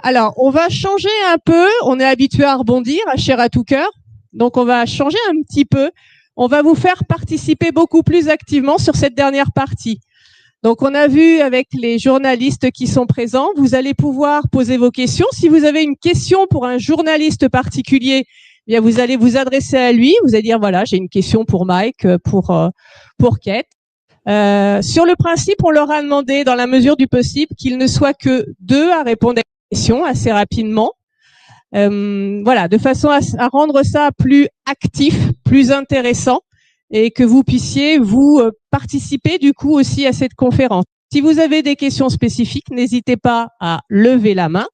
Alors, on va changer un peu. On est habitué à rebondir, à chair à tout cœur. Donc, on va changer un petit peu. On va vous faire participer beaucoup plus activement sur cette dernière partie. Donc, on a vu avec les journalistes qui sont présents, vous allez pouvoir poser vos questions. Si vous avez une question pour un journaliste particulier, eh bien, vous allez vous adresser à lui. Vous allez dire, voilà, j'ai une question pour Mike, pour Kate. Sur le principe, on leur a demandé, dans la mesure du possible, qu'il ne soit que 2 à répondre à une question assez rapidement. Voilà, de façon à rendre ça plus actif, plus intéressant, et que vous puissiez vous participer du coup aussi à cette conférence. Si vous avez des questions spécifiques, n'hésitez pas à lever la main.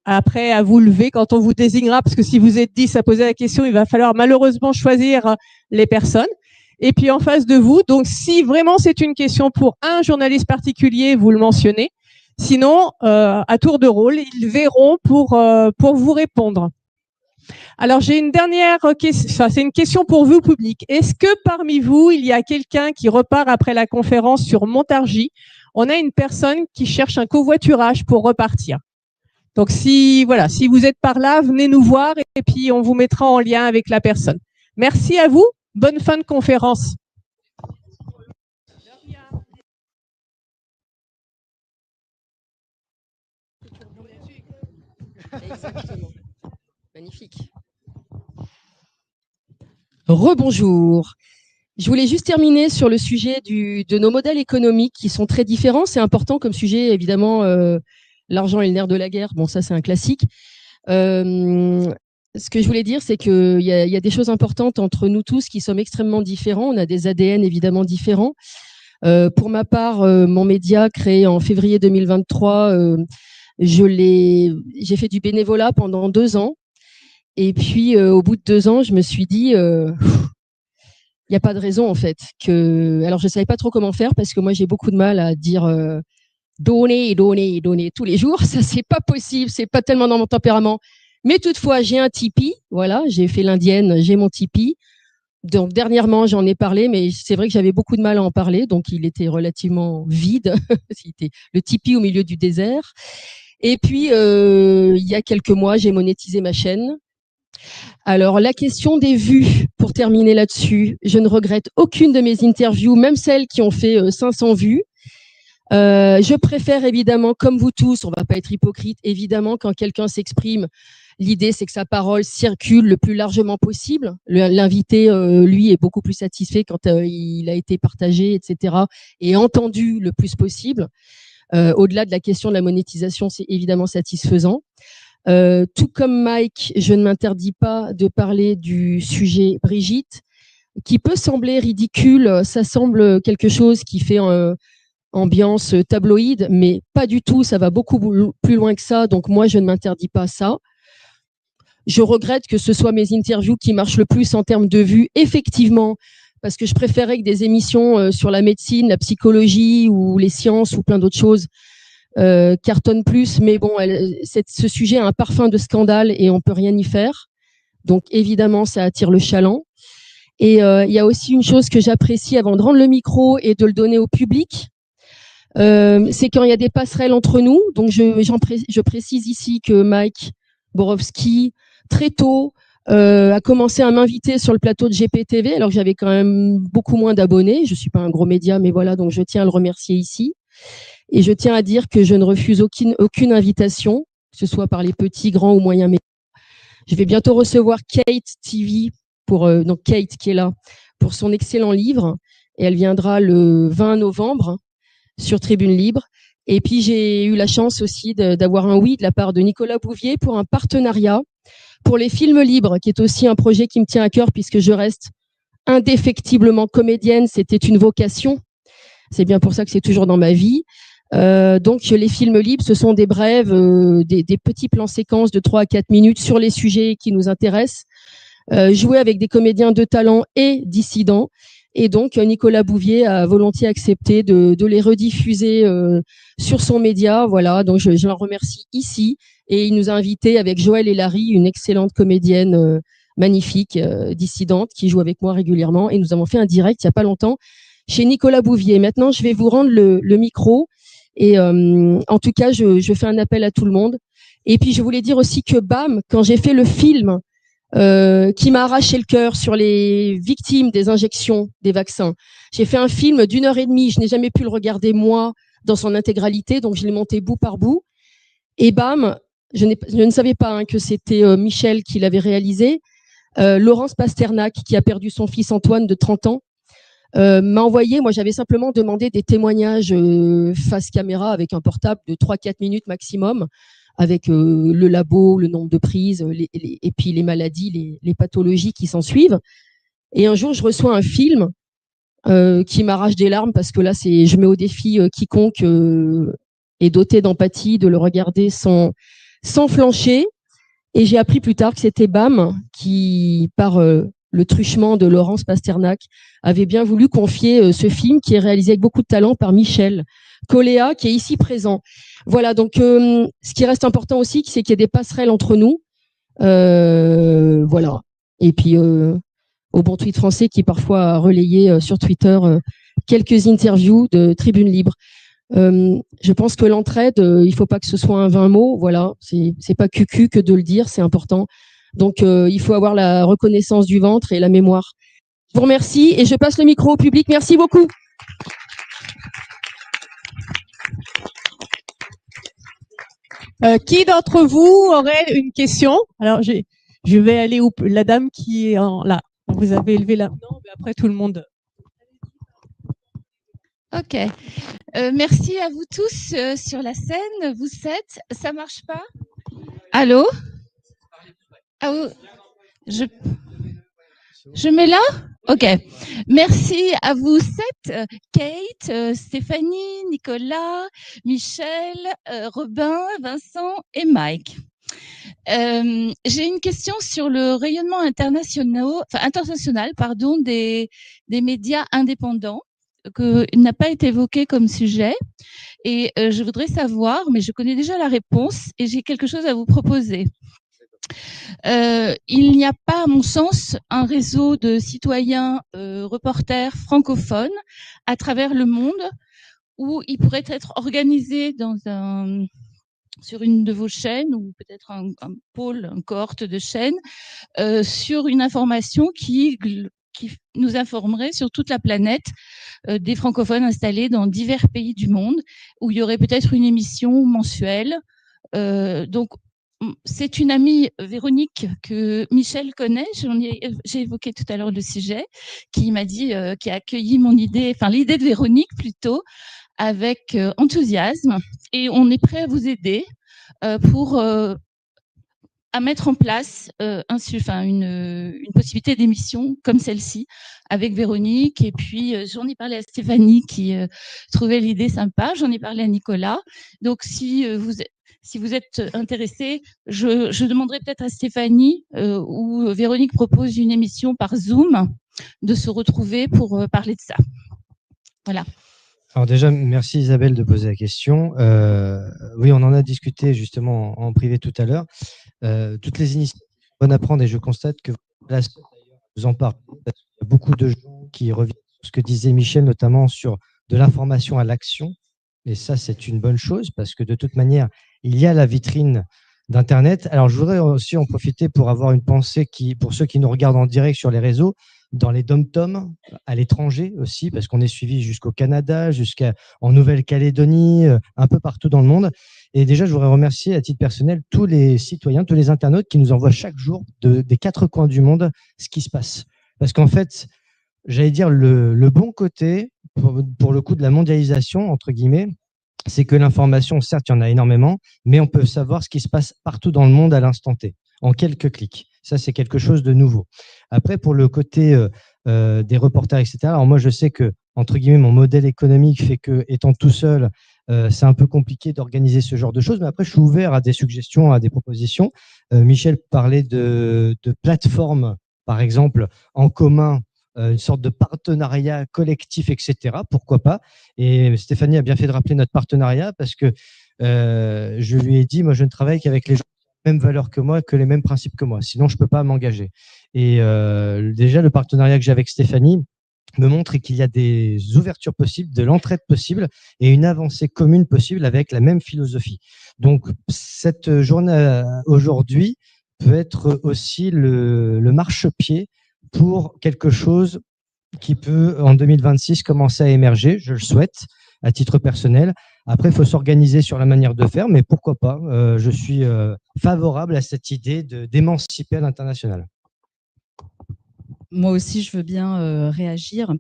Après, à vous lever quand on vous désignera, parce que si vous êtes 10 à poser la question, il va falloir malheureusement choisir les personnes. Et puis en face de vous, donc si vraiment c'est une question pour un journaliste particulier, vous le mentionnez. Sinon, à tour de rôle, ils verront pour vous répondre. Alors j'ai une dernière question, enfin, c'est une question pour vous, public. Est-ce que parmi vous, il y a quelqu'un qui repart après la conférence sur Montargis? On a une personne qui cherche un covoiturage pour repartir. Donc si vous êtes par là, venez nous voir et puis on vous mettra en lien avec la personne. Merci à vous. Bonne fin de conférence. Exactement. Magnifique. Rebonjour. Je voulais juste terminer sur le sujet de nos modèles économiques qui sont très différents. C'est important comme sujet, évidemment, l'argent est le nerf de la guerre. Bon, ça, c'est un classique. Ce que je voulais dire, c'est qu'il y a des choses importantes entre nous tous qui sommes extrêmement différents. On a des ADN évidemment différents. Pour ma part, mon média créé en février 2023, j'ai fait du bénévolat pendant 2 ans. Et puis, au bout de 2 ans, je me suis dit, il n'y a pas de raison en fait. Alors, je ne savais pas trop comment faire parce que moi, j'ai beaucoup de mal à dire donner tous les jours. Ça, c'est pas possible. C'est pas tellement dans mon tempérament. Mais toutefois, j'ai un Tipeee. Voilà, j'ai fait l'indienne, j'ai mon Tipeee. Donc, dernièrement, j'en ai parlé, mais c'est vrai que j'avais beaucoup de mal à en parler. Donc, il était relativement vide. C'était le Tipeee au milieu du désert. Et puis, il y a quelques mois, j'ai monétisé ma chaîne. Alors, la question des vues, pour terminer là-dessus, je ne regrette aucune de mes interviews, même celles qui ont fait 500 vues. Je préfère évidemment, comme vous tous, on va pas être hypocrite, évidemment, quand quelqu'un s'exprime, l'idée c'est que sa parole circule le plus largement possible. L'invité, lui, est beaucoup plus satisfait quand il a été partagé, etc., et entendu le plus possible. Au-delà de la question de la monétisation, c'est évidemment satisfaisant. Tout comme Mike, je ne m'interdis pas de parler du sujet Brigitte, qui peut sembler ridicule. Ça semble quelque chose qui fait ambiance tabloïd, mais pas du tout. Ça va beaucoup plus loin que ça. Donc moi, je ne m'interdis pas ça. Je regrette que ce soit mes interviews qui marchent le plus en termes de vues, effectivement, parce que je préférais que des émissions sur la médecine, la psychologie ou les sciences ou plein d'autres choses cartonne plus, mais bon, ce sujet a un parfum de scandale et on peut rien y faire. Donc évidemment, ça attire le chaland. Et il y a aussi une chose que j'apprécie avant de rendre le micro et de le donner au public, c'est quand il y a des passerelles entre nous. Donc je précise ici que Mike Borowski, très tôt, a commencé à m'inviter sur le plateau de GPTV, alors que j'avais quand même beaucoup moins d'abonnés. Je suis pas un gros média, mais voilà, donc je tiens à le remercier ici. Et je tiens à dire que je ne refuse aucune invitation, que ce soit par les petits, grands ou moyens médias. Je vais bientôt recevoir Kate TV, donc Kate qui est là, pour son excellent livre. Et elle viendra le 20 novembre sur Tribune Libre. Et puis, j'ai eu la chance aussi d'avoir un oui de la part de Nicolas Bouvier pour un partenariat pour les films libres, qui est aussi un projet qui me tient à cœur puisque je reste indéfectiblement comédienne. C'était une vocation. C'est bien pour ça que c'est toujours dans ma vie. Donc les films libres, ce sont des brèves, des petits plans séquences de 3 à 4 minutes sur les sujets qui nous intéressent, joués avec des comédiens de talent et dissidents. Et donc Nicolas Bouvier a volontiers accepté de les rediffuser sur son média. Voilà, donc je l'en remercie ici. Et il nous a invités avec Joël et Larry, une excellente comédienne magnifique, dissidente, qui joue avec moi régulièrement. Et nous avons fait un direct il n'y a pas longtemps chez Nicolas Bouvier. Maintenant, je vais vous rendre le micro. Et en tout cas, je fais un appel à tout le monde. Et puis, je voulais dire aussi que BAM, quand j'ai fait le film qui m'a arraché le cœur sur les victimes des injections des vaccins, j'ai fait un film d'1 heure et demie. Je n'ai jamais pu le regarder, moi, dans son intégralité, donc je l'ai monté bout par bout. Et BAM, je ne savais pas que c'était Michel qui l'avait réalisé. Laurence Pasternak, qui a perdu son fils Antoine de 30 ans, m'a envoyé, moi j'avais simplement demandé des témoignages face caméra avec un portable de 3-4 minutes maximum, avec le labo, le nombre de prises, et puis les maladies, les pathologies qui s'en suivent. Et un jour, je reçois un film qui m'arrache des larmes, parce que là, je mets au défi quiconque est doté d'empathie de le regarder sans flancher. Et j'ai appris plus tard que c'était BAM qui, par le truchement de Laurence Pasternak, avait bien voulu confier ce film, qui est réalisé avec beaucoup de talent par Michel Coléa, qui est ici présent. Voilà, donc ce qui reste important aussi, c'est qu'il y ait des passerelles entre nous. Voilà. Et puis, au bon tweet français, qui parfois a relayé sur Twitter quelques interviews de Tribune Libre. Je pense que l'entraide, il faut pas que ce soit un vain mot. Voilà, c'est pas cucu que de le dire, c'est important. Donc, il faut avoir la reconnaissance du ventre et la mémoire. Je vous remercie et je passe le micro au public. Merci beaucoup. Qui d'entre vous aurait une question? Alors, je vais aller où la dame qui est là. Vous avez levé la main, mais après tout le monde. Ok. Merci à vous tous sur la scène. Vous êtes. Ça marche pas? Allô? Ah, je mets là? Ok. Merci à vous sept, Kate, Stéphanie, Nicolas, Michel, Robin, Vincent et Mike. J'ai une question sur le rayonnement international, des médias indépendants, que n'a pas été évoqué comme sujet. Et je voudrais savoir, mais je connais déjà la réponse et j'ai quelque chose à vous proposer. Il n'y a pas, à mon sens, un réseau de citoyens reporters francophones à travers le monde où ils pourraient être organisés sur une de vos chaînes, ou peut-être un pôle, une cohorte de chaînes, sur une information qui nous informerait sur toute la planète des francophones installés dans divers pays du monde, où il y aurait peut-être une émission mensuelle. Donc, c'est une amie, Véronique, que Michel connaît. J'ai évoqué tout à l'heure le sujet, qui m'a dit, qui a accueilli mon idée, enfin l'idée de Véronique plutôt, avec enthousiasme. Et on est prêt à vous aider pour à mettre en place une possibilité d'émission comme celle-ci avec Véronique. Et puis, j'en ai parlé à Stéphanie qui trouvait l'idée sympa. J'en ai parlé à Nicolas. Donc, si vous êtes intéressé, je demanderai peut-être à Stéphanie ou Véronique propose une émission par Zoom, de se retrouver pour parler de ça. Voilà. Alors déjà, merci Isabelle de poser la question. Oui, on en a discuté justement en privé tout à l'heure. Toutes les initiatives sont bonnes à prendre et je constate que vous en parlez. Parce qu'il y a beaucoup de gens qui reviennent sur ce que disait Michel, notamment sur de l'information à l'action. Et ça, c'est une bonne chose parce que de toute manière, il y a la vitrine d'Internet. Alors, je voudrais aussi en profiter pour avoir une pensée pour ceux qui nous regardent en direct sur les réseaux, dans les dom-toms, à l'étranger aussi, parce qu'on est suivi jusqu'au Canada, jusqu'en Nouvelle-Calédonie, un peu partout dans le monde. Et déjà, je voudrais remercier à titre personnel tous les citoyens, tous les internautes qui nous envoient chaque jour des 4 coins du monde ce qui se passe. Parce qu'en fait, j'allais dire le bon côté, pour le coup de la mondialisation, entre guillemets, c'est que l'information, certes, il y en a énormément, mais on peut savoir ce qui se passe partout dans le monde à l'instant T, en quelques clics. Ça, c'est quelque chose de nouveau. Après, pour le côté des reporters, etc., alors moi, je sais que, entre guillemets, mon modèle économique fait que, étant tout seul, c'est un peu compliqué d'organiser ce genre de choses, mais après, je suis ouvert à des suggestions, à des propositions. Michel parlait de plateformes, par exemple, en commun, une sorte de partenariat collectif, etc. Pourquoi pas? Et Stéphanie a bien fait de rappeler notre partenariat parce que je lui ai dit, moi, je ne travaille qu'avec les gens qui ont les mêmes valeurs que moi, que les mêmes principes que moi. Sinon, je ne peux pas m'engager. Et déjà, le partenariat que j'ai avec Stéphanie, me montre qu'il y a des ouvertures possibles, de l'entraide possible et une avancée commune possible avec la même philosophie. Donc, cette journée aujourd'hui peut être aussi le marchepied pour quelque chose qui peut, en 2026, commencer à émerger. Je le souhaite, à titre personnel. Après, il faut s'organiser sur la manière de faire, mais pourquoi pas. Je suis favorable à cette idée d'émanciper à l'international. Moi aussi, je veux bien réagir.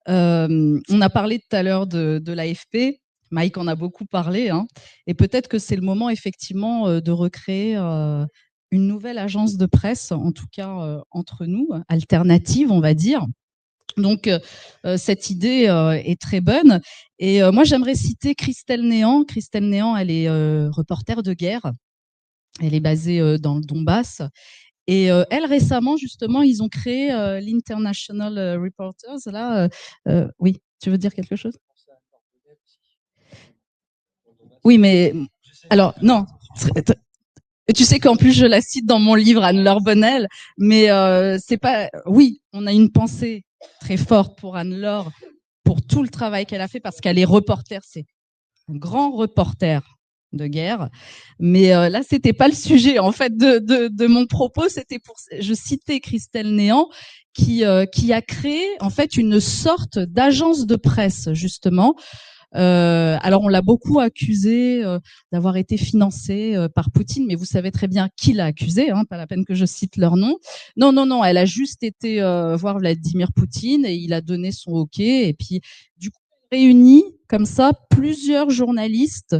On a parlé tout à l'heure de l'AFP. Mike en a beaucoup parlé. Hein, et peut-être que c'est le moment, effectivement, de recréer une nouvelle agence de presse, en tout cas entre nous, alternative, on va dire. Donc, cette idée est très bonne. Et moi, j'aimerais citer Christelle Néant. Christelle Néant, elle est reporter de guerre. Elle est basée dans le Donbass. Et elle, récemment, justement, ils ont créé l'International Reporters. Là, oui, tu veux dire quelque chose? Oui, mais alors, non. Tu sais qu'en plus, je la cite dans mon livre, Anne-Laure Bonnel, mais c'est pas... Oui, on a une pensée très forte pour Anne-Laure, pour tout le travail qu'elle a fait, parce qu'elle est reporter, c'est un grand reporter de guerre. Mais là, c'était pas le sujet, en fait, de mon propos. C'était pour... Je citais Christelle Néant, qui a créé, en fait, une sorte d'agence de presse, justement. Alors, on l'a beaucoup accusé d'avoir été financé par Poutine, mais vous savez très bien qui l'a accusé, hein, pas la peine que je cite leur nom. Non, non, non, elle a juste été voir Vladimir Poutine et il a donné son OK. Et puis, du coup, elle réunit comme ça plusieurs journalistes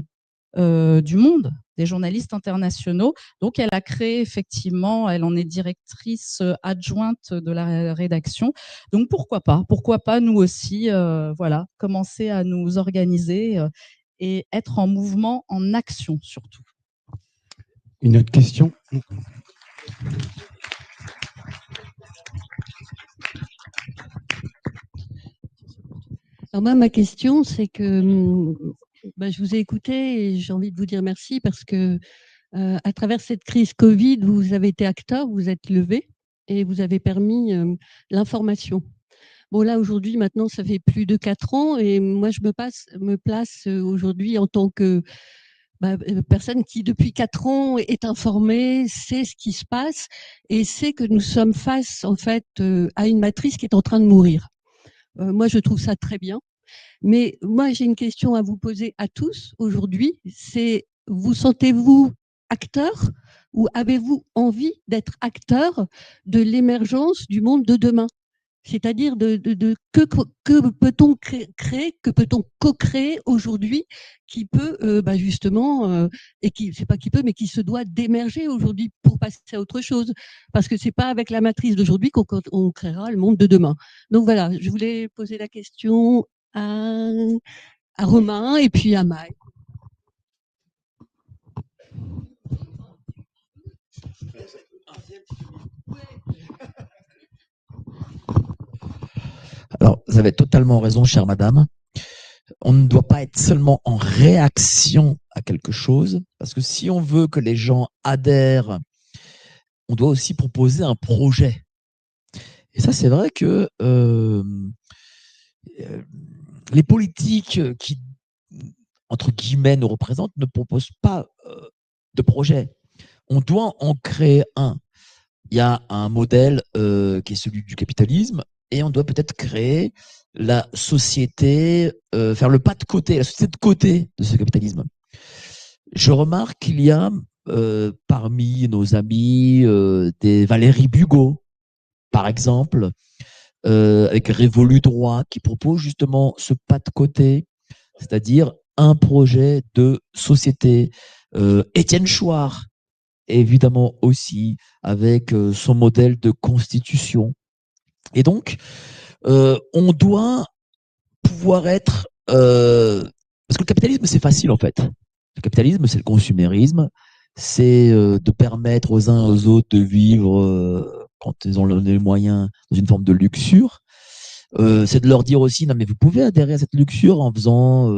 du monde, des journalistes internationaux. Donc, elle a créé effectivement, elle en est directrice adjointe de la rédaction. Donc, pourquoi pas nous aussi, voilà, commencer à nous organiser et être en mouvement, en action surtout. Une autre question? Alors moi, ma question, c'est que je vous ai écouté et j'ai envie de vous dire merci parce que à travers cette crise Covid, vous avez été acteur, vous êtes levé et vous avez permis l'information. Bon, là, aujourd'hui, maintenant, ça fait plus de 4 ans et moi, je me place aujourd'hui en tant que personne qui, depuis 4 ans, est informée, sait ce qui se passe et sait que nous sommes face, en fait, à une matrice qui est en train de mourir. Moi, je trouve ça très bien. Mais moi, j'ai une question à vous poser à tous aujourd'hui. C'est, vous sentez-vous acteur ou avez-vous envie d'être acteur de l'émergence du monde de demain? C'est-à-dire que peut-on créer, que peut-on co-créer aujourd'hui qui peut justement, et qui, c'est pas qui peut, mais qui se doit d'émerger aujourd'hui pour passer à autre chose. Parce que c'est pas avec la matrice d'aujourd'hui qu'on créera le monde de demain. Donc voilà, je voulais poser la question à Romain et puis à Mike. Alors, vous avez totalement raison, chère madame. On ne doit pas être seulement en réaction à quelque chose, parce que si on veut que les gens adhèrent, on doit aussi proposer un projet. Et ça, c'est vrai que les politiques qui, entre guillemets, nous représentent ne proposent pas de projet. On doit en créer un. Il y a un modèle qui est celui du capitalisme, et on doit peut-être créer la société, faire le pas de côté, la société de côté de ce capitalisme. Je remarque qu'il y a parmi nos amis des Valérie Bugeaud, par exemple, avec Révolu Droit, qui propose justement ce pas de côté, c'est-à-dire un projet de société. Étienne Chouard, évidemment aussi, avec son modèle de constitution. Et donc, on doit pouvoir être... parce que le capitalisme, c'est facile en fait. Le capitalisme, c'est le consumérisme, c'est de permettre aux uns et aux autres de vivre quand ils ont les moyens dans une forme de luxure. C'est de leur dire aussi, non mais vous pouvez adhérer à cette luxure en faisant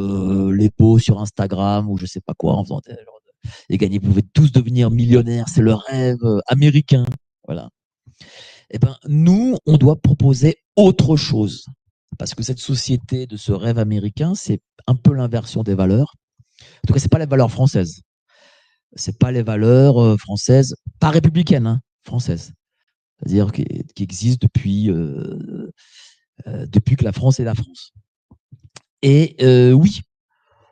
les posts sur Instagram ou je sais pas quoi, en faisant et gagner, vous pouvez tous devenir millionnaires, c'est le rêve américain. Voilà. Eh ben, nous, on doit proposer autre chose. parce que cette société de ce rêve américain, c'est un peu l'inversion des valeurs. En tout cas, c'est pas les valeurs françaises. C'est pas les valeurs françaises, pas républicaines, hein, françaises. C'est-à-dire qui existent depuis que la France est la France. Et oui,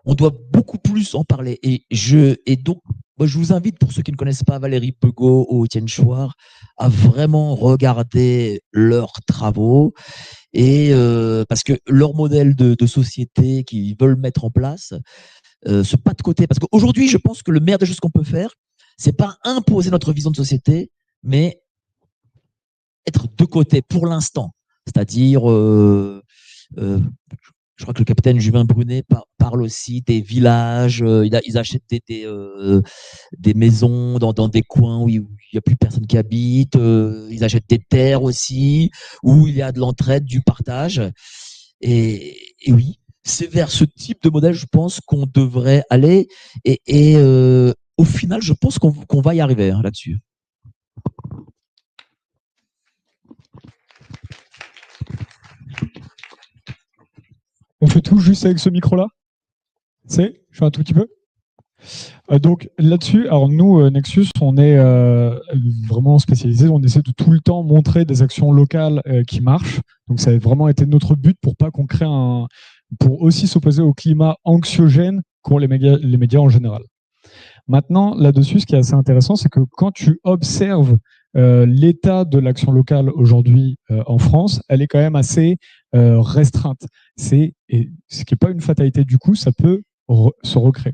on doit beaucoup plus en parler. Et donc, moi, je vous invite, pour ceux qui ne connaissent pas Valérie Pegault ou Étienne Chouard, à vraiment regarder leurs travaux. Et parce que leur modèle de société qu'ils veulent mettre en place, ce pas de côté. Parce qu'aujourd'hui, je pense que le meilleur des choses qu'on peut faire, c'est pas imposer notre vision de société, mais être de côté pour l'instant. C'est-à-dire, je crois que le capitaine Juvin Brunet parle aussi des villages. Ils achètent des maisons dans des coins où il n'y a plus personne qui habite. Ils achètent des terres aussi, où il y a de l'entraide, du partage. Et oui, c'est vers ce type de modèle, je pense, qu'on devrait aller. Et au final, je pense qu'on va y arriver là-dessus. On fait tout juste avec ce micro-là? Je fais un tout petit peu. Donc là-dessus, alors nous, Nexus, on est vraiment spécialisé. On essaie de tout le temps montrer des actions locales qui marchent. Donc ça a vraiment été notre but pour pas qu'on crée pour aussi s'opposer au climat anxiogène qu'ont les médias en général. Maintenant, là-dessus, ce qui est assez intéressant, c'est que quand tu observes l'état de l'action locale aujourd'hui en France, elle est quand même assez restreinte. Et ce qui n'est pas une fatalité du coup, ça peut se recréer.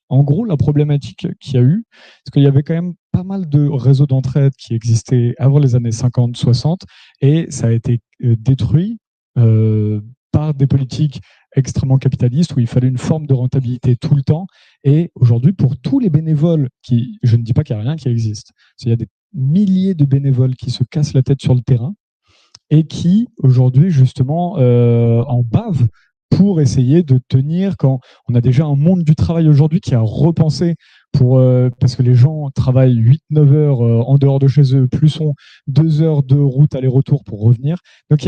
En gros, la problématique qu'il y a eu, c'est qu'il y avait quand même pas mal de réseaux d'entraide qui existaient avant les années 50-60 et ça a été détruit par des politiques extrêmement capitalistes où il fallait une forme de rentabilité tout le temps. Et aujourd'hui, pour tous les bénévoles je ne dis pas qu'il n'y a rien qui existe, il y a des milliers de bénévoles qui se cassent la tête sur le terrain et qui, aujourd'hui, justement, en bavent pour essayer de tenir quand on a déjà un monde du travail aujourd'hui qui a repensé parce que les gens travaillent 8-9 heures en dehors de chez eux, plus ont 2 heures de route aller-retour pour revenir. Donc,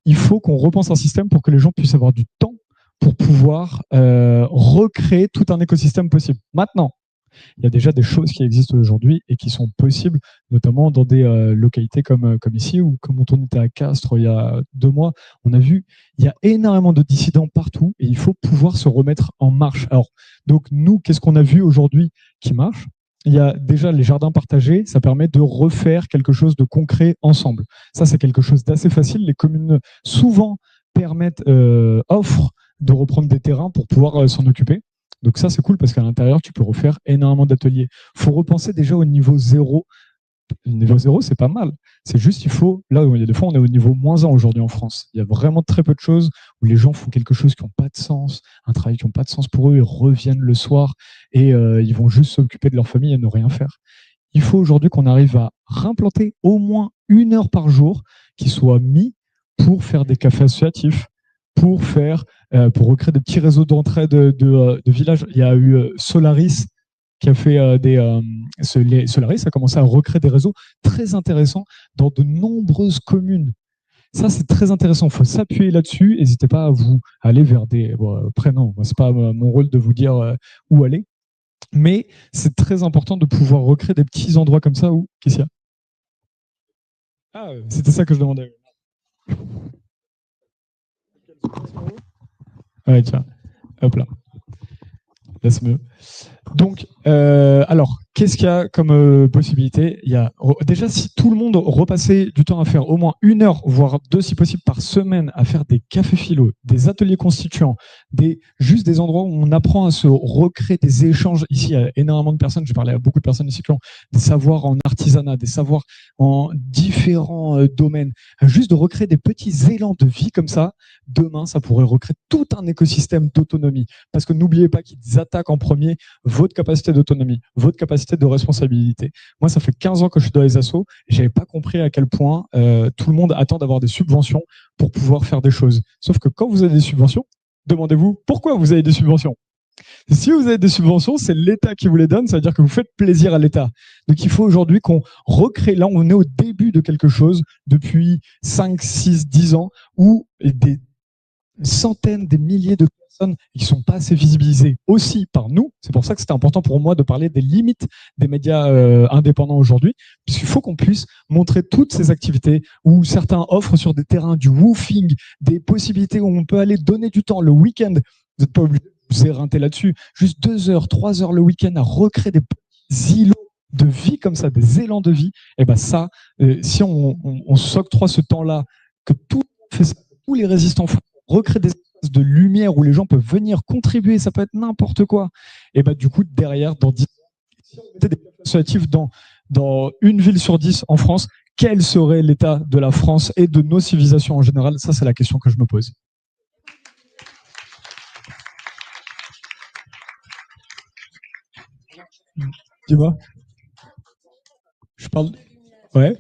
il faut qu'on repense un système pour que les gens puissent avoir du temps pour pouvoir recréer tout un écosystème possible. Maintenant, il y a déjà des choses qui existent aujourd'hui et qui sont possibles, notamment dans des localités comme ici, ou comme on était à Castres il y a 2 mois, on a vu, il y a énormément de dissidents partout et il faut pouvoir se remettre en marche. Alors, donc nous, qu'est-ce qu'on a vu aujourd'hui qui marche? Il y a déjà les jardins partagés, ça permet de refaire quelque chose de concret ensemble. Ça, c'est quelque chose d'assez facile. Les communes souvent offrent de reprendre des terrains pour pouvoir s'en occuper. Donc ça, c'est cool parce qu'à l'intérieur, tu peux refaire énormément d'ateliers. Il faut repenser déjà au niveau 0. Le niveau 0, c'est pas mal. C'est juste, là où il y a des fois, on est au niveau -1 aujourd'hui en France. Il y a vraiment très peu de choses où les gens font quelque chose qui n'a pas de sens, un travail qui n'a pas de sens pour eux, ils reviennent le soir et ils vont juste s'occuper de leur famille et ne rien faire. Il faut aujourd'hui qu'on arrive à réimplanter au moins 1 heure par jour qui soit mis pour faire des cafés associatifs, pour recréer des petits réseaux d'entraide de villages. Il y a eu Solaris qui a fait Solaris a commencé à recréer des réseaux très intéressants dans de nombreuses communes. Ça, c'est très intéressant. Il faut s'appuyer là-dessus. N'hésitez pas à vous aller vers des... Bon, après, non, c'est pas mon rôle de vous dire où aller. Mais c'est très important de pouvoir recréer des petits endroits comme ça où... Qu'est-ce qu'il y a? Ah, c'était ça que je demandais. Ouais, tiens. Hop là. Laisse-moi. Donc, alors, qu'est-ce qu'il y a comme possibilité? Il y a déjà, si tout le monde repassait du temps à faire au moins 1 heure, voire 2 si possible par semaine, à faire des cafés philo, des ateliers constituants, juste des endroits où on apprend à se recréer des échanges. Ici, il y a énormément de personnes, j'ai parlé à beaucoup de personnes ici qui ont des savoirs en artisanat, des savoirs en différents domaines. Juste de recréer des petits élans de vie comme ça, demain, ça pourrait recréer tout un écosystème d'autonomie. Parce que n'oubliez pas qu'ils attaquent en premier votre capacité d'autonomie, votre capacité de responsabilité. Moi, ça fait 15 ans que je suis dans les assos et je n'avais pas compris à quel point tout le monde attend d'avoir des subventions pour pouvoir faire des choses. Sauf que quand vous avez des subventions, demandez-vous pourquoi vous avez des subventions. Si vous avez des subventions, c'est l'État qui vous les donne, ça veut dire que vous faites plaisir à l'État. Donc il faut aujourd'hui qu'on recrée, là on est au début de quelque chose depuis 5, 6, 10 ans où centaines, des milliers de personnes qui ne sont pas assez visibilisées aussi par nous. C'est pour ça que c'était important pour moi de parler des limites des médias indépendants aujourd'hui, puisqu'il faut qu'on puisse montrer toutes ces activités où certains offrent sur des terrains du woofing, des possibilités où on peut aller donner du temps le week-end. Vous n'êtes pas obligé de vous éreinter là-dessus. Juste 2 heures, 3 heures le week-end à recréer des petits îlots de vie comme ça, des élans de vie. Et ben ça, si on s'octroie ce temps-là, que tout fait ça, tous les résistants recréent des espaces de lumière où les gens peuvent venir contribuer, ça peut être n'importe quoi. Et ben du coup, derrière, dans 10 ans, si on mettait des plateaux associatifs dans une ville sur 10 en France, quel serait l'état de la France et de nos civilisations en général? Ça, c'est la question que je me pose. Dis-moi. Je parle. Ouais.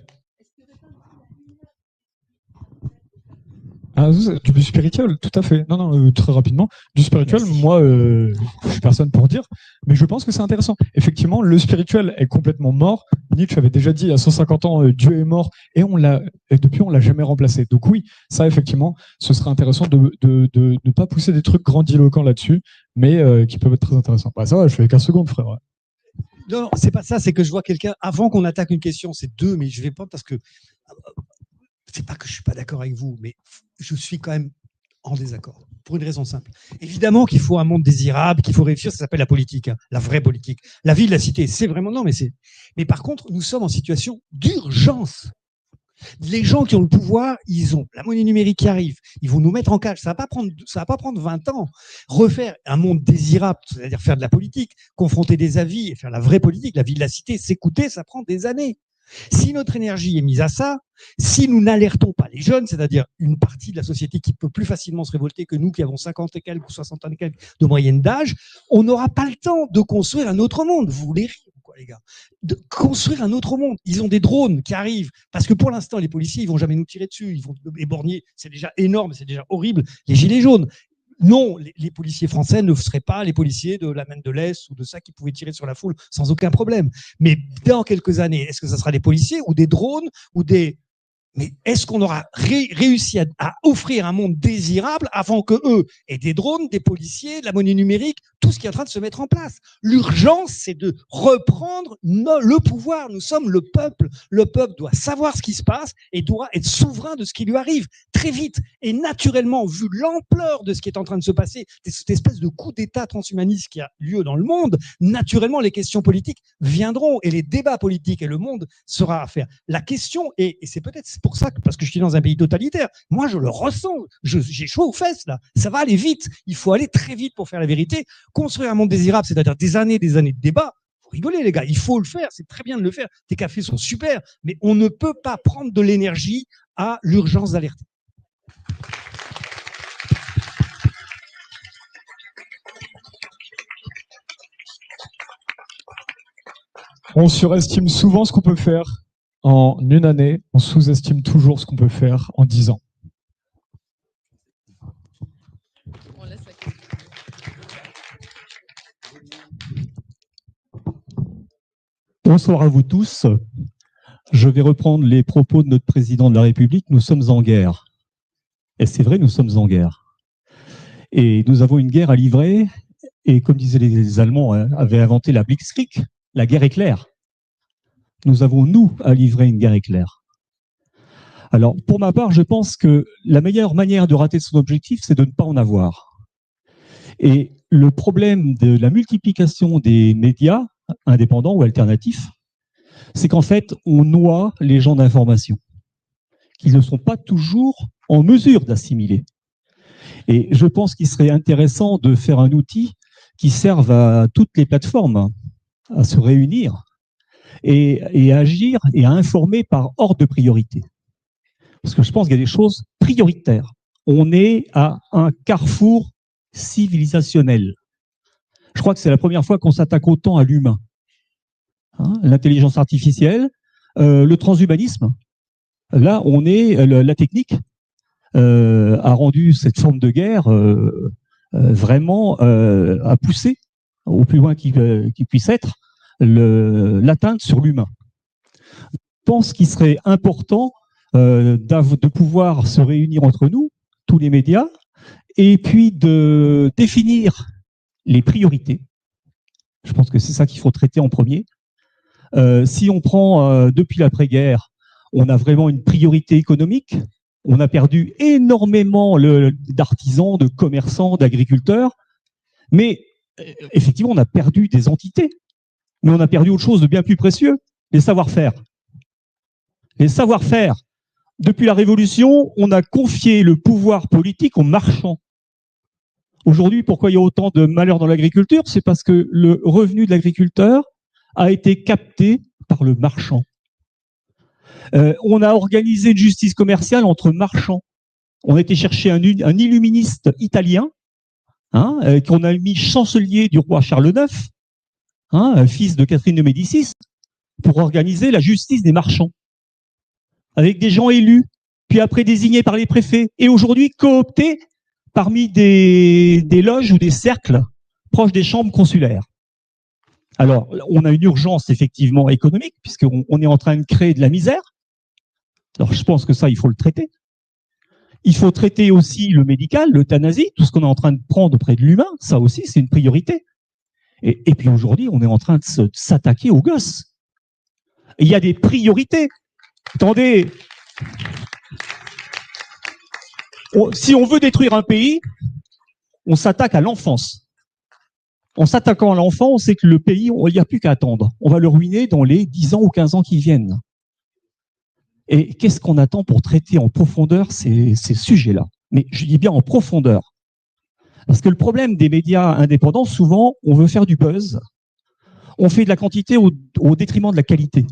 Ah, du spirituel, tout à fait. Non, très rapidement. Du spirituel, moi, je suis personne pour dire, mais je pense que c'est intéressant. Effectivement, le spirituel est complètement mort. Nietzsche avait déjà dit, il y a 150 ans, Dieu est mort, et depuis, on l'a jamais remplacé. Donc oui, ça, effectivement, ce serait intéressant de ne pas pousser des trucs grandiloquents là-dessus, mais qui peuvent être très intéressants. Bah, ça va, je fais 15 secondes, frère. Ouais. Non, c'est pas ça, c'est que je vois quelqu'un, avant qu'on attaque une question, c'est deux, mais je vais pas parce que c'est pas que je suis pas d'accord avec vous, mais je suis quand même en désaccord pour une raison simple. Évidemment qu'il faut un monde désirable, qu'il faut réussir, ça s'appelle la politique, hein, la vraie politique. La vie de la cité, c'est vraiment non, mais par contre, nous sommes en situation d'urgence. Les gens qui ont le pouvoir, ils ont la monnaie numérique qui arrive, ils vont nous mettre en cage. Ça va pas prendre 20 ans. Refaire un monde désirable, c'est-à-dire faire de la politique, confronter des avis et faire la vraie politique, la vie de la cité, s'écouter, ça prend des années. Si notre énergie est mise à ça, si nous n'alertons pas les jeunes, c'est-à-dire une partie de la société qui peut plus facilement se révolter que nous qui avons 50 et quelques ou 60 ans et quelques de moyenne d'âge, on n'aura pas le temps de construire un autre monde. Vous voulez rire quoi, les gars? De construire un autre monde. Ils ont des drones qui arrivent, parce que pour l'instant, les policiers, ils vont jamais nous tirer dessus, ils vont éborgner, c'est déjà énorme, c'est déjà horrible, les gilets jaunes. Non, les policiers français ne seraient pas les policiers de la Maine de l'Est ou de ça qui pouvaient tirer sur la foule sans aucun problème. Mais dans quelques années, est-ce que ça sera des policiers ou des drones ou des... Mais est-ce qu'on aura réussi à offrir un monde désirable avant que eux aient des drones, des policiers, de la monnaie numérique, tout ce qui est en train de se mettre en place? L'urgence, c'est de reprendre le pouvoir. Nous sommes le peuple. Le peuple doit savoir ce qui se passe et doit être souverain de ce qui lui arrive très vite. Et naturellement, vu l'ampleur de ce qui est en train de se passer, cette espèce de coup d'État transhumaniste qui a lieu dans le monde, naturellement, les questions politiques viendront et les débats politiques et le monde sera à faire. La question, et c'est peut-être pour ça, parce que je suis dans un pays totalitaire, moi je le ressens, j'ai chaud aux fesses là, ça va aller vite, il faut aller très vite pour faire la vérité, construire un monde désirable, c'est-à-dire des années de débat. Vous rigolez les gars, il faut le faire, c'est très bien de le faire, tes cafés sont super, mais on ne peut pas prendre de l'énergie à l'urgence d'alerter. On surestime souvent ce qu'on peut faire en une année, on sous-estime toujours ce qu'on peut faire en 10 ans. Bonsoir à vous tous. Je vais reprendre les propos de notre président de la République. Nous sommes en guerre. Et c'est vrai, nous sommes en guerre. Et nous avons une guerre à livrer. Et comme disaient les Allemands, avaient inventé la Blitzkrieg, la guerre éclair. Nous avons, nous, à livrer une guerre éclair. Alors, pour ma part, je pense que la meilleure manière de rater son objectif, c'est de ne pas en avoir. Et le problème de la multiplication des médias indépendants ou alternatifs, c'est qu'en fait, on noie les gens d'information, qu'ils ne sont pas toujours en mesure d'assimiler. Et je pense qu'il serait intéressant de faire un outil qui serve à toutes les plateformes à se réunir et à agir et à informer par ordre de priorité. Parce que je pense qu'il y a des choses prioritaires. On est à un carrefour civilisationnel. Je crois que c'est la première fois qu'on s'attaque autant à l'humain. Hein, l'intelligence artificielle, le transhumanisme. Là, on est, la technique a rendu cette forme de guerre vraiment à pousser au plus loin qu'il puisse être l'atteinte sur l'humain. Je pense qu'il serait important de pouvoir se réunir entre nous, tous les médias, et puis de définir les priorités. Je pense que c'est ça qu'il faut traiter en premier. Si on prend depuis l'après-guerre, on a vraiment une priorité économique. On a perdu énormément d'artisans, de commerçants, d'agriculteurs. Mais effectivement, on a perdu des entités. Mais on a perdu autre chose de bien plus précieux, les savoir-faire. Les savoir-faire. Depuis la Révolution, on a confié le pouvoir politique aux marchands. Aujourd'hui, pourquoi il y a autant de malheurs dans l'agriculture? C'est parce que le revenu de l'agriculteur a été capté par le marchand. On a organisé une justice commerciale entre marchands. On a été chercher un illuministe italien, qu'on a mis chancelier du roi Charles IX, fils de Catherine de Médicis, pour organiser la justice des marchands, avec des gens élus, puis après désignés par les préfets, et aujourd'hui cooptés parmi des loges ou des cercles proches des chambres consulaires. Alors, on a une urgence effectivement économique, puisqu'on est en train de créer de la misère. Alors, je pense que ça, il faut le traiter. Il faut traiter aussi le médical, l'euthanasie, tout ce qu'on est en train de prendre auprès de l'humain, ça aussi, c'est une priorité. Et puis aujourd'hui, on est en train de s'attaquer aux gosses. Et il y a des priorités. Attendez, si on veut détruire un pays, on s'attaque à l'enfance. En s'attaquant à l'enfant, on sait que le pays, il n'y a plus qu'à attendre. On va le ruiner dans les 10 ans ou 15 ans qui viennent. Et qu'est-ce qu'on attend pour traiter en profondeur ces sujets-là? Mais je dis bien en profondeur. Parce que le problème des médias indépendants, souvent, on veut faire du buzz. On fait de la quantité au détriment de la qualité.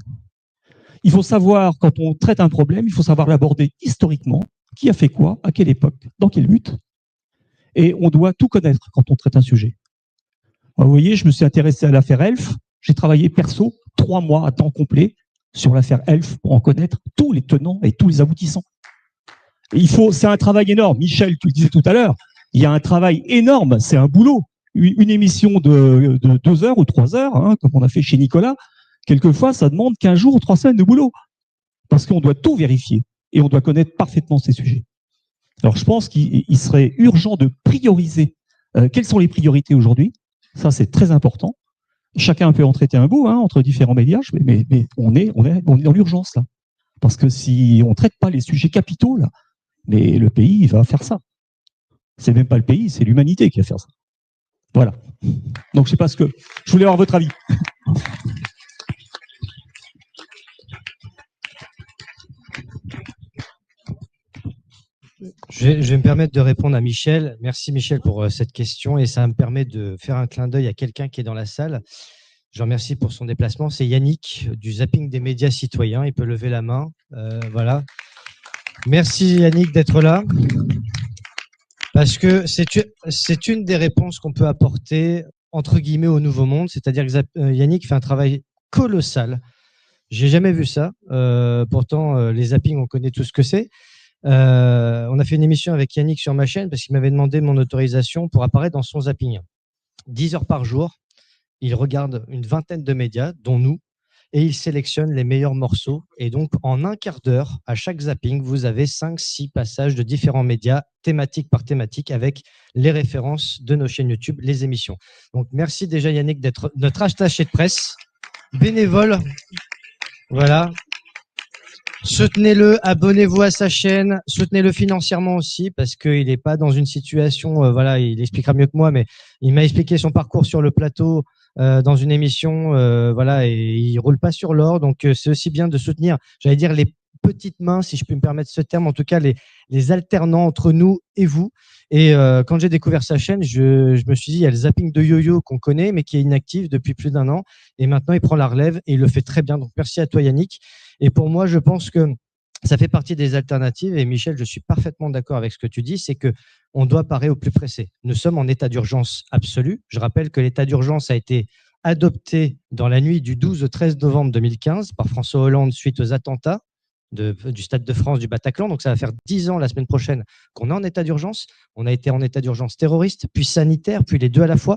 Il faut savoir, quand on traite un problème, il faut savoir l'aborder historiquement. Qui a fait quoi, à quelle époque, dans quel but. Et on doit tout connaître quand on traite un sujet. Vous voyez, je me suis intéressé à l'affaire Elf. J'ai travaillé perso 3 mois à temps complet sur l'affaire Elf pour en connaître tous les tenants et tous les aboutissants. C'est un travail énorme. Michel, tu le disais tout à l'heure, il y a un travail énorme, c'est un boulot. Une émission de 2 heures ou 3 heures, comme on a fait chez Nicolas, quelquefois, ça demande 15 jours ou 3 semaines de boulot. Parce qu'on doit tout vérifier et on doit connaître parfaitement ces sujets. Alors, je pense qu'il serait urgent de prioriser. Quelles sont les priorités aujourd'hui? Ça, c'est très important. Chacun peut en traiter un bout entre différents médias, mais on est dans l'urgence là. Parce que si on ne traite pas les sujets capitaux, là, mais le pays il va faire ça. C'est même pas le pays, c'est l'humanité qui va faire ça. Voilà. Donc je sais pas ce que. Je voulais avoir votre avis. Je vais me permettre de répondre à Michel. Merci Michel pour cette question et ça me permet de faire un clin d'œil à quelqu'un qui est dans la salle. Je remercie pour son déplacement. C'est Yannick du Zapping des médias citoyens. Il peut lever la main. Voilà. Merci Yannick d'être là. Parce que c'est une des réponses qu'on peut apporter entre guillemets au nouveau monde. C'est-à-dire que Yannick fait un travail colossal. J'ai jamais vu ça. Pourtant, les zappings, on connaît tout ce que c'est. On a fait une émission avec Yannick sur ma chaîne parce qu'il m'avait demandé mon autorisation pour apparaître dans son zapping. 10 heures par jour, il regarde une vingtaine de médias, dont nous, et il sélectionne les meilleurs morceaux. Et donc, en un quart d'heure, à chaque zapping, vous avez 5-6 passages de différents médias, thématique par thématique, avec les références de nos chaînes YouTube, les émissions. Donc, merci déjà Yannick d'être notre attaché de presse, bénévole. Voilà. Soutenez-le, abonnez-vous à sa chaîne, soutenez-le financièrement aussi parce qu'il n'est pas dans une situation, voilà, il expliquera mieux que moi, mais il m'a expliqué son parcours sur le plateau dans une émission, voilà, et il roule pas sur l'or, donc c'est aussi bien de soutenir, j'allais dire les petites mains, si je peux me permettre ce terme, en tout cas les alternants entre nous et vous. Et quand j'ai découvert sa chaîne, je me suis dit, il y a le zapping de Yo-Yo qu'on connaît, mais qui est inactif depuis plus d'1 an, et maintenant il prend la relève et il le fait très bien. Donc merci à toi Yannick. Et pour moi, je pense que ça fait partie des alternatives. Et Michel, je suis parfaitement d'accord avec ce que tu dis, c'est que on doit parer au plus pressé. Nous sommes en état d'urgence absolu. Je rappelle que l'état d'urgence a été adopté dans la nuit du 12 au 13 novembre 2015 par François Hollande suite aux attentats du Stade de France, du Bataclan. Donc ça va faire 10 ans la semaine prochaine qu'on est en état d'urgence. On a été en état d'urgence terroriste, puis sanitaire, puis les deux à la fois.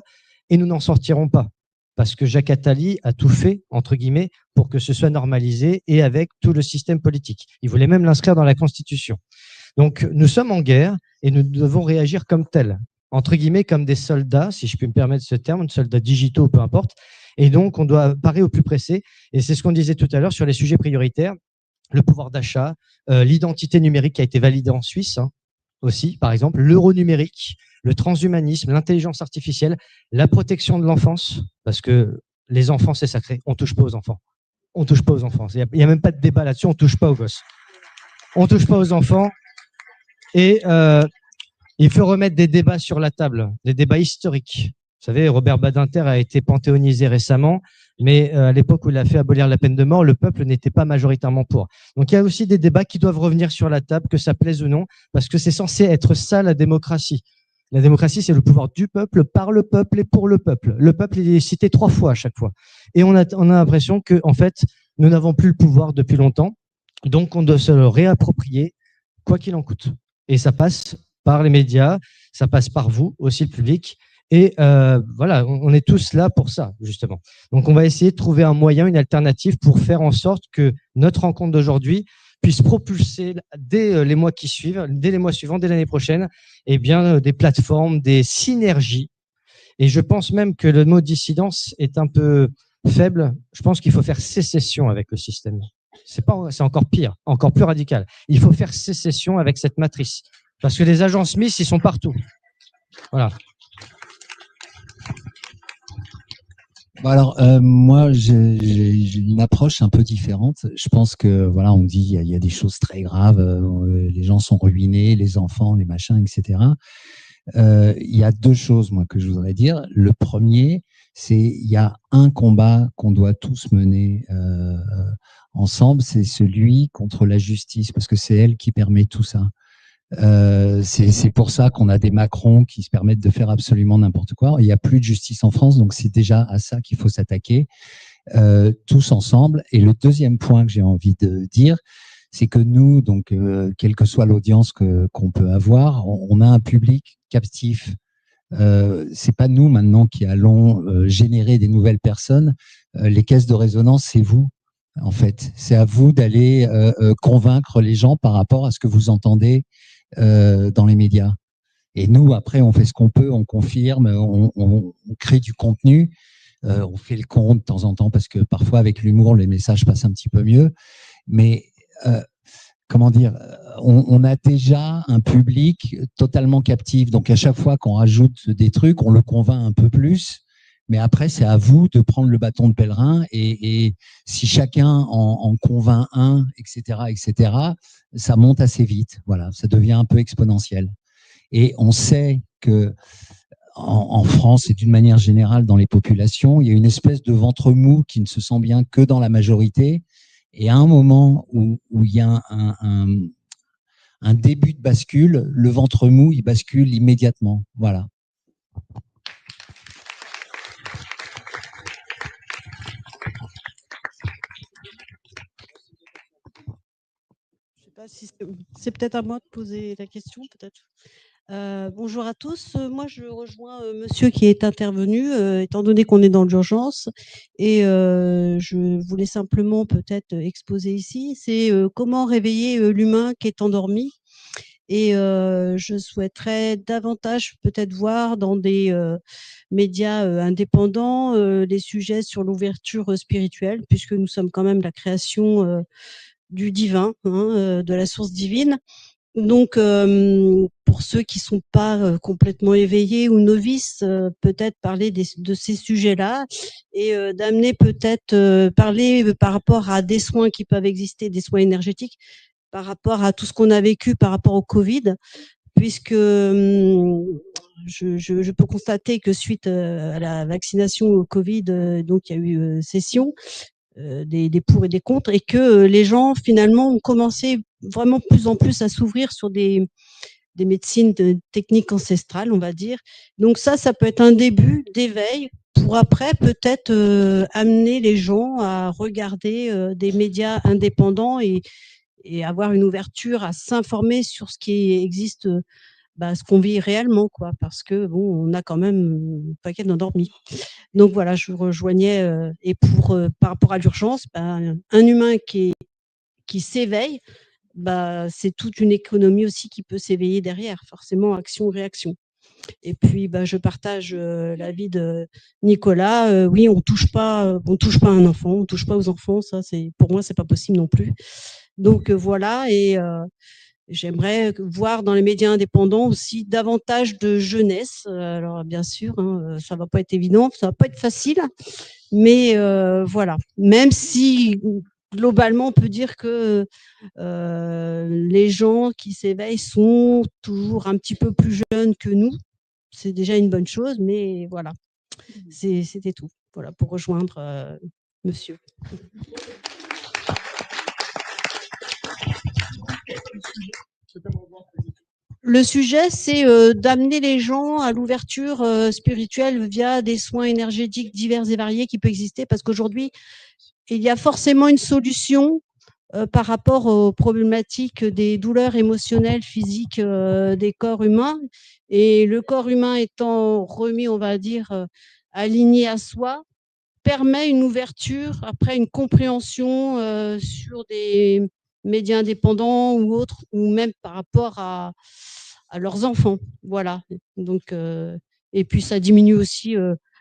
Et nous n'en sortirons pas. Parce que Jacques Attali a tout fait, entre guillemets, pour que ce soit normalisé et avec tout le système politique. Il voulait même l'inscrire dans la Constitution. Donc, nous sommes en guerre et nous devons réagir comme tels, entre guillemets, comme des soldats, si je puis me permettre ce terme, soldats digitaux, peu importe. Et donc, on doit parer au plus pressé. Et c'est ce qu'on disait tout à l'heure sur les sujets prioritaires, le pouvoir d'achat, l'identité numérique qui a été validée en Suisse, hein, aussi, par exemple, l'euro numérique, le transhumanisme, l'intelligence artificielle, la protection de l'enfance, parce que les enfants, c'est sacré. On ne touche pas aux enfants. On ne touche pas aux enfants. Il n'y a même pas de débat là-dessus. On ne touche pas aux gosses. On ne touche pas aux enfants. Et il faut remettre des débats sur la table, des débats historiques. Vous savez, Robert Badinter a été panthéonisé récemment, mais à l'époque où il a fait abolir la peine de mort, le peuple n'était pas majoritairement pour. Donc il y a aussi des débats qui doivent revenir sur la table, que ça plaise ou non, parce que c'est censé être ça la démocratie. La démocratie, c'est le pouvoir du peuple, par le peuple et pour le peuple. Le peuple, il est cité 3 fois à chaque fois. Et on a l'impression que, en fait, nous n'avons plus le pouvoir depuis longtemps, donc on doit se le réapproprier, quoi qu'il en coûte. Et ça passe par les médias, ça passe par vous, aussi le public. Et voilà, on est tous là pour ça, justement. Donc, on va essayer de trouver un moyen, une alternative pour faire en sorte que notre rencontre d'aujourd'hui puisse propulser dès les mois qui suivent, dès les mois suivants, dès l'année prochaine, eh bien, des plateformes, des synergies. Et je pense même que le mot dissidence est un peu faible. Je pense qu'il faut faire sécession avec le système. C'est encore pire, encore plus radical. Il faut faire sécession avec cette matrice. Parce que les agents Smith, ils sont partout. Voilà. Bon alors, moi, j'ai une approche un peu différente. Je pense que, voilà, on dit il y a des choses très graves, les gens sont ruinés, les enfants, les machins, etc. Il y a 2 choses, moi, que je voudrais dire. Le premier, c'est il y a un combat qu'on doit tous mener ensemble, c'est celui contre la justice, parce que c'est elle qui permet tout ça. C'est pour ça qu'on a des Macron qui se permettent de faire absolument n'importe quoi. Il n'y a plus de justice en France, donc c'est déjà à ça qu'il faut s'attaquer tous ensemble. Et le deuxième point que j'ai envie de dire, c'est que nous, donc quelle que soit l'audience qu'on peut avoir, on a un public captif. C'est pas nous maintenant qui allons générer des nouvelles personnes. Les caisses de résonance, c'est vous. En fait, c'est à vous d'aller convaincre les gens par rapport à ce que vous entendez dans les médias. Et nous, après, on fait ce qu'on peut, on confirme, on crée du contenu, on fait le con de temps en temps parce que parfois, avec l'humour, les messages passent un petit peu mieux. Mais comment dire, on a déjà un public totalement captif. Donc, à chaque fois qu'on rajoute des trucs, on le convainc un peu plus. Mais après, c'est à vous de prendre le bâton de pèlerin et si chacun en convainc un, etc., ça monte assez vite. Voilà, ça devient un peu exponentiel. Et on sait que en France et d'une manière générale dans les populations, il y a une espèce de ventre mou qui ne se sent bien que dans la majorité. Et à un moment où il y a un début de bascule, le ventre mou, il bascule immédiatement. Voilà. Si c'est peut-être à moi de poser la question, peut-être. Bonjour à tous. Moi, je rejoins monsieur qui est intervenu, étant donné qu'on est dans l'urgence. Et je voulais simplement peut-être exposer ici, c'est comment réveiller l'humain qui est endormi. Et je souhaiterais davantage peut-être voir dans des médias indépendants les sujets sur l'ouverture spirituelle, puisque nous sommes quand même la création du divin, hein, de la source divine. Donc, pour ceux qui sont pas complètement éveillés ou novices, peut-être parler de ces sujets-là et d'amener peut-être parler par rapport à des soins qui peuvent exister, des soins énergétiques, par rapport à tout ce qu'on a vécu par rapport au Covid, puisque je peux constater que suite à la vaccination au Covid, donc il y a eu session, des pour et des contre, et que les gens finalement ont commencé vraiment plus en plus à s'ouvrir sur des médecines de techniques ancestrales, on va dire. Donc ça peut être un début d'éveil pour après peut-être amener les gens à regarder des médias indépendants et avoir une ouverture à s'informer sur ce qui existe, ce qu'on vit réellement, quoi, parce que bon, on a quand même un paquet d'endormis. Donc voilà, je rejoignais et pour par rapport à l'urgence, un humain qui s'éveille bah, c'est toute une économie aussi qui peut s'éveiller derrière, forcément action-réaction. Et puis, bah, je partage l'avis de Nicolas. Oui, on touche pas un enfant, on touche pas aux enfants. Ça, pour moi, c'est pas possible non plus. Donc voilà. Et j'aimerais voir dans les médias indépendants aussi davantage de jeunesse. Alors bien sûr, hein, ça va pas être évident, ça va pas être facile, mais voilà. Même si globalement, on peut dire que les gens qui s'éveillent sont toujours un petit peu plus jeunes que nous. C'est déjà une bonne chose, mais voilà, c'était tout. Voilà, pour rejoindre monsieur. Le sujet, c'est d'amener les gens à l'ouverture spirituelle via des soins énergétiques divers et variés qui peuvent exister, parce qu'aujourd'hui, il y a forcément une solution par rapport aux problématiques des douleurs émotionnelles, physiques des corps humains. Et le corps humain étant remis, on va dire, aligné à soi, permet une ouverture, après une compréhension sur des médias indépendants ou autres, ou même par rapport à leurs enfants. Voilà. Donc, et puis ça diminue aussi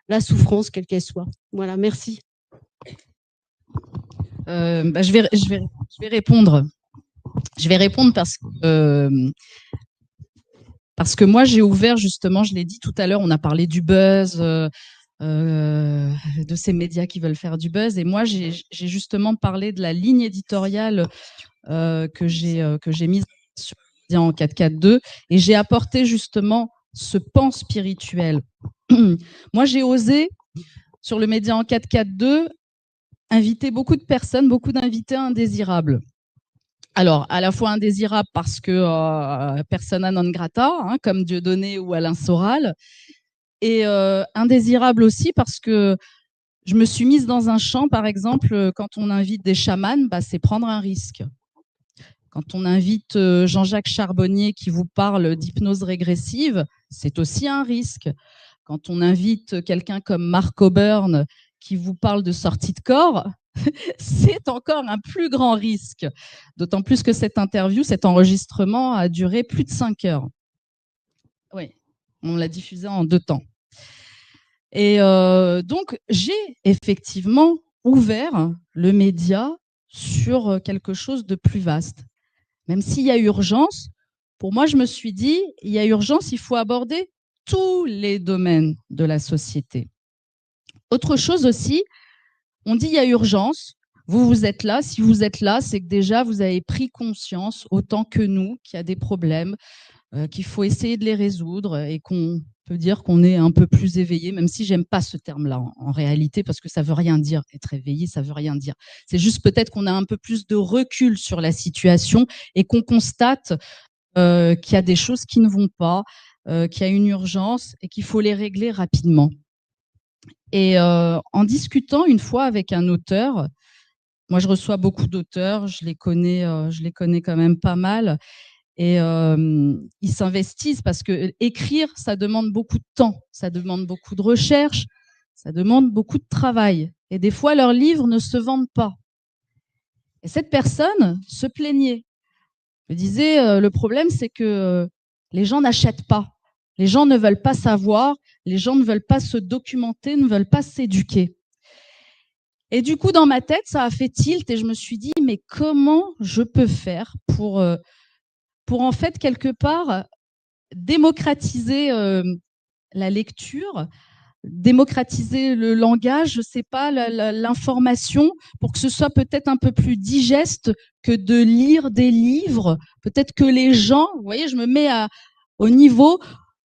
la souffrance, quelle qu'elle soit. Voilà, merci. Bah, je vais répondre. Je vais répondre parce que moi, j'ai ouvert justement, je l'ai dit tout à l'heure, on a parlé du buzz, de ces médias qui veulent faire du buzz. Et moi, j'ai justement parlé de la ligne éditoriale que j'ai mise sur le média en 442 et j'ai apporté justement ce pan spirituel. Moi, j'ai osé, sur le média en 442, inviter beaucoup de personnes, beaucoup d'invités indésirables. Alors, à la fois indésirable parce que persona non grata, hein, comme Dieudonné ou Alain Soral, et indésirable aussi parce que je me suis mise dans un champ, par exemple, quand on invite des chamans, bah, c'est prendre un risque. Quand on invite Jean-Jacques Charbonnier qui vous parle d'hypnose régressive, c'est aussi un risque. Quand on invite quelqu'un comme Mark Auburn qui vous parle de sortie de corps, c'est encore un plus grand risque. D'autant plus que cette interview, cet enregistrement a duré plus de 5 heures. Oui, on l'a diffusé en 2 temps. Et donc, j'ai effectivement ouvert le média sur quelque chose de plus vaste. Même s'il y a urgence, pour moi, je me suis dit, il y a urgence, il faut aborder tous les domaines de la société. Autre chose aussi, on dit il y a urgence, vous êtes là, si vous êtes là, c'est que déjà vous avez pris conscience, autant que nous, qu'il y a des problèmes, qu'il faut essayer de les résoudre et qu'on peut dire qu'on est un peu plus éveillé, même si j'aime pas ce terme-là en réalité, parce que ça veut rien dire, être éveillé, ça veut rien dire. C'est juste peut-être qu'on a un peu plus de recul sur la situation et qu'on constate qu'il y a des choses qui ne vont pas, qu'il y a une urgence et qu'il faut les régler rapidement. Et en discutant une fois avec un auteur, moi je reçois beaucoup d'auteurs, je les connais quand même pas mal, et ils s'investissent parce que écrire, ça demande beaucoup de temps, ça demande beaucoup de recherche, ça demande beaucoup de travail. Et des fois, leurs livres ne se vendent pas. Et cette personne se plaignait. Elle disait, le problème, c'est que les gens n'achètent pas. Les gens ne veulent pas savoir, les gens ne veulent pas se documenter, ne veulent pas s'éduquer. Et du coup, dans ma tête, ça a fait tilt et je me suis dit, mais comment je peux faire pour en fait, quelque part, démocratiser la lecture, démocratiser le langage, je sais pas, l'information, pour que ce soit peut-être un peu plus digeste que de lire des livres. Peut-être que les gens, vous voyez, je me mets au niveau,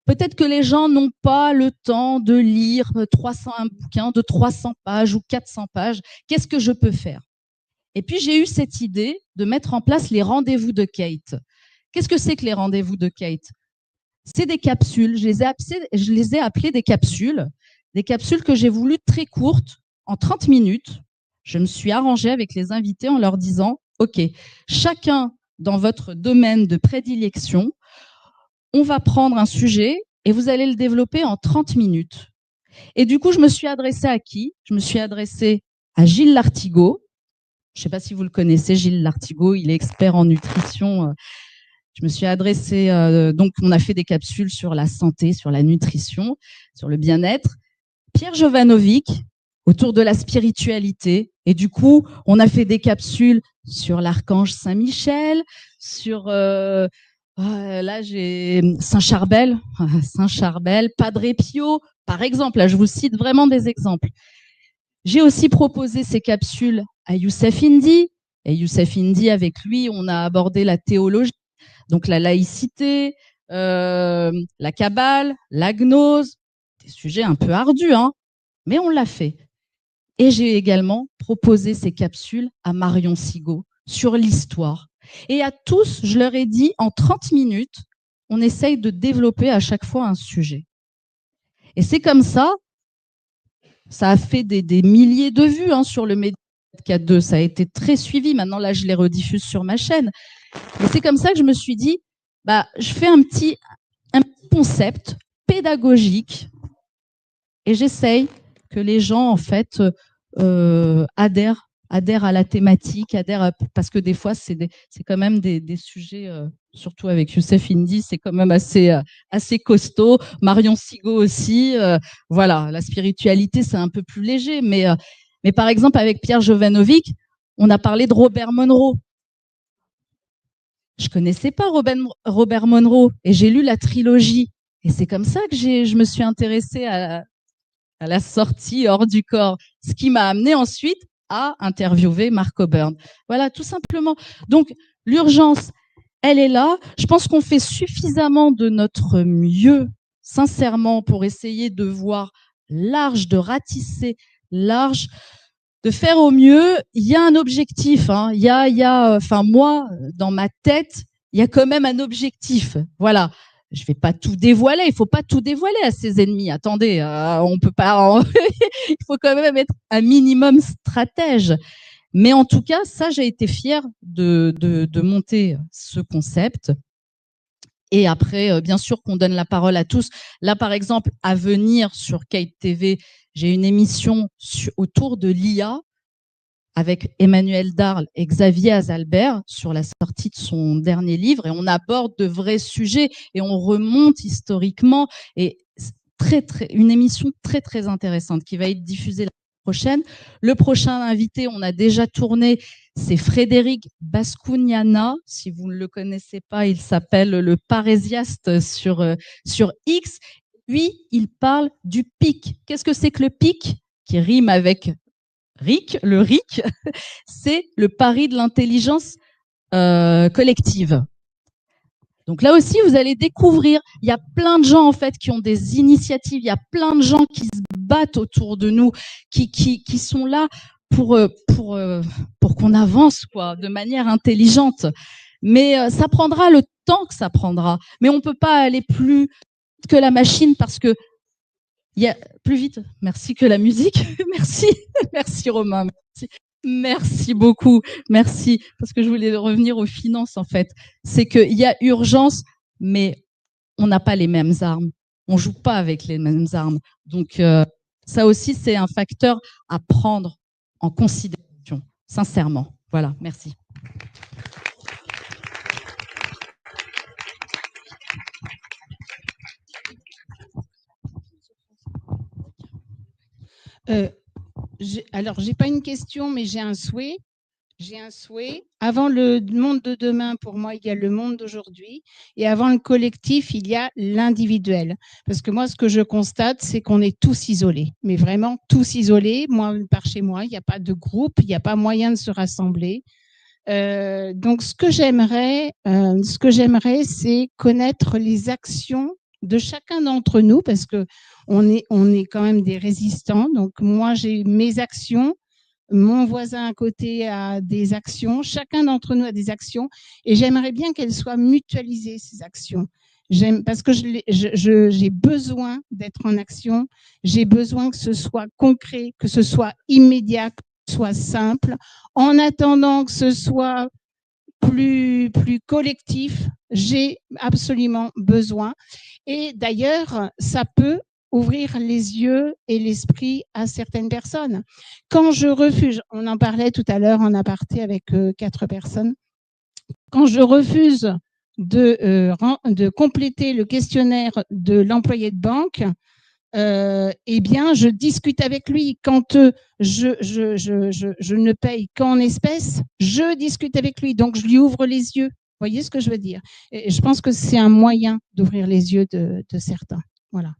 peut-être que les gens n'ont pas le temps de lire un bouquin de 300 pages ou 400 pages. Qu'est-ce que je peux faire? Et puis, j'ai eu cette idée de mettre en place les rendez-vous de Kate. Qu'est-ce que c'est que les rendez-vous de Kate? C'est des capsules. Je les ai appelées des capsules que j'ai voulu très courtes, en 30 minutes. Je me suis arrangée avec les invités en leur disant, OK, chacun dans votre domaine de prédilection, on va prendre un sujet et vous allez le développer en 30 minutes. Et du coup, je me suis adressée à qui? Je me suis adressée à Gilles Lartigot, Je ne sais pas si vous le connaissez, Gilles Lartigot, il est expert en nutrition. Je me suis adressée, donc on a fait des capsules sur la santé, sur la nutrition, sur le bien-être. Pierre Jovanovic, autour de la spiritualité. Et du coup, on a fait des capsules sur l'archange Saint-Michel, sur là j'ai Saint-Charbel, Padre Pio, par exemple. Là, je vous cite vraiment des exemples. J'ai aussi proposé ces capsules à Youssef Indy. Et Youssef Indy, avec lui, on a abordé la théologie, donc la laïcité, la kabbale, la gnose, des sujets un peu ardus, hein, mais on l'a fait. Et j'ai également proposé ces capsules à Marion Sigaud sur l'histoire. Et à tous, je leur ai dit, en 30 minutes, on essaye de développer à chaque fois un sujet. Et c'est comme ça, ça a fait des milliers de vues hein, sur le Média 4.2. Ça a été très suivi. Maintenant, là, je les rediffuse sur ma chaîne. Et c'est comme ça que je me suis dit, bah, je fais un petit concept pédagogique et j'essaye que les gens, en fait, adhèrent à la thématique, parce que des fois, c'est quand même des sujets, surtout avec Youssef Indy, c'est quand même assez costaud. Marion Sigaud aussi. Voilà, la spiritualité, c'est un peu plus léger. Mais par exemple, avec Pierre Jovanovic, on a parlé de Robert Monroe. Je connaissais pas Robert Monroe et j'ai lu la trilogie. Et c'est comme ça que je me suis intéressée à la sortie hors du corps, ce qui m'a amené ensuite à interviewer Mark O'Byrne. Voilà, tout simplement. Donc, l'urgence, elle est là. Je pense qu'on fait suffisamment de notre mieux, sincèrement, pour essayer de voir large, de ratisser large, de faire au mieux. Il y a un objectif. Hein. Enfin, moi, dans ma tête, il y a quand même un objectif. Voilà. Je vais pas tout dévoiler. Il faut pas tout dévoiler à ses ennemis. Attendez, on peut pas. Il faut quand même être un minimum stratège. Mais en tout cas, ça, j'ai été fière de monter ce concept. Et après, bien sûr, qu'on donne la parole à tous. Là, par exemple, à venir sur Kate TV, j'ai une émission autour de l'IA avec Emmanuel Darle et Xavier Azalbert sur la sortie de son dernier livre, et on aborde de vrais sujets et on remonte historiquement, et une émission très très intéressante qui va être diffusée la prochaine. Le prochain invité, on a déjà tourné, c'est Frédéric Bascugnana. Si vous ne le connaissez pas, il s'appelle le Parésiaste sur X. Lui, il parle du PIC. Qu'est-ce que c'est que le PIC, qui rime avec RIC, le RIC, c'est le pari de l'intelligence collective. Donc là aussi, vous allez découvrir, il y a plein de gens en fait qui ont des initiatives, il y a plein de gens qui se battent autour de nous, qui sont là pour qu'on avance quoi, de manière intelligente. Mais ça prendra le temps que ça prendra. Mais on peut pas aller plus vite que la machine parce que il y a plus vite, merci, que la musique. Merci, merci Romain, merci beaucoup, merci, parce que je voulais revenir aux finances en fait. C'est qu'il y a urgence, mais on n'a pas les mêmes armes, on joue pas avec les mêmes armes. Donc ça aussi c'est un facteur à prendre en considération, sincèrement. Voilà, merci. Alors, j'ai pas une question, mais j'ai un souhait. J'ai un souhait. Avant le monde de demain, pour moi, il y a le monde d'aujourd'hui. Et avant le collectif, il y a l'individuel. Parce que moi, ce que je constate, c'est qu'on est tous isolés. Mais vraiment tous isolés. Moi, par chez moi, il n'y a pas de groupe, il n'y a pas moyen de se rassembler. Donc, ce que j'aimerais, c'est connaître les actions de chacun d'entre nous, parce que on est quand même des résistants. Donc moi, j'ai mes actions, mon voisin à côté a des actions, chacun d'entre nous a des actions, et j'aimerais bien qu'elles soient mutualisées, ces actions. Parce que j'ai besoin d'être en action, j'ai besoin que ce soit concret, que ce soit immédiat, que ce soit simple, en attendant que ce soit plus collectif, j'ai absolument besoin. Et d'ailleurs, ça peut ouvrir les yeux et l'esprit à certaines personnes. Quand je refuse, on en parlait tout à l'heure en aparté avec 4 personnes, quand je refuse de compléter le questionnaire de l'employé de banque, eh bien, je discute avec lui. Quand je ne paye qu'en espèces, je discute avec lui. Donc, je lui ouvre les yeux. Vous voyez ce que je veux dire? Et je pense que c'est un moyen d'ouvrir les yeux de certains. Voilà.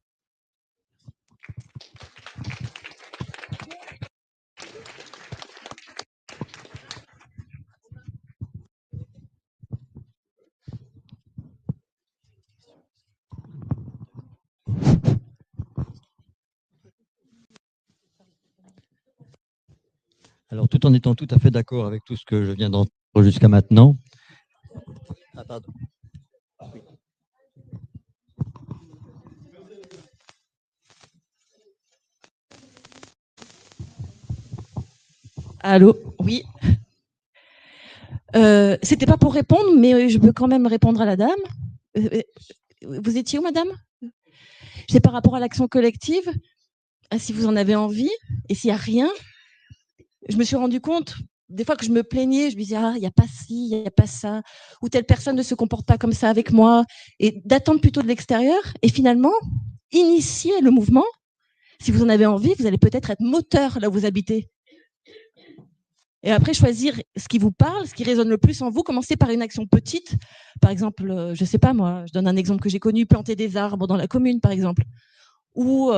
Alors, tout en étant tout à fait d'accord avec tout ce que je viens d'entendre jusqu'à maintenant. Ah, pardon. Allô? Oui. C'était pas pour répondre, mais je peux quand même répondre à la dame. Vous étiez où, madame? C'est par rapport à l'action collective. Si vous en avez envie, et s'il n'y a rien, je me suis rendu compte, des fois que je me plaignais, je me disais, ah, il n'y a pas ci, il n'y a pas ça, ou telle personne ne se comporte pas comme ça avec moi, et d'attendre plutôt de l'extérieur, et finalement, initier le mouvement. Si vous en avez envie, vous allez peut-être être moteur là où vous habitez. Et après, choisir ce qui vous parle, ce qui résonne le plus en vous. Commencez par une action petite. Par exemple, je ne sais pas moi, je donne un exemple que j'ai connu, planter des arbres dans la commune, par exemple. Ou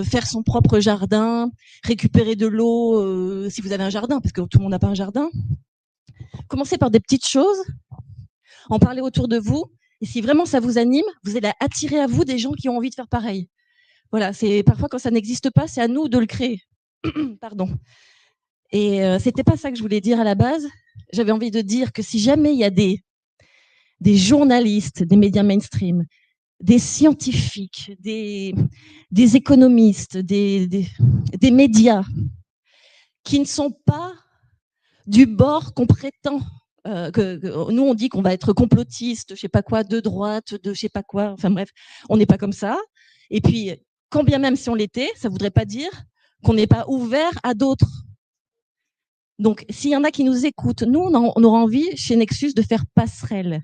faire son propre jardin, récupérer de l'eau si vous avez un jardin, parce que tout le monde n'a pas un jardin. Commencez par des petites choses, en parler autour de vous. Et si vraiment ça vous anime, vous allez attirer à vous des gens qui ont envie de faire pareil. Voilà, c'est parfois quand ça n'existe pas, c'est à nous de le créer. Pardon. Et c'était pas ça que je voulais dire à la base. J'avais envie de dire que si jamais il y a des journalistes, des médias mainstream, des scientifiques, des économistes, des médias qui ne sont pas du bord qu'on prétend, que nous on dit qu'on va être complotiste, je sais pas quoi, de droite, de je sais pas quoi, enfin bref, on n'est pas comme ça. Et puis, quand bien même si on l'était, ça voudrait pas dire qu'on n'est pas ouvert à d'autres. Donc, s'il y en a qui nous écoutent, nous, on aura envie, chez Nexus, de faire passerelle,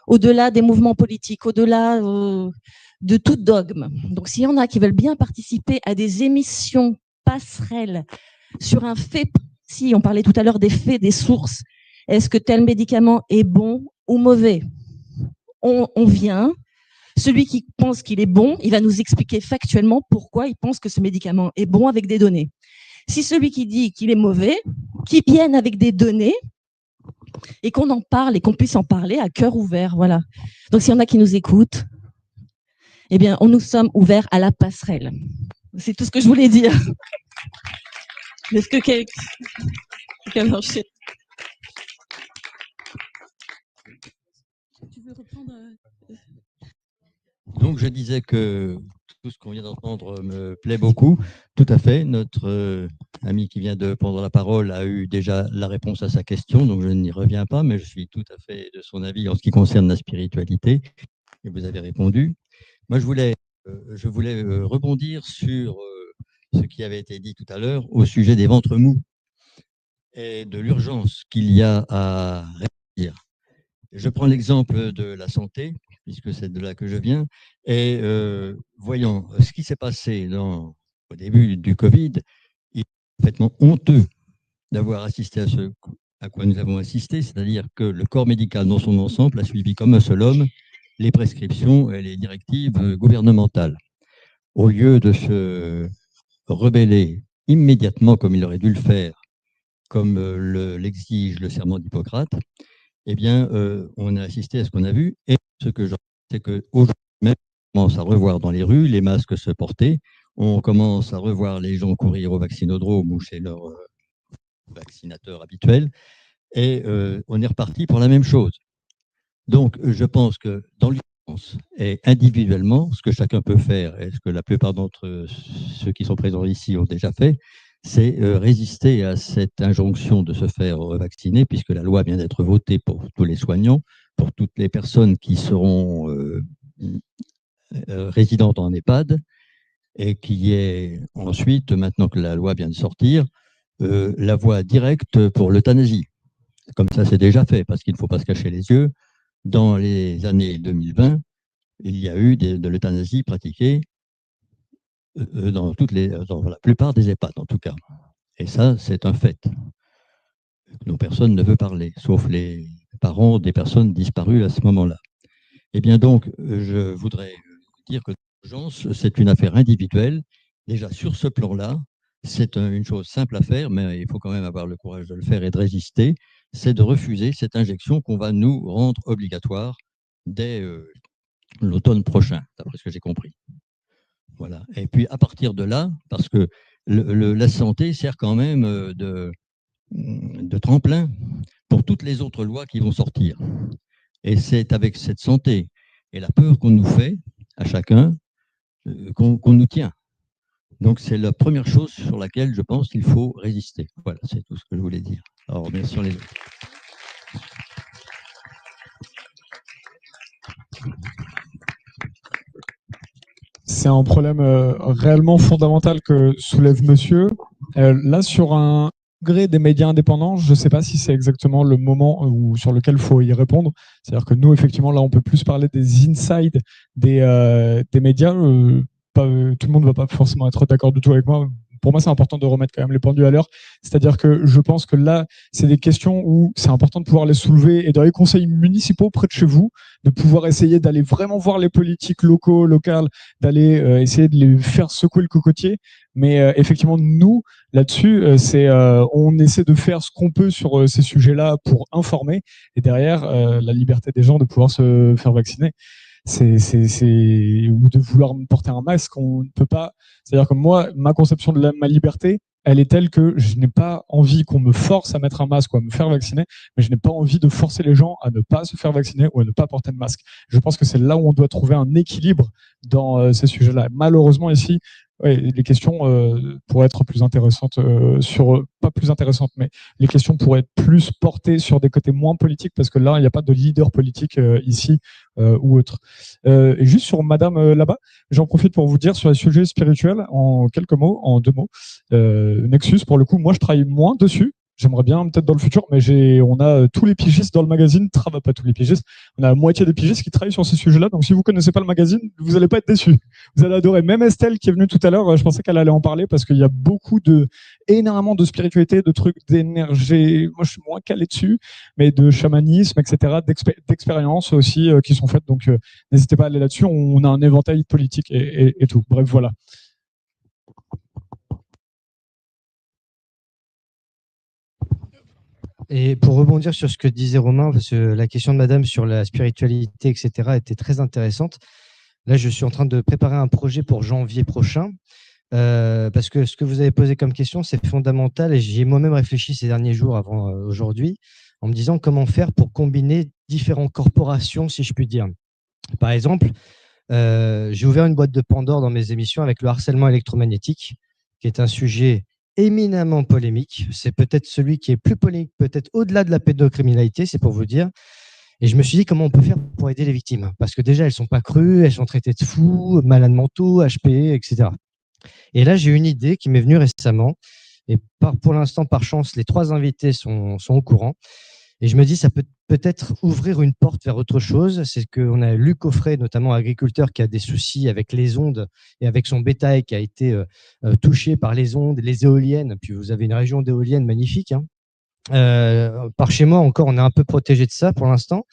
au-delà des mouvements politiques, au-delà de tout dogme. Donc, s'il y en a qui veulent bien participer à des émissions passerelles sur un fait précis, on parlait tout à l'heure des faits, des sources, est-ce que tel médicament est bon ou mauvais? On vient. Celui qui pense qu'il est bon, il va nous expliquer factuellement pourquoi il pense que ce médicament est bon avec des données. Si celui qui dit qu'il est mauvais, qu'il vienne avec des données et qu'on en parle et qu'on puisse en parler à cœur ouvert. Voilà. Donc, s'il y en a qui nous écoutent, eh bien, nous sommes ouverts à la passerelle. C'est tout ce que je voulais dire. Est-ce que quelqu'un veut enchaîner? Tu veux reprendre Donc, je disais que tout ce qu'on vient d'entendre me plaît beaucoup. Tout à fait. Notre ami qui vient de prendre la parole a eu déjà la réponse à sa question, donc je n'y reviens pas, mais je suis tout à fait de son avis en ce qui concerne la spiritualité. Et vous avez répondu. Moi, je voulais rebondir sur ce qui avait été dit tout à l'heure au sujet des ventres mous et de l'urgence qu'il y a à réagir. Je prends l'exemple de la santé, puisque c'est de là que je viens, et voyons ce qui s'est passé au début du Covid, il est complètement honteux d'avoir assisté à ce à quoi nous avons assisté, c'est-à-dire que le corps médical dans son ensemble a suivi comme un seul homme les prescriptions et les directives gouvernementales. Au lieu de se rebeller immédiatement comme il aurait dû le faire, comme l'exige le serment d'Hippocrate, eh bien, on a assisté à ce qu'on a vu. Et ce que je c'est qu'aujourd'hui même, on commence à revoir dans les rues les masques se porter. On commence à revoir les gens courir au vaccinodrome ou chez leur vaccinateur habituel. Et on est reparti pour la même chose. Donc, je pense que dans l'urgence et individuellement, ce que chacun peut faire, et ce que la plupart d'entre ceux qui sont présents ici ont déjà fait, c'est résister à cette injonction de se faire vacciner, puisque la loi vient d'être votée pour tous les soignants, pour toutes les personnes qui seront résidentes en EHPAD. et qu'il y ait ensuite, maintenant que la loi vient de sortir, la voie directe pour l'euthanasie. Comme ça, c'est déjà fait, parce qu'il ne faut pas se cacher les yeux. Dans les années 2020, il y a eu de l'euthanasie pratiquée dans la plupart des EHPAD, en tout cas. Et ça, c'est un fait dont personne ne veut parler, sauf les parents des personnes disparues à ce moment-là. Eh bien donc, je voudrais dire que l'urgence, c'est une affaire individuelle. Déjà, sur ce plan-là, c'est une chose simple à faire, mais il faut quand même avoir le courage de le faire et de résister, c'est de refuser cette injection qu'on va nous rendre obligatoire dès l'automne prochain, d'après ce que j'ai compris. Voilà. Et puis, à partir de là, parce que la santé sert quand même de tremplin pour toutes les autres lois qui vont sortir. Et c'est avec cette santé et la peur qu'on nous fait, à chacun, qu'on nous tient. Donc, c'est la première chose sur laquelle je pense qu'il faut résister. Voilà, c'est tout ce que je voulais dire. Alors, remercions les autres. C'est un problème réellement fondamental que soulève monsieur. Là, sur un gré des médias indépendants, je ne sais pas si c'est exactement le moment sur lequel il faut y répondre. C'est-à-dire que nous, effectivement, là, on peut plus parler des insides des médias. Tout le monde ne va pas forcément être d'accord du tout avec moi. Pour moi, c'est important de remettre quand même les pendules à l'heure. C'est-à-dire que je pense que là, c'est des questions où c'est important de pouvoir les soulever et dans les conseils municipaux près de chez vous, de pouvoir essayer d'aller vraiment voir les politiques locales, d'aller essayer de les faire secouer le cocotier. Mais effectivement, nous, là-dessus, on essaie de faire ce qu'on peut sur ces sujets-là pour informer et derrière, la liberté des gens de pouvoir se faire vacciner. Ou de vouloir porter un masque, on ne peut pas. C'est-à-dire que moi, ma conception de ma liberté, elle est telle que je n'ai pas envie qu'on me force à mettre un masque ou à me faire vacciner, mais je n'ai pas envie de forcer les gens à ne pas se faire vacciner ou à ne pas porter de masque. Je pense que c'est là où on doit trouver un équilibre dans ces sujets-là. Malheureusement, ici, les questions pourraient être plus intéressantes pas plus intéressantes, mais les questions pourraient être plus portées sur des côtés moins politiques parce que là, il n'y a pas de leader politique ici ou autre. Et juste sur madame là-bas, j'en profite pour vous dire sur les sujets spirituels en quelques mots, en 2 mots. Nexus, pour le coup, moi, je travaille moins dessus. J'aimerais bien peut-être dans le futur, mais on a tous les pigistes dans le magazine, pas tous les pigistes, on a la moitié des pigistes qui travaillent sur ces sujets-là. Donc si vous connaissez pas le magazine, vous n'allez pas être déçus. Vous allez adorer. Même Estelle qui est venue tout à l'heure, je pensais qu'elle allait en parler parce qu'il y a énormément de spiritualité, de trucs d'énergie. Moi, je suis moins calé dessus, mais de chamanisme, etc., d'expériences aussi qui sont faites. Donc n'hésitez pas à aller là-dessus. On a un éventail politique et tout. Bref, voilà. Et pour rebondir sur ce que disait Romain, parce que la question de madame sur la spiritualité, etc., était très intéressante. Là, je suis en train de préparer un projet pour janvier prochain, parce que ce que vous avez posé comme question, c'est fondamental, et j'y ai moi-même réfléchi ces derniers jours avant aujourd'hui, en me disant comment faire pour combiner différentes corporations, si je puis dire. Par exemple, j'ai ouvert une boîte de Pandore dans mes émissions avec le harcèlement électromagnétique, qui est un sujet éminemment polémique. C'est peut-être celui qui est plus polémique, peut-être au-delà de la pédocriminalité, c'est pour vous dire. Et je me suis dit comment on peut faire pour aider les victimes. Parce que déjà, elles ne sont pas crues, elles sont traitées de fous, malades mentaux, HP, etc. Et là, j'ai une idée qui m'est venue récemment. Et pour l'instant, par chance, les 3 invités sont au courant. Et je me dis, ça peut peut-être ouvrir une porte vers autre chose. C'est qu'on a Luc Coffret, notamment agriculteur, qui a des soucis avec les ondes et avec son bétail qui a été touché par les ondes, les éoliennes. Puis vous avez une région d'éoliennes magnifique. Hein. Par chez moi, encore, on est un peu protégé de ça pour l'instant.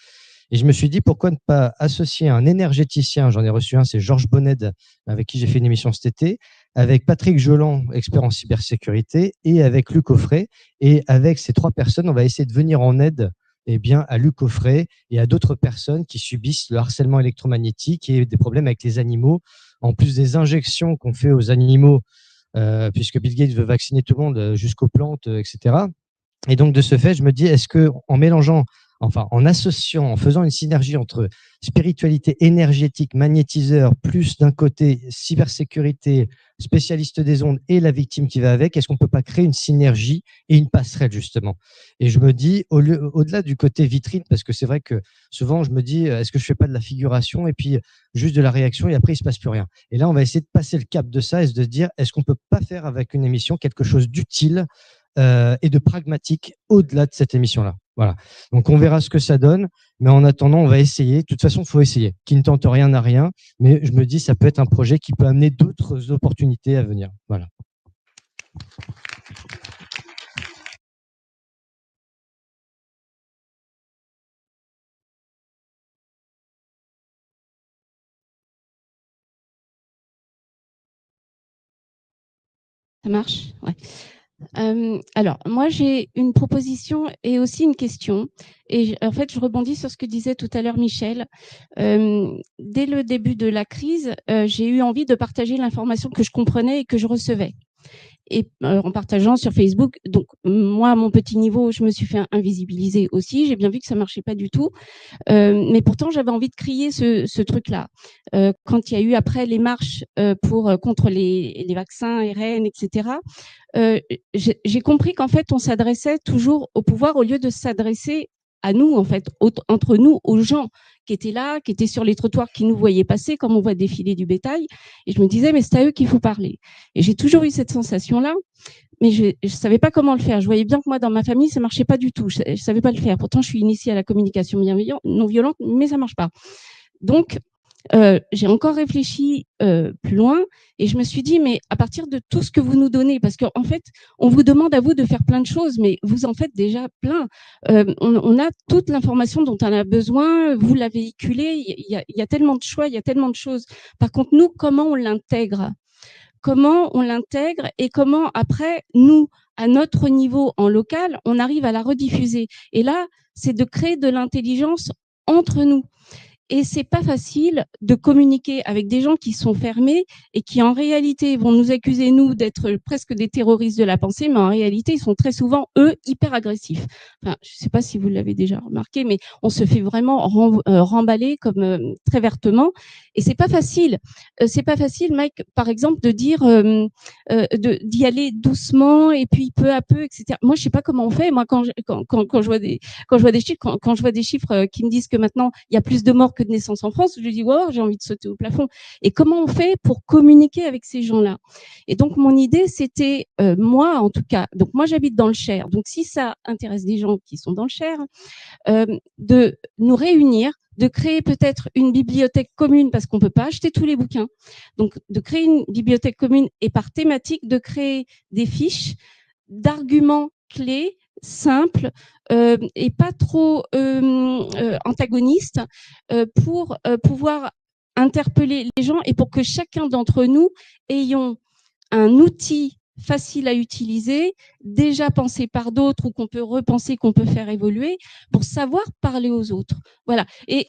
Et je me suis dit, pourquoi ne pas associer un énergéticien, j'en ai reçu un, c'est Georges Bonned, avec qui j'ai fait une émission cet été, avec Patrick Jolan, expert en cybersécurité, et avec Luc Coffret. Et avec ces 3 personnes, on va essayer de venir en aide à Luc Coffret et à d'autres personnes qui subissent le harcèlement électromagnétique et des problèmes avec les animaux, en plus des injections qu'on fait aux animaux, puisque Bill Gates veut vacciner tout le monde jusqu'aux plantes, etc. Et donc, de ce fait, je me dis, est-ce qu'en mélangeant enfin, en associant, en faisant une synergie entre spiritualité énergétique, magnétiseur, plus d'un côté cybersécurité, spécialiste des ondes et la victime qui va avec, est-ce qu'on ne peut pas créer une synergie et une passerelle, justement? Et je me dis, au-delà du côté vitrine, parce que c'est vrai que souvent, je me dis, est-ce que je ne fais pas de la figuration et puis juste de la réaction et après, il ne se passe plus rien. Et là, on va essayer de passer le cap de ça et de se dire, est-ce qu'on ne peut pas faire avec une émission quelque chose d'utile et de pragmatique au-delà de cette émission-là. Voilà. Donc, on verra ce que ça donne. Mais en attendant, on va essayer. De toute façon, il faut essayer. Qui ne tente rien n'a rien. Mais je me dis, ça peut être un projet qui peut amener d'autres opportunités à venir. Voilà. Ça marche? Ouais. Alors, moi, j'ai une proposition et aussi une question. Et en fait, je rebondis sur ce que disait tout à l'heure Michel. Dès le début de la crise, j'ai eu envie de partager l'information que je comprenais et que je recevais. Et en partageant sur Facebook. Donc, moi, à mon petit niveau, je me suis fait invisibiliser aussi. J'ai bien vu que ça marchait pas du tout. Mais pourtant, j'avais envie de crier ce truc-là. Quand il y a eu après les marches contre les vaccins, RN, etc., j'ai compris qu'en fait, on s'adressait toujours au pouvoir au lieu de s'adresser à nous, en fait, entre nous, aux gens qui étaient là, qui étaient sur les trottoirs, qui nous voyaient passer, comme on voit défiler du bétail. Et je me disais, mais c'est à eux qu'il faut parler. Et j'ai toujours eu cette sensation-là, mais je savais pas comment le faire. Je voyais bien que moi, dans ma famille, ça marchait pas du tout. Je savais pas le faire. Pourtant, je suis initiée à la communication non violente, mais ça marche pas. Donc, j'ai encore réfléchi plus loin et je me suis dit, mais à partir de tout ce que vous nous donnez, parce qu'en fait, on vous demande à vous de faire plein de choses, mais vous en faites déjà plein. On a toute l'information dont on a besoin, vous la véhiculez, il y a tellement de choix, il y a tellement de choses. Par contre, nous, comment on l'intègre? Comment on l'intègre et comment après, nous, à notre niveau en local, on arrive à la rediffuser. Et là, c'est de créer de l'intelligence entre nous. Et c'est pas facile de communiquer avec des gens qui sont fermés et qui en réalité vont nous accuser nous d'être presque des terroristes de la pensée, mais en réalité ils sont très souvent eux hyper agressifs. Enfin, je sais pas si vous l'avez déjà remarqué, mais on se fait vraiment remballer comme très vertement. Et c'est pas facile. C'est pas facile, Mike, par exemple, de dire d'y aller doucement et puis peu à peu, etc. Moi, je sais pas comment on fait. Moi, quand je vois des chiffres, quand je vois des chiffres qui me disent que maintenant il y a plus de morts que de naissances en France, je dis wow, j'ai envie de sauter au plafond. Et comment on fait pour communiquer avec ces gens-là? Et donc mon idée, c'était moi en tout cas. Donc moi j'habite dans le Cher. Donc si ça intéresse des gens qui sont dans le Cher, de nous réunir, de créer peut-être une bibliothèque commune parce qu'on peut pas acheter tous les bouquins. Donc de créer une bibliothèque commune et par thématique de créer des fiches d'arguments clés simple et pas trop antagoniste pour pouvoir interpeller les gens et pour que chacun d'entre nous ayons un outil facile à utiliser, déjà pensé par d'autres ou qu'on peut repenser, qu'on peut faire évoluer pour savoir parler aux autres. Voilà. Et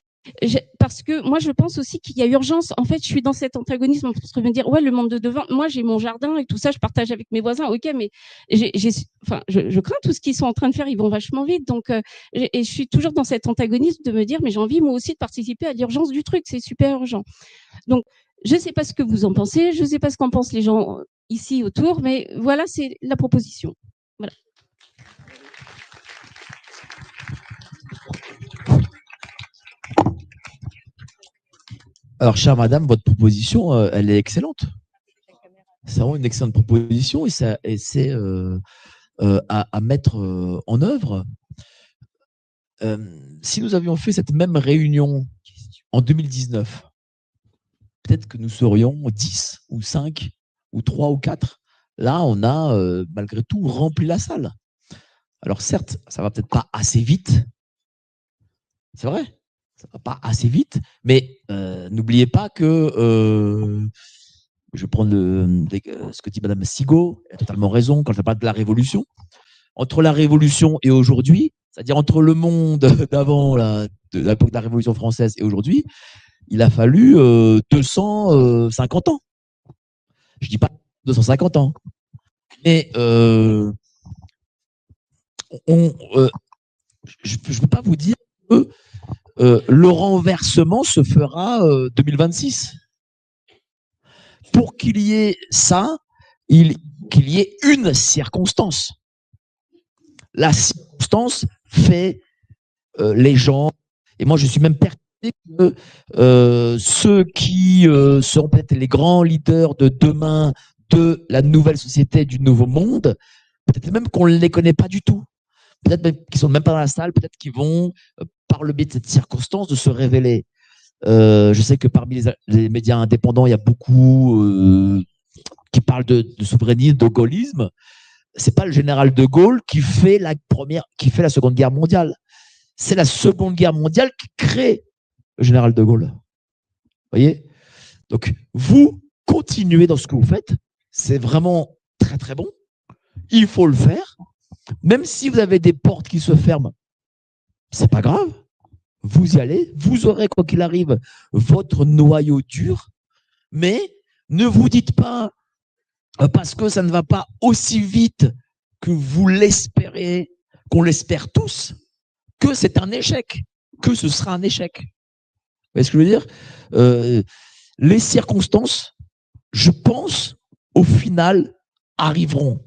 parce que moi, je pense aussi qu'il y a urgence. En fait, je suis dans cet antagonisme entre me dire, ouais, le monde de devant, moi, j'ai mon jardin et tout ça, je partage avec mes voisins. Ok, mais je crains tout ce qu'ils sont en train de faire. Ils vont vachement vite. Donc, et je suis toujours dans cet antagonisme de me dire, mais j'ai envie, moi aussi, de participer à l'urgence du truc. C'est super urgent. Donc, je ne sais pas ce que vous en pensez. Je ne sais pas ce qu'en pensent les gens ici autour, mais voilà, c'est la proposition. Voilà. Alors, chère madame, votre proposition, elle est excellente. C'est vraiment une excellente proposition et c'est à mettre en œuvre. Si nous avions fait cette même réunion en 2019, peut-être que nous serions 10 ou 5 ou 3 ou 4. Là, on a malgré tout rempli la salle. Alors certes, ça va peut-être pas assez vite. C'est vrai, ça va pas assez vite, mais n'oubliez pas que je vais prendre ce que dit Madame Sigaud, elle a totalement raison quand elle parle de la révolution. Entre la révolution et aujourd'hui, c'est-à-dire entre le monde d'avant de l'époque de la Révolution française et aujourd'hui, il a fallu 250 ans. Je dis pas 250 ans, mais je ne peux pas vous dire le renversement se fera 2026. Pour qu'il y ait ça, qu'il y ait une circonstance. La circonstance fait les gens, et moi je suis même persuadé que ceux qui seront peut-être les grands leaders de demain de la nouvelle société, du nouveau monde, peut-être même qu'on ne les connaît pas du tout. Peut-être même qu'ils ne sont même pas dans la salle, peut-être qu'ils vont, par le biais de cette circonstance, de se révéler. Je sais que parmi les médias indépendants, il y a beaucoup qui parlent de souverainisme, de gaullisme. C'est pas le général de Gaulle qui fait la Seconde Guerre mondiale. C'est la Seconde Guerre mondiale qui crée le général de Gaulle. Vous voyez? Donc, vous continuez dans ce que vous faites. C'est vraiment très, très bon. Il faut le faire. Même si vous avez des portes qui se ferment, c'est pas grave. Vous y allez. Vous aurez, quoi qu'il arrive, votre noyau dur. Mais ne vous dites pas, parce que ça ne va pas aussi vite que vous l'espérez, qu'on l'espère tous, que c'est un échec, que ce sera un échec. Vous voyez ce que je veux dire? Les circonstances, je pense, au final, arriveront.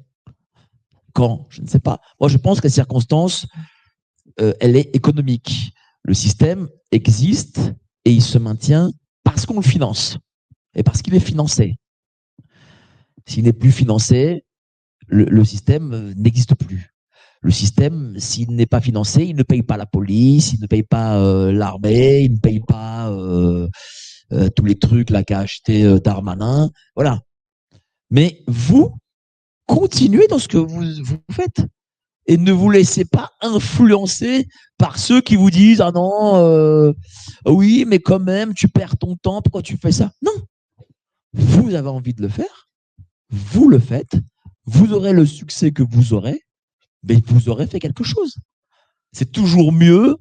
Quand? Je ne sais pas. Moi, je pense que la circonstance, elle est économique. Le système existe et il se maintient parce qu'on le finance et parce qu'il est financé. S'il n'est plus financé, le système n'existe plus. Le système, s'il n'est pas financé, il ne paye pas la police, il ne paye pas l'armée, il ne paye pas tous les trucs là qu'a acheté Darmanin. Voilà. Mais vous, continuez dans ce que vous faites et ne vous laissez pas influencer par ceux qui vous disent « Ah non, oui, mais quand même, tu perds ton temps, pourquoi tu fais ça ?» Non. Vous avez envie de le faire, vous le faites, vous aurez le succès que vous aurez, mais vous aurez fait quelque chose. C'est toujours mieux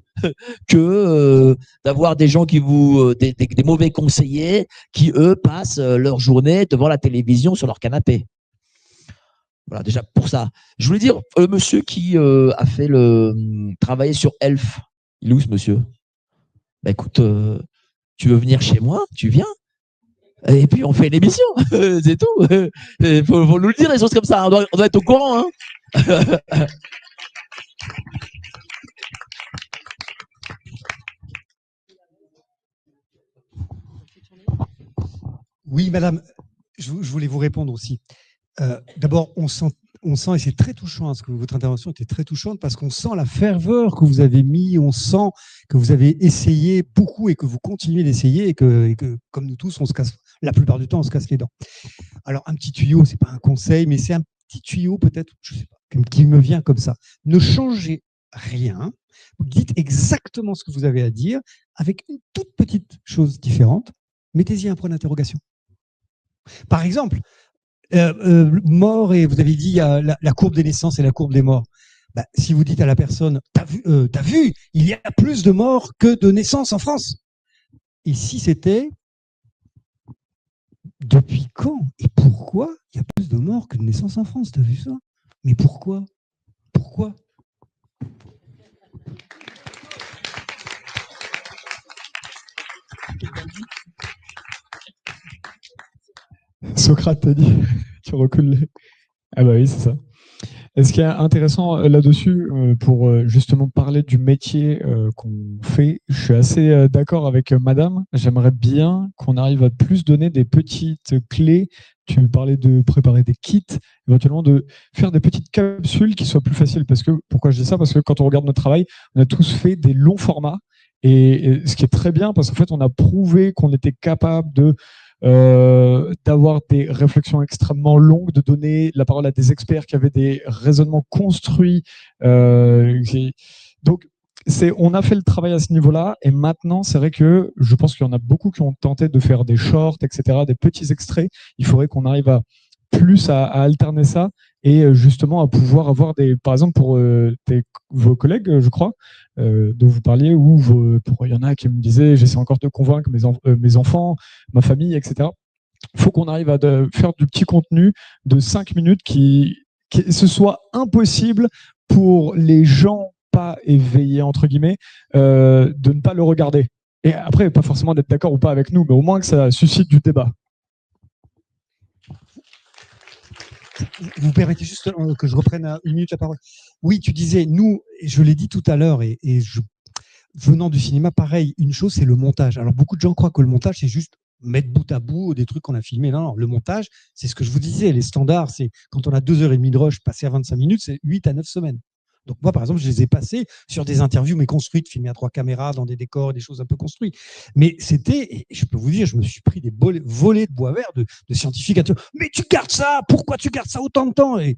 que d'avoir des gens qui des mauvais conseillers qui, eux, passent leur journée devant la télévision sur leur canapé. Voilà, déjà pour ça. Je voulais dire, le monsieur qui a fait travailler sur Elf, il est où ce monsieur? Bah écoute, tu veux venir chez moi? Tu viens? Et puis on fait une émission, c'est tout. Faut nous le dire, les choses comme ça. On doit être au courant. Hein. Oui, madame, je voulais vous répondre aussi. D'abord, on sent, et c'est très touchant, parce que votre intervention était très touchante, parce qu'on sent la ferveur que vous avez mis, on sent que vous avez essayé beaucoup et que vous continuez d'essayer et que, comme nous tous, la plupart du temps, on se casse les dents. Alors, un petit tuyau, c'est pas un conseil, mais c'est un petit tuyau peut-être, je sais pas, qui me vient comme ça. Ne changez rien, vous dites exactement ce que vous avez à dire, avec une toute petite chose différente, mettez-y un point d'interrogation. Par exemple, mort, et vous avez dit la courbe des naissances et la courbe des morts. Bah, si vous dites à la personne, t'as vu, il y a plus de morts que de naissances en France. Et si c'était depuis quand et pourquoi il y a plus de morts que de naissances en France? T'as vu ça? Mais pourquoi? Pourquoi? Socrate t'a dit, tu recules. Ah bah oui, c'est ça. Et ce qui est intéressant là-dessus, pour justement parler du métier qu'on fait, je suis assez d'accord avec madame. J'aimerais bien qu'on arrive à plus donner des petites clés. Tu parlais de préparer des kits, éventuellement de faire des petites capsules qui soient plus faciles. Parce que, pourquoi je dis ça? Parce que quand on regarde notre travail, on a tous fait des longs formats. Et ce qui est très bien, parce qu'en fait, on a prouvé qu'on était capable d'avoir des réflexions extrêmement longues, de donner la parole à des experts qui avaient des raisonnements construits. Donc, on a fait le travail à ce niveau-là, et maintenant, c'est vrai que je pense qu'il y en a beaucoup qui ont tenté de faire des shorts, etc., des petits extraits. Il faudrait qu'on arrive à alterner ça, et justement à pouvoir avoir par exemple pour vos collègues, je crois, dont vous parliez, ou il y en a qui me disaient, j'essaie encore de convaincre mes enfants, ma famille, etc. Il faut qu'on arrive à faire du petit contenu de 5 minutes qui ce soit impossible pour les gens pas éveillé, entre guillemets, de ne pas le regarder. Et après, pas forcément d'être d'accord ou pas avec nous, mais au moins que ça suscite du débat. Vous permettez juste que je reprenne une minute la parole. Oui, tu disais, nous, et je l'ai dit tout à l'heure, venant du cinéma, pareil, une chose, c'est le montage. Alors, beaucoup de gens croient que le montage, c'est juste mettre bout à bout des trucs qu'on a filmés. Non, non, le montage, c'est ce que je vous disais, les standards, c'est quand on a 2h30 de rush passé à 25 minutes, c'est 8 à 9 semaines. Donc moi, par exemple, je les ai passés sur des interviews, mais construites, filmées à 3 caméras, dans des décors, des choses un peu construites. Mais c'était, je peux vous dire, je me suis pris des volées de bois vert de scientifiques. Mais tu gardes ça, pourquoi tu gardes ça autant de temps? Et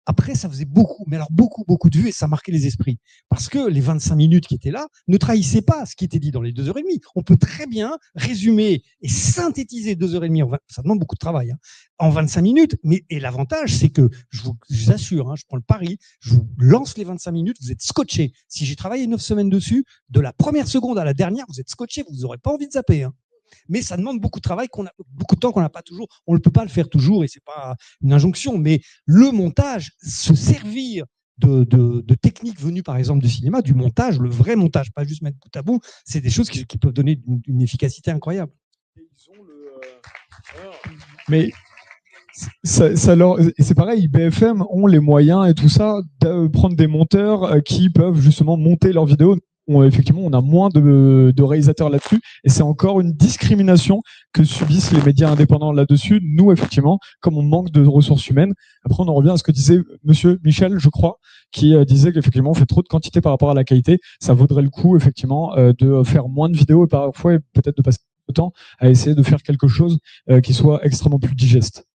après, ça faisait beaucoup, mais alors beaucoup, beaucoup de vues et ça marquait les esprits. Parce que les 25 minutes qui étaient là ne trahissaient pas ce qui était dit dans les 2h30. On peut très bien résumer et synthétiser 2h30, ça demande beaucoup de travail, hein, en 25 minutes. Et l'avantage, c'est que, je vous assure, hein, je prends le pari, je vous lance les 25 minutes, vous êtes scotché. Si j'ai travaillé 9 semaines dessus, de la première seconde à la dernière, vous êtes scotché, vous n'aurez pas envie de zapper. Hein. Mais ça demande beaucoup de travail, beaucoup de temps qu'on n'a pas toujours. On ne peut pas le faire toujours et ce n'est pas une injonction. Mais le montage, se servir de techniques venues par exemple du cinéma, du montage, le vrai montage, pas juste mettre bout à bout, c'est des choses qui peuvent donner une efficacité incroyable. Mais c'est pareil, BFM ont les moyens et tout ça de prendre des monteurs qui peuvent justement monter leurs vidéos. Effectivement, on a moins de réalisateurs là-dessus et c'est encore une discrimination que subissent les médias indépendants là-dessus. Nous, effectivement, comme on manque de ressources humaines, après on en revient à ce que disait monsieur Michel, je crois, qui disait qu'effectivement on fait trop de quantité par rapport à la qualité. Ça vaudrait le coup, effectivement, de faire moins de vidéos et parfois peut-être de passer de temps à essayer de faire quelque chose qui soit extrêmement plus digeste.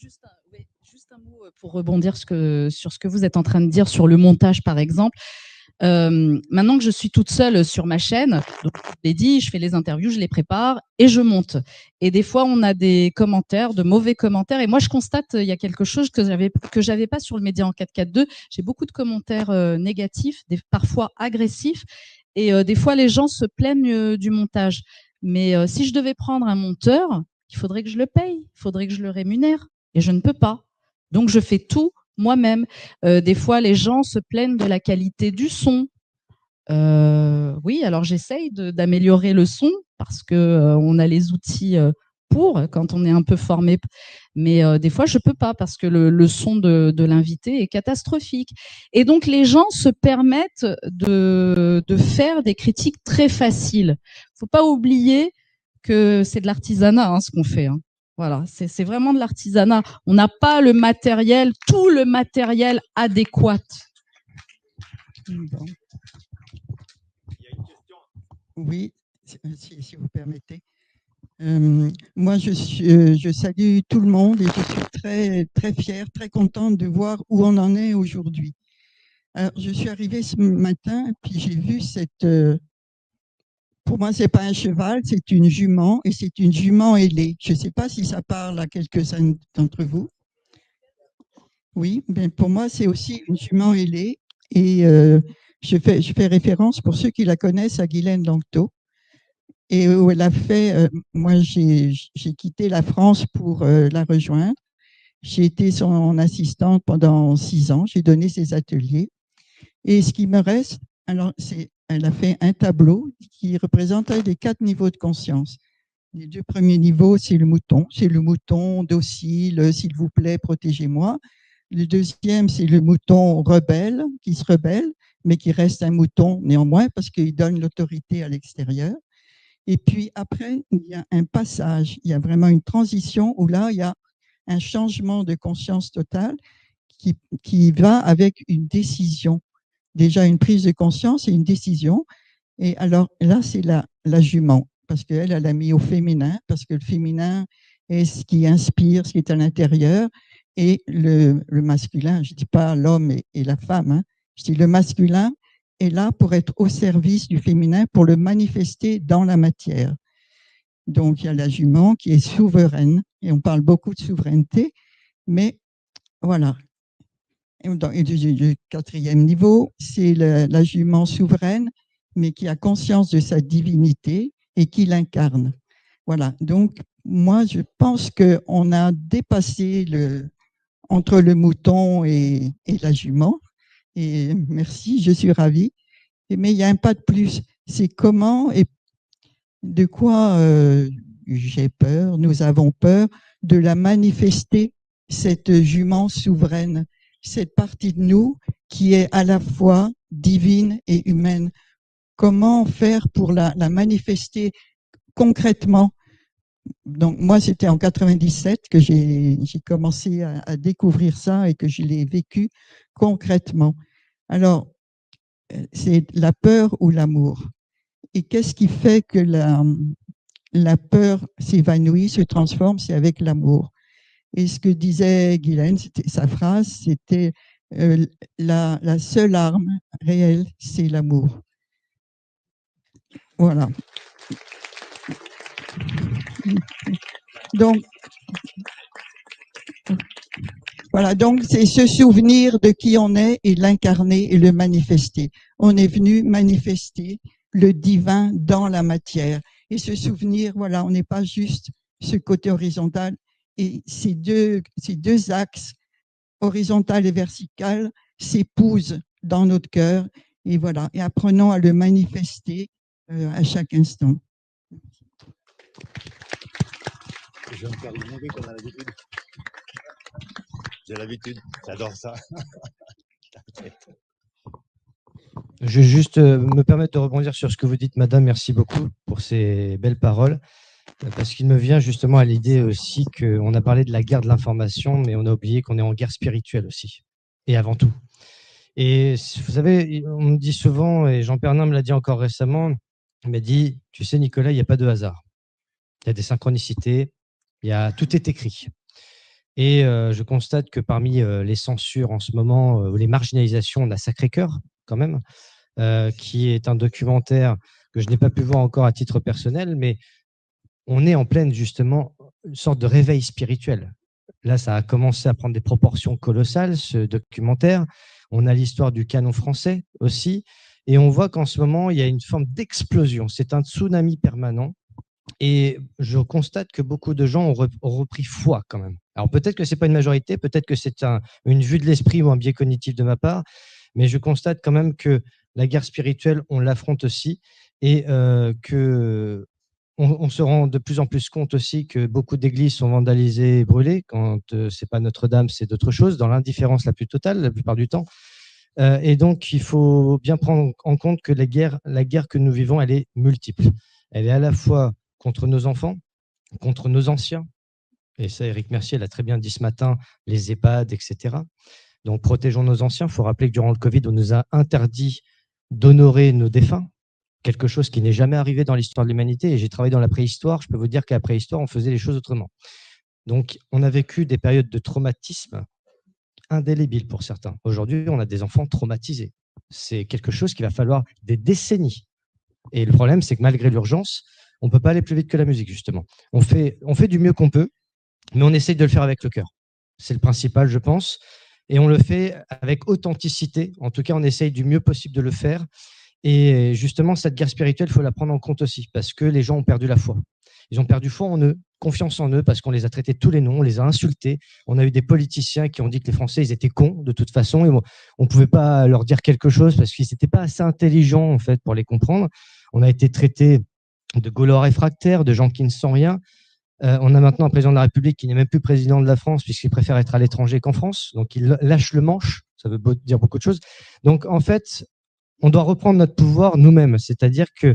Juste un mot pour rebondir sur ce que vous êtes en train de dire sur le montage, par exemple. Maintenant que je suis toute seule sur ma chaîne, donc je l'ai dit, je fais les interviews, je les prépare et je monte. Et des fois, on a des commentaires, de mauvais commentaires. Et moi, je constate il y a quelque chose que j'avais pas sur le Média en 4K2. J'ai beaucoup de commentaires négatifs, parfois agressifs. Et des fois, les gens se plaignent du montage. Mais si je devais prendre un monteur, il faudrait que je le paye, il faudrait que je le rémunère. Et je ne peux pas. Donc, je fais tout moi-même. Des fois, les gens se plaignent de la qualité du son. Oui, alors j'essaye d'améliorer le son parce que on a les outils pour quand on est un peu formé. Mais des fois, je peux pas parce que le son de l'invité est catastrophique. Et donc, les gens se permettent de faire des critiques très faciles. Faut pas oublier que c'est de l'artisanat, hein, ce qu'on fait. Hein. Voilà, c'est vraiment de l'artisanat. On n'a pas le matériel, tout le matériel adéquat. Bon. Oui, si vous permettez. Moi, je salue tout le monde et je suis très, très fière, très contente de voir où on en est aujourd'hui. Alors, je suis arrivée ce matin, puis j'ai vu cette... pour moi, ce n'est pas un cheval, c'est une jument, et c'est une jument ailée. Je ne sais pas si ça parle à quelques-uns d'entre vous. Oui, mais pour moi, c'est aussi une jument ailée. Et je fais référence, pour ceux qui la connaissent, à Guylaine Lanctot. Et où elle a fait, moi j'ai quitté la France pour la rejoindre. J'ai été son assistante pendant 6 ans, j'ai donné ses ateliers. Et ce qui me reste, alors elle a fait un tableau qui représente les 4 niveaux de conscience. Les 2 premiers niveaux, c'est le mouton docile, s'il vous plaît, protégez-moi. Le deuxième, c'est le mouton rebelle, qui se rebelle, mais qui reste un mouton néanmoins parce qu'il donne l'autorité à l'extérieur. Et puis après, il y a un passage, il y a vraiment une transition où là, il y a un changement de conscience totale qui va avec une décision. Déjà une prise de conscience et une décision. Et alors là, c'est la jument, parce qu'elle a mis au féminin, parce que le féminin est ce qui inspire, ce qui est à l'intérieur, et le masculin, je ne dis pas l'homme et la femme, hein, je dis le masculin est là pour être au service du féminin, pour le manifester dans la matière. Donc, il y a la jument qui est souveraine, et on parle beaucoup de souveraineté, mais voilà. Et le 4e niveau, c'est la jument souveraine, mais qui a conscience de sa divinité et qui l'incarne. Voilà, donc moi, je pense qu'on a dépassé entre le mouton et la jument, Et merci, je suis ravie. Mais il y a un pas de plus. C'est comment et de quoi j'ai peur, nous avons peur de la manifester, cette jument souveraine, cette partie de nous qui est à la fois divine et humaine. Comment faire pour la manifester concrètement? Donc moi, c'était en 97 que j'ai commencé à découvrir ça et que je l'ai vécu concrètement. Alors, c'est la peur ou l'amour? Et qu'est-ce qui fait que la peur s'évanouit, se transforme? C'est avec l'amour. Et ce que disait Guylaine, sa phrase, c'était la seule arme réelle, c'est l'amour. Voilà. Donc, voilà, donc c'est se souvenir de qui on est et l'incarner et le manifester. On est venu manifester le divin dans la matière et se souvenir, voilà, on n'est pas juste ce côté horizontal et ces deux axes, horizontal et vertical, s'épousent dans notre cœur et voilà, et apprenons à le manifester à chaque instant. Je vais me faire demander qu'on a l'habitude. J'ai l'habitude, j'adore ça. Je vais juste me permettre de rebondir sur ce que vous dites, madame. Merci beaucoup pour ces belles paroles. Parce qu'il me vient justement à l'idée aussi qu'on a parlé de la guerre de l'information, mais on a oublié qu'on est en guerre spirituelle aussi, et avant tout. Et vous savez, on me dit souvent, et Jean Pernin me l'a dit encore récemment, il m'a dit, tu sais Nicolas, il n'y a pas de hasard. Il y a des synchronicités, tout est écrit. Et je constate que parmi les censures en ce moment, ou les marginalisations, on a Sacré-Cœur quand même, qui est un documentaire que je n'ai pas pu voir encore à titre personnel, mais on est en pleine, justement, une sorte de réveil spirituel. Là, ça a commencé à prendre des proportions colossales, ce documentaire. On a l'histoire du canon français aussi. Et on voit qu'en ce moment, il y a une forme d'explosion. C'est un tsunami permanent. Et je constate que beaucoup de gens ont repris foi quand même. Alors peut-être que ce n'est pas une majorité, peut-être que c'est une vue de l'esprit ou un biais cognitif de ma part, mais je constate quand même que la guerre spirituelle, on l'affronte aussi et que on se rend de plus en plus compte aussi que beaucoup d'églises sont vandalisées et brûlées quand ce n'est pas Notre-Dame, c'est d'autres choses, dans l'indifférence la plus totale la plupart du temps. Et donc, il faut bien prendre en compte que la guerre que nous vivons, elle est multiple. Elle est à la fois contre nos enfants, contre nos anciens, et ça, Éric Mercier l'a très bien dit ce matin, les EHPAD, etc. Donc, protégeons nos anciens. Il faut rappeler que durant le Covid, on nous a interdit d'honorer nos défunts, quelque chose qui n'est jamais arrivé dans l'histoire de l'humanité. Et j'ai travaillé dans la préhistoire. Je peux vous dire qu'à la préhistoire, on faisait les choses autrement. Donc, on a vécu des périodes de traumatisme indélébiles pour certains. Aujourd'hui, on a des enfants traumatisés. C'est quelque chose qu'il va falloir des décennies. Et le problème, c'est que malgré l'urgence, on ne peut pas aller plus vite que la musique, justement. On fait du mieux qu'on peut, mais on essaye de le faire avec le cœur. C'est le principal, je pense. Et on le fait avec authenticité. En tout cas, on essaye du mieux possible de le faire. Et justement, cette guerre spirituelle, il faut la prendre en compte aussi, parce que les gens ont perdu la foi. Ils ont perdu foi en eux, confiance en eux, parce qu'on les a traités de tous les noms, on les a insultés. On a eu des politiciens qui ont dit que les Français, ils étaient cons, de toute façon, et on ne pouvait pas leur dire quelque chose, parce qu'ils n'étaient pas assez intelligents, en fait, pour les comprendre. On a été traités de Gaulois réfractaires, de gens qui ne sont rien. On a maintenant un président de la République qui n'est même plus président de la France, puisqu'il préfère être à l'étranger qu'en France. Donc, il lâche le manche. Ça veut dire beaucoup de choses. Donc, en fait, on doit reprendre notre pouvoir nous-mêmes. C'est-à-dire que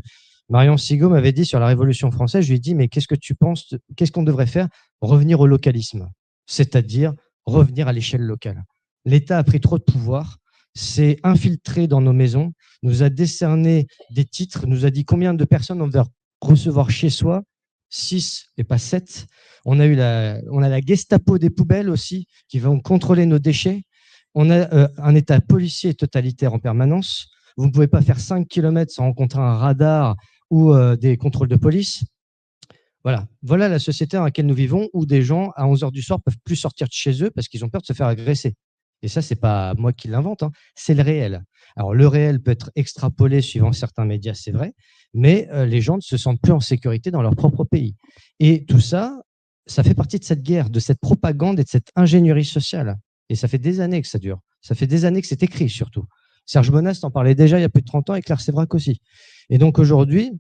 Marion Sigaud m'avait dit sur la Révolution française, je lui ai dit, mais qu'est-ce que tu penses, qu'est-ce qu'on devrait faire? Revenir au localisme, c'est-à-dire revenir à l'échelle locale. L'État a pris trop de pouvoir, s'est infiltré dans nos maisons, nous a décerné des titres, nous a dit combien de personnes on devait recevoir chez soi, 6 et pas 7. On a la Gestapo des poubelles aussi, qui vont contrôler nos déchets. On a un État policier totalitaire en permanence. Vous ne pouvez pas faire 5 km sans rencontrer un radar ou des contrôles de police. Voilà la société dans laquelle nous vivons, où des gens, à 11h du soir, ne peuvent plus sortir de chez eux parce qu'ils ont peur de se faire agresser. Et ça, ce n'est pas moi qui l'invente, hein, c'est le réel. Alors, le réel peut être extrapolé suivant certains médias, c'est vrai, mais les gens ne se sentent plus en sécurité dans leur propre pays. Et tout ça, ça fait partie de cette guerre, de cette propagande et de cette ingénierie sociale. Et ça fait des années que ça dure. Ça fait des années que c'est écrit, surtout. Serge Monast en parlait déjà il y a plus de 30 ans et Claire Sévrac aussi. Et donc aujourd'hui,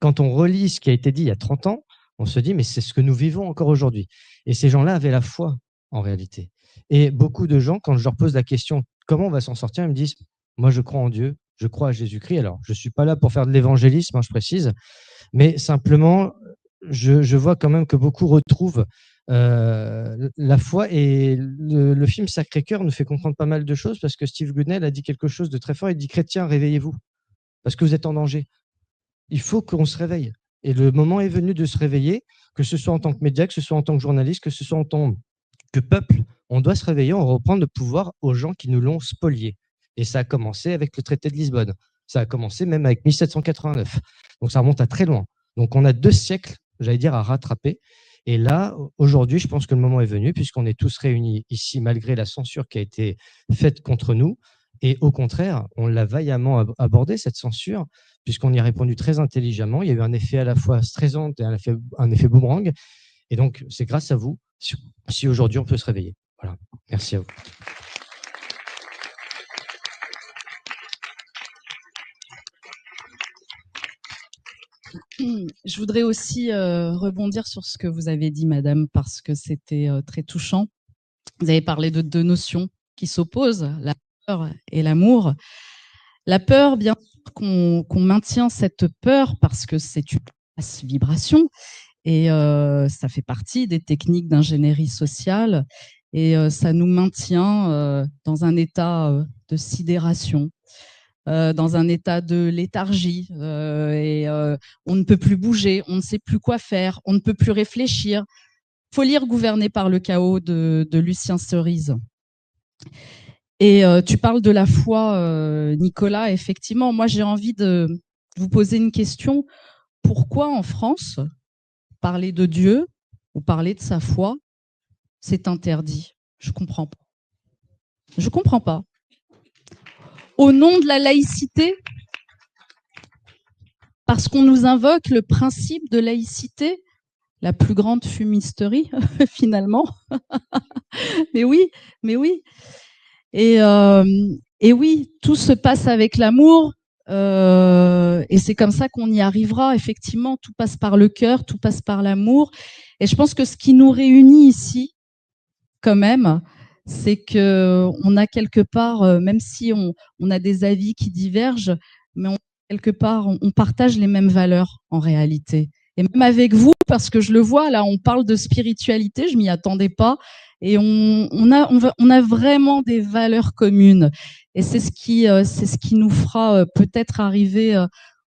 quand on relit ce qui a été dit il y a 30 ans, on se dit, mais c'est ce que nous vivons encore aujourd'hui. Et ces gens-là avaient la foi, en réalité. Et beaucoup de gens, quand je leur pose la question, comment on va s'en sortir, ils me disent, moi je crois en Dieu, je crois à Jésus-Christ. Alors, je ne suis pas là pour faire de l'évangélisme, hein, je précise, mais simplement, je vois quand même que beaucoup retrouvent la foi. Et le film Sacré-Cœur nous fait comprendre pas mal de choses, parce que Steve Goodnell a dit quelque chose de très fort. Il dit, chrétiens, réveillez-vous, parce que vous êtes en danger. Il faut qu'on se réveille. Et le moment est venu de se réveiller, que ce soit en tant que média, que ce soit en tant que journaliste, que ce soit en tant que peuple. On doit se réveiller, on reprendre le pouvoir aux gens qui nous l'ont spolié. Et ça a commencé avec le traité de Lisbonne. Ça a commencé même avec 1789. Donc ça remonte à très loin. Donc on a 2 siècles, j'allais dire, à rattraper. Et là, aujourd'hui, je pense que le moment est venu, puisqu'on est tous réunis ici, malgré la censure qui a été faite contre nous. Et au contraire, on l'a vaillamment abordé, cette censure, puisqu'on y a répondu très intelligemment. Il y a eu un effet à la fois stressant et un effet boomerang. Et donc, c'est grâce à vous si aujourd'hui on peut se réveiller. Voilà. Merci à vous. Je voudrais aussi rebondir sur ce que vous avez dit, madame, parce que c'était très touchant. Vous avez parlé de 2 notions qui s'opposent, la peur et l'amour. La peur, bien sûr, qu'on maintient cette peur parce que c'est une basse vibration et ça fait partie des techniques d'ingénierie sociale et ça nous maintient dans un état de sidération, dans un état de léthargie et on ne peut plus bouger, on ne sait plus quoi faire, on ne peut plus réfléchir. Il faut lire Gouverné par le chaos de Lucien Cerise. Et tu parles de la foi, Nicolas. Effectivement, moi j'ai envie de vous poser une question. Pourquoi en France, parler de Dieu ou parler de sa foi, c'est interdit? Je comprends pas. Je comprends pas. Au nom de la laïcité, parce qu'on nous invoque le principe de laïcité, la plus grande fumisterie finalement. Mais oui, mais oui. Et oui, tout se passe avec l'amour et c'est comme ça qu'on y arrivera. Effectivement, tout passe par le cœur, tout passe par l'amour. Et je pense que ce qui nous réunit ici, quand même, c'est qu'on a quelque part, même si on a des avis qui divergent, mais quelque part, on partage les mêmes valeurs en réalité. Et même avec vous, parce que je le vois, là, on parle de spiritualité, je m'y attendais pas, et on a vraiment des valeurs communes. Et c'est ce qui nous fera peut-être arriver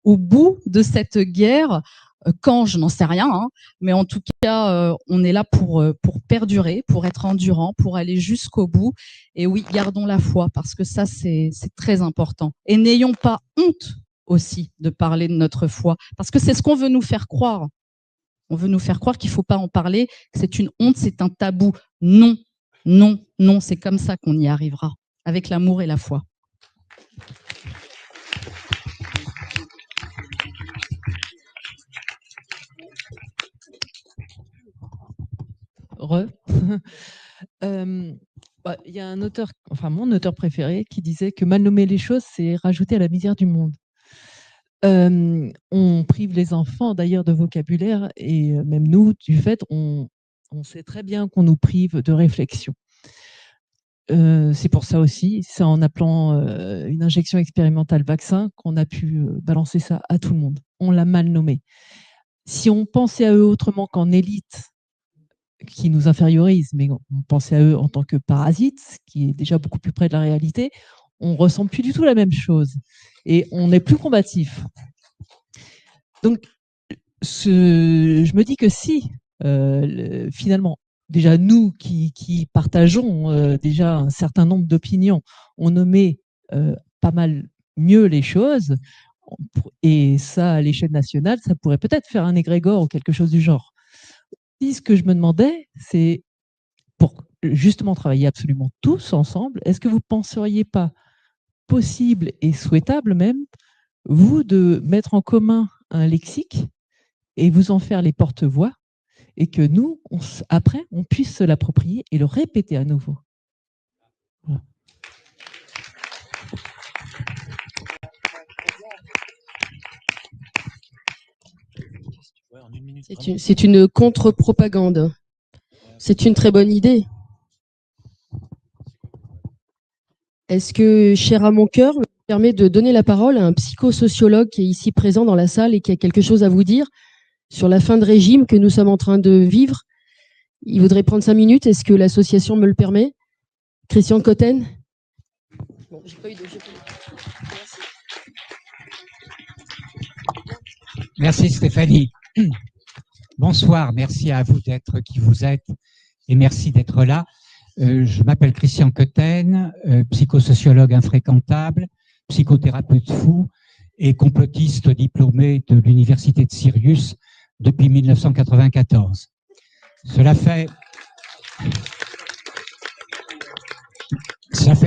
au bout de cette guerre. Quand, je n'en sais rien, hein, mais en tout cas, on est là pour perdurer, pour être endurant, pour aller jusqu'au bout. Et oui, gardons la foi, parce que ça, c'est très important. Et n'ayons pas honte aussi de parler de notre foi, parce que c'est ce qu'on veut nous faire croire. On veut nous faire croire qu'il ne faut pas en parler, que c'est une honte, c'est un tabou. Non, non, non, c'est comme ça qu'on y arrivera, avec l'amour et la foi. Il y a un auteur, enfin mon auteur préféré, qui disait que mal nommer les choses, c'est rajouter à la misère du monde. On prive les enfants d'ailleurs de vocabulaire et même nous, du fait, on sait très bien qu'on nous prive de réflexion. C'est pour ça aussi, c'est en appelant une injection expérimentale vaccin qu'on a pu balancer ça à tout le monde. On l'a mal nommé. Si on pensait à eux autrement qu'en élite, qui nous infériorise, mais on pensait à eux en tant que parasites, ce qui est déjà beaucoup plus près de la réalité, on ne ressent plus du tout la même chose et on est plus combatif. Donc, je me dis que si, finalement, déjà nous qui partageons déjà un certain nombre d'opinions, on nommait pas mal mieux les choses, et ça, à l'échelle nationale, ça pourrait peut-être faire un égrégore ou quelque chose du genre. Ce que je me demandais, c'est pour justement travailler absolument tous ensemble, est-ce que vous ne penseriez pas possible et souhaitable même, vous, de mettre en commun un lexique et vous en faire les porte-voix et que nous, après, on puisse se l'approprier et le répéter à nouveau. Voilà. C'est une contre-propagande. C'est une très bonne idée. Est-ce que, cher à mon cœur, me permet de donner la parole à un psychosociologue qui est ici présent dans la salle et qui a quelque chose à vous dire sur la fin de régime que nous sommes en train de vivre? Il voudrait prendre 5 minutes. Est-ce que l'association me le permet? Christian Cotten. Bon, j'ai pas eu de... Merci Stéphanie. Bonsoir, merci à vous d'être qui vous êtes et merci d'être là. Je m'appelle Christian Cotten, psychosociologue infréquentable, psychothérapeute fou et complotiste diplômé de l'Université de Sirius depuis 1994. Cela fait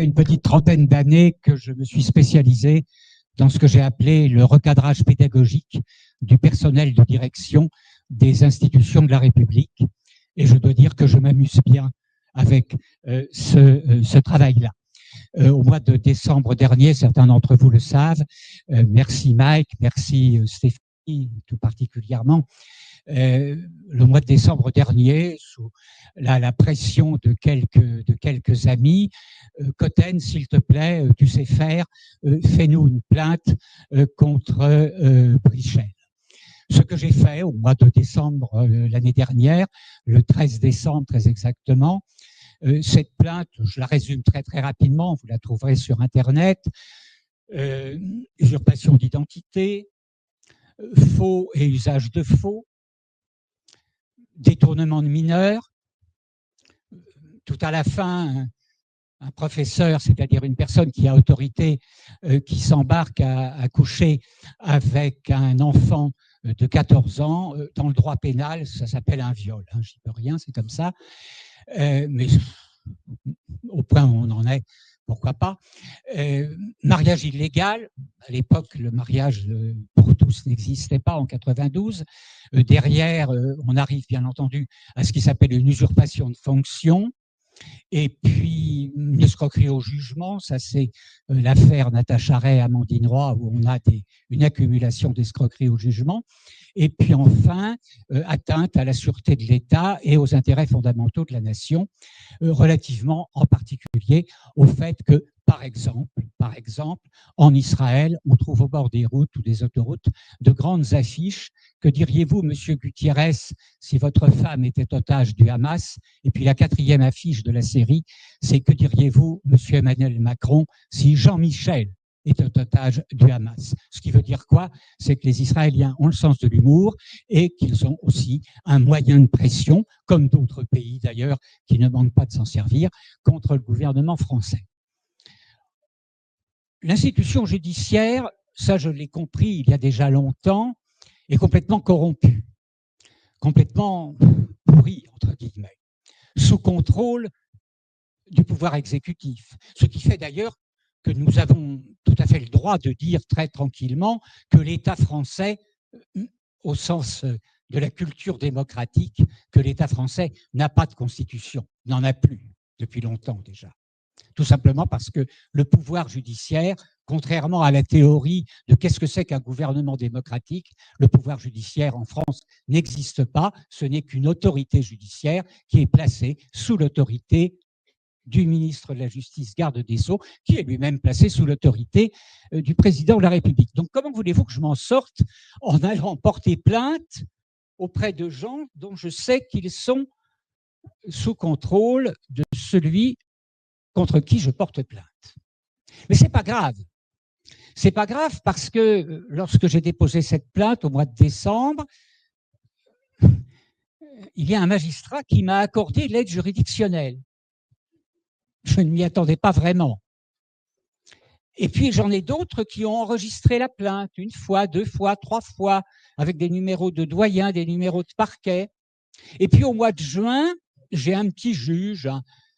une petite trentaine d'années que je me suis spécialisé dans ce que j'ai appelé le recadrage pédagogique du personnel de direction des institutions de la République. Et je dois dire que je m'amuse bien avec ce travail-là. Au mois de décembre dernier, certains d'entre vous le savent, merci Mike, merci Stéphanie tout particulièrement, le mois de décembre dernier, sous la pression de quelques amis, Cotten, s'il te plaît, tu sais faire, fais-nous une plainte contre Brichel. Ce que j'ai fait au mois de décembre l'année dernière, le 13 décembre très exactement, cette plainte, je la résume très très rapidement, vous la trouverez sur Internet, usurpation d'identité, faux et usage de faux, détournement de mineurs, tout à la fin, un professeur, c'est-à-dire une personne qui a autorité, qui s'embarque à coucher avec un enfant de 14 ans, dans le droit pénal, ça s'appelle un viol. Hein, j'y peux rien, c'est comme ça. Mais au point où on en est, pourquoi pas. Mariage illégal, à l'époque, le mariage pour tous n'existait pas en 92. Derrière, on arrive bien entendu à ce qui s'appelle une usurpation de fonction. Et puis, une escroquerie au jugement, ça c'est l'affaire Natacha Ray, Amandine Roy, où on a une accumulation d'escroqueries au jugement. Et puis enfin, atteinte à la sûreté de l'État et aux intérêts fondamentaux de la nation, relativement en particulier au fait que, par exemple, en Israël, on trouve au bord des routes ou des autoroutes de grandes affiches. Que diriez-vous, Monsieur Gutiérrez, si votre femme était otage du Hamas? Et puis la quatrième affiche de la série, c'est que diriez-vous, Monsieur Emmanuel Macron, si Jean-Michel était otage du Hamas? Ce qui veut dire quoi? C'est que les Israéliens ont le sens de l'humour et qu'ils ont aussi un moyen de pression, comme d'autres pays d'ailleurs, qui ne manquent pas de s'en servir, contre le gouvernement français. L'institution judiciaire, ça je l'ai compris il y a déjà longtemps, est complètement corrompue, complètement pourrie, entre guillemets, sous contrôle du pouvoir exécutif. Ce qui fait d'ailleurs que nous avons tout à fait le droit de dire très tranquillement que l'État français, au sens de la culture démocratique, que l'État français n'a pas de constitution, n'en a plus depuis longtemps déjà. Tout simplement parce que le pouvoir judiciaire, contrairement à la théorie de qu'est-ce que c'est qu'un gouvernement démocratique, le pouvoir judiciaire en France n'existe pas, ce n'est qu'une autorité judiciaire qui est placée sous l'autorité du ministre de la Justice, garde des Sceaux, qui est lui-même placé sous l'autorité du président de la République. Donc comment voulez-vous que je m'en sorte en allant porter plainte auprès de gens dont je sais qu'ils sont sous contrôle de celui contre qui je porte plainte? Mais c'est pas grave. C'est pas grave parce que lorsque j'ai déposé cette plainte au mois de décembre, il y a un magistrat qui m'a accordé l'aide juridictionnelle. Je ne m'y attendais pas vraiment. Et puis j'en ai d'autres qui ont enregistré la plainte une fois, 2 fois, 3 fois, avec des numéros de doyen, des numéros de parquet. Et puis au mois de juin, j'ai un petit juge,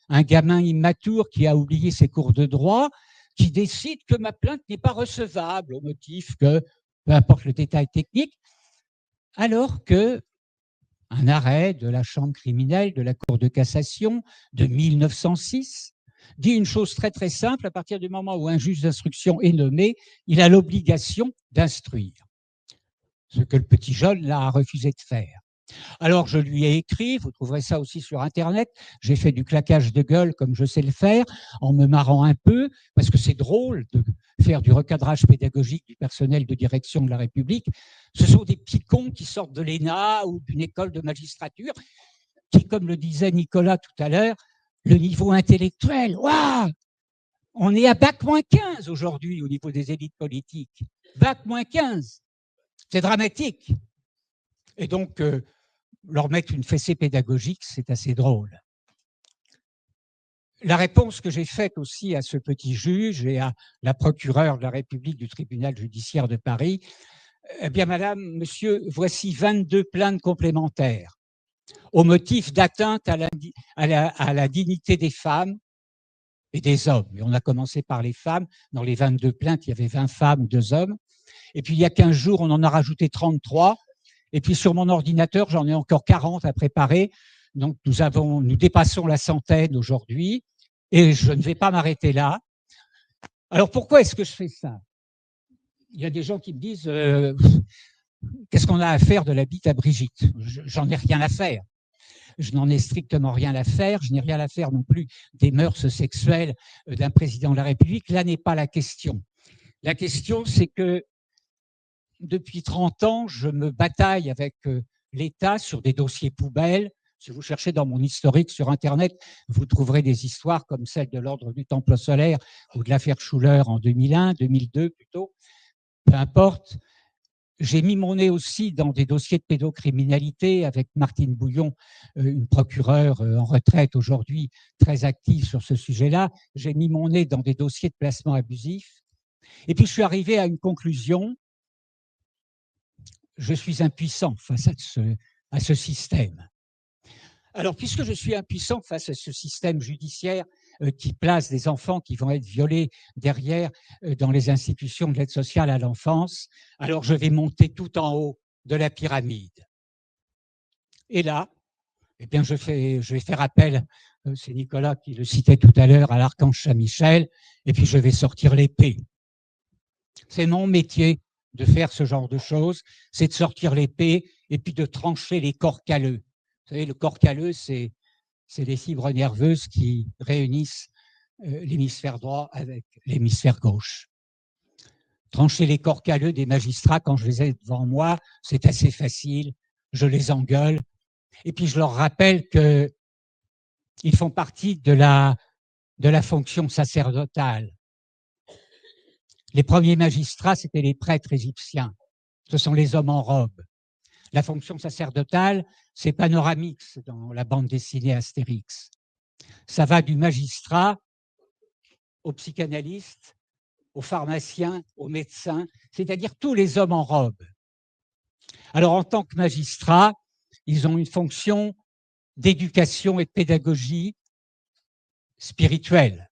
un gamin immature qui a oublié ses cours de droit, qui décide que ma plainte n'est pas recevable au motif que, peu importe le détail technique, alors que un arrêt de la chambre criminelle de la Cour de cassation de 1906 dit une chose très très simple: à partir du moment où un juge d'instruction est nommé, il a l'obligation d'instruire. ce que le petit jeune là a refusé de faire. Alors je lui ai écrit, vous trouverez ça aussi sur Internet, j'ai fait du claquage de gueule comme je sais le faire, en me marrant un peu, parce que c'est drôle de faire du recadrage pédagogique du personnel de direction de la République. Ce sont des petits cons qui sortent de l'ENA ou d'une école de magistrature, qui, comme le disait Nicolas tout à l'heure, le niveau intellectuel, waouh, on est à bac-15 aujourd'hui au niveau des élites politiques. Bac-15, c'est dramatique. Et donc, leur mettre une fessée pédagogique, c'est assez drôle. La réponse que j'ai faite aussi à ce petit juge et à la procureure de la République du tribunal judiciaire de Paris, eh bien, madame, monsieur, voici 22 plaintes complémentaires au motif d'atteinte à la dignité des femmes et des hommes. Et on a commencé par les femmes. Dans les 22 plaintes, il y avait 20 femmes, 2 hommes. Et puis, il y a 15 jours, on en a rajouté 33. Et puis sur mon ordinateur, j'en ai encore 40 à préparer. Donc nous dépassons la centaine aujourd'hui et je ne vais pas m'arrêter là. Alors pourquoi est-ce que je fais ça? Il y a des gens qui me disent qu'est-ce qu'on a à faire de la bite à Brigitte? J'en ai rien à faire. Je n'en ai strictement rien à faire. Je n'ai rien à faire non plus des mœurs sexuelles d'un président de la République. Là n'est pas la question. La question, c'est que depuis 30 ans, je me bataille avec l'État sur des dossiers poubelles. Si vous cherchez dans mon historique sur Internet, vous trouverez des histoires comme celle de l'Ordre du Temple solaire ou de l'affaire Schuller en 2001, 2002 plutôt. Peu importe. J'ai mis mon nez aussi dans des dossiers de pédocriminalité avec Martine Bouillon, une procureure en retraite aujourd'hui très active sur ce sujet-là. J'ai mis mon nez dans des dossiers de placement abusif. Et puis je suis arrivé à une conclusion. Je suis impuissant face à ce système. Alors, puisque je suis impuissant face à ce système judiciaire qui place des enfants qui vont être violés derrière dans les institutions de l'aide sociale à l'enfance, alors je vais monter tout en haut de la pyramide. Et là, eh bien, je vais faire appel, c'est Nicolas qui le citait tout à l'heure, à l'archange Saint-Michel, et puis je vais sortir l'épée. C'est mon métier de faire ce genre de choses, c'est de sortir l'épée et puis de trancher les corps calleux. Vous savez, le corps calleux, c'est les fibres nerveuses qui réunissent l'hémisphère droit avec l'hémisphère gauche. Trancher les corps calleux des magistrats, quand je les ai devant moi, c'est assez facile, je les engueule, et puis je leur rappelle qu'ils font partie de la fonction sacerdotale. Les premiers magistrats, c'était les prêtres égyptiens. Ce sont les hommes en robe. La fonction sacerdotale, c'est Panoramix dans la bande dessinée Astérix. Ça va du magistrat au psychanalyste, au pharmacien, au médecin, c'est-à-dire tous les hommes en robe. Alors, en tant que magistrats, ils ont une fonction d'éducation et de pédagogie spirituelle.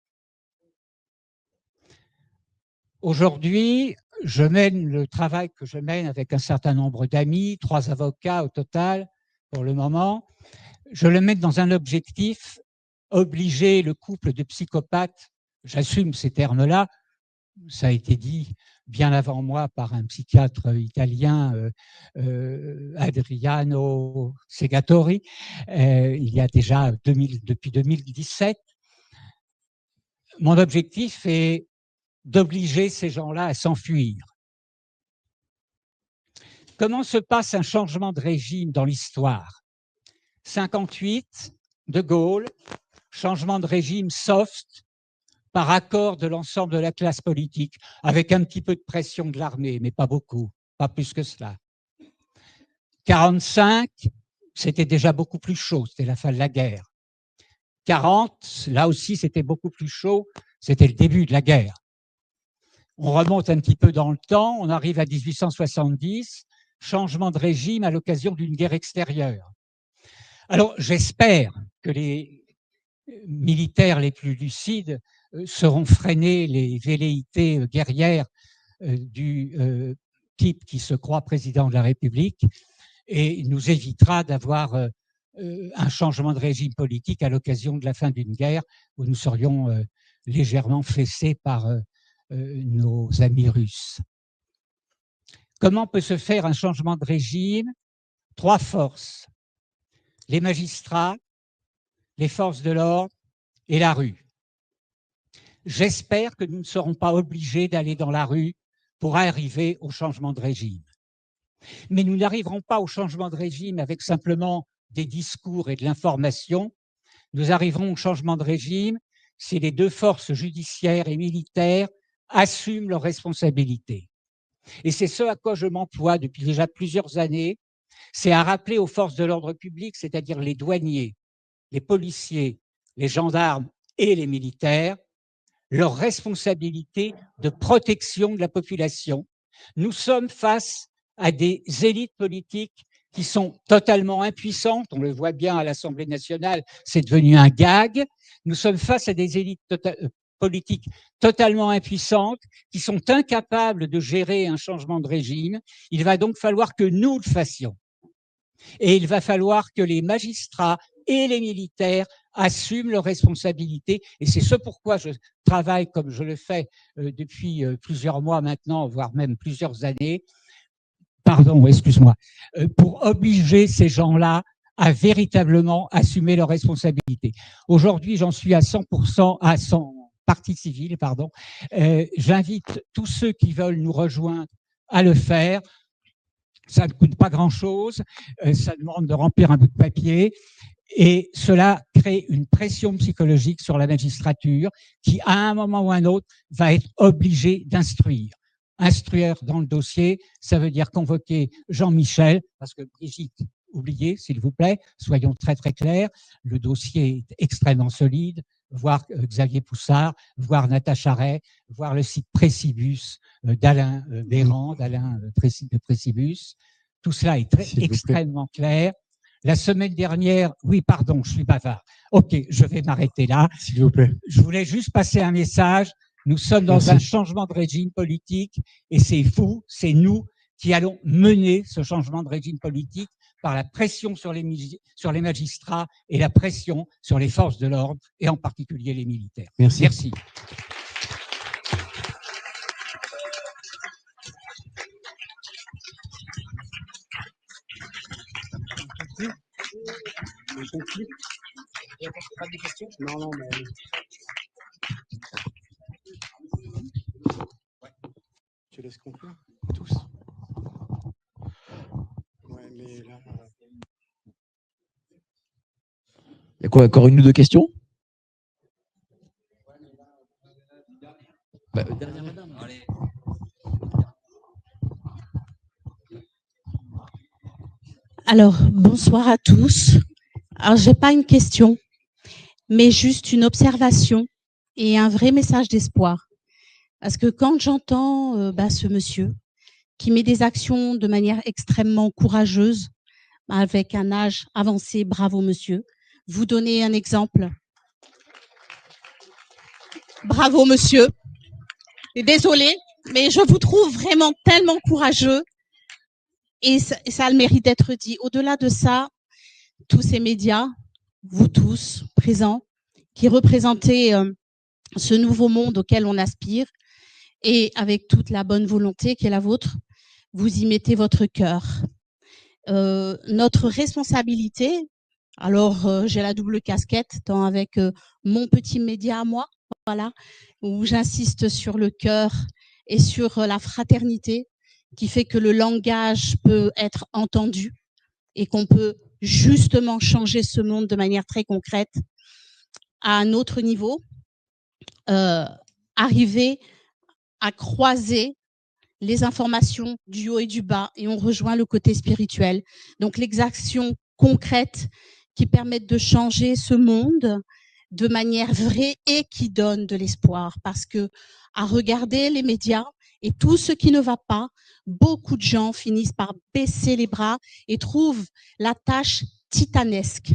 Aujourd'hui, je mène le travail que je mène avec un certain nombre d'amis, 3 avocats au total pour le moment. Je le mène dans un objectif, obliger le couple de psychopathes, j'assume ces termes-là, ça a été dit bien avant moi par un psychiatre italien, Adriano Segatori, il y a déjà depuis 2017. Mon objectif est d'obliger ces gens-là à s'enfuir. Comment se passe un changement de régime dans l'histoire? 58, De Gaulle, changement de régime soft, par accord de l'ensemble de la classe politique, avec un petit peu de pression de l'armée, mais pas beaucoup, pas plus que cela. 45, c'était déjà beaucoup plus chaud, c'était la fin de la guerre. 40, là aussi c'était beaucoup plus chaud, c'était le début de la guerre. On remonte un petit peu dans le temps, on arrive à 1870, changement de régime à l'occasion d'une guerre extérieure. Alors j'espère que les militaires les plus lucides sauront freiner les velléités guerrières du type qui se croit président de la République et nous évitera d'avoir un changement de régime politique à l'occasion de la fin d'une guerre où nous serions légèrement fessés par nos amis russes. Comment peut se faire un changement de régime? 3 forces. Les magistrats, les forces de l'ordre et la rue. J'espère que nous ne serons pas obligés d'aller dans la rue pour arriver au changement de régime. Mais nous n'arriverons pas au changement de régime avec simplement des discours et de l'information. Nous arriverons au changement de régime si les 2 forces judiciaires et militaires assument leurs responsabilités. Et c'est ce à quoi je m'emploie depuis déjà plusieurs années, c'est à rappeler aux forces de l'ordre public, c'est-à-dire les douaniers, les policiers, les gendarmes et les militaires, leur responsabilité de protection de la population. Nous sommes face à des élites politiques qui sont totalement impuissantes. On le voit bien à l'Assemblée nationale, c'est devenu un gag. Nous sommes face à des élites politiques totalement impuissantes qui sont incapables de gérer un changement de régime. Il va donc falloir que nous le fassions. Et il va falloir que les magistrats et les militaires assument leurs responsabilités. Et c'est ce pourquoi je travaille comme je le fais depuis plusieurs mois maintenant, voire même plusieurs années, pardon, excuse-moi, pour obliger ces gens-là à véritablement assumer leurs responsabilités. Aujourd'hui, j'en suis à 100%, à 100 partie civile, pardon. J'invite tous ceux qui veulent nous rejoindre à le faire. Ça ne coûte pas grand-chose, ça demande de remplir un bout de papier et cela crée une pression psychologique sur la magistrature qui, à un moment ou un autre, va être obligée d'instruire. Instruire dans le dossier, ça veut dire convoquer Jean-Michel, parce que Brigitte, oubliez, s'il vous plaît, soyons très très clairs, le dossier est extrêmement solide, voir Xavier Poussard, voir Natacha Ray, voir le site Précibus d'Alain Béran, d'Alain de Précibus. Tout cela est extrêmement clair. La semaine dernière, oui, pardon, je suis bavard. Ok, je vais m'arrêter là. S'il vous plaît. Je voulais juste passer un message. Nous sommes dans un changement de régime politique et c'est vous, c'est nous qui allons mener ce changement de régime politique par la pression sur les magistrats et la pression sur les forces de l'ordre et en particulier les militaires. Merci. Merci. Non, non, mais... Tu laisses conclure tous. Ouais, mais là... Il y a quoi, encore une ou 2 questions? Dernière madame. Allez. Alors, bonsoir à tous. Alors, j'ai pas une question, mais juste une observation et un vrai message d'espoir. Parce que quand j'entends ce monsieur qui met des actions de manière extrêmement courageuse, avec un âge avancé, bravo monsieur. Vous donnez un exemple. Bravo monsieur. Et désolé, mais je vous trouve vraiment tellement courageux et ça a le mérite d'être dit. Au-delà de ça, tous ces médias, vous tous présents, qui représentez ce nouveau monde auquel on aspire et avec toute la bonne volonté qui est la vôtre, vous y mettez votre cœur. Notre responsabilité, alors j'ai la double casquette, tant avec mon petit média à moi, voilà, où j'insiste sur le cœur et sur la fraternité qui fait que le langage peut être entendu et qu'on peut justement changer ce monde de manière très concrète à un autre niveau, arriver à croiser les informations du haut et du bas et on rejoint le côté spirituel. Donc les actions concrètes qui permettent de changer ce monde de manière vraie et qui donnent de l'espoir. Parce que à regarder les médias et tout ce qui ne va pas, beaucoup de gens finissent par baisser les bras et trouvent la tâche titanesque.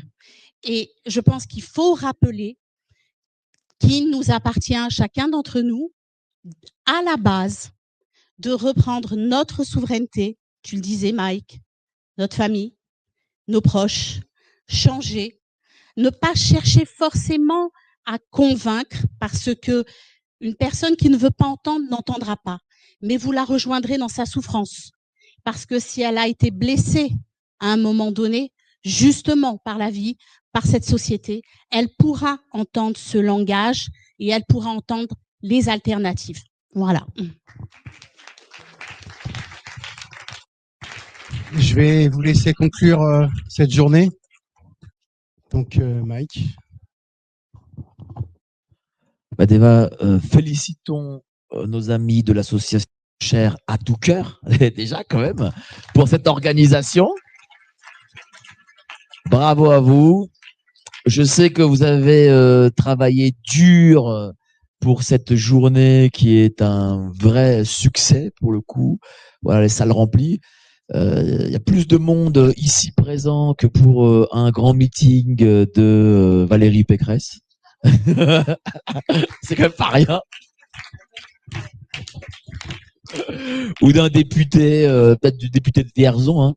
Et je pense qu'il faut rappeler qu'il nous appartient à chacun d'entre nous, à la base, de reprendre notre souveraineté, tu le disais Mike, notre famille, nos proches, changer, ne pas chercher forcément à convaincre parce que une personne qui ne veut pas entendre n'entendra pas, mais vous la rejoindrez dans sa souffrance parce que si elle a été blessée à un moment donné, justement par la vie, par cette société, elle pourra entendre ce langage et elle pourra entendre les alternatives. Voilà. Je vais vous laisser conclure cette journée. Donc, Mike. Bah déjà, félicitons nos amis de l'association Cher à tout cœur, déjà quand même, pour cette organisation. Bravo à vous. Je sais que vous avez travaillé dur pour cette journée qui est un vrai succès pour le coup. Voilà, les salles remplies. Il y a plus de monde ici présent que pour un grand meeting de Valérie Pécresse. C'est quand même pas rien. Ou d'un député, peut-être du député de Vierzon. Hein.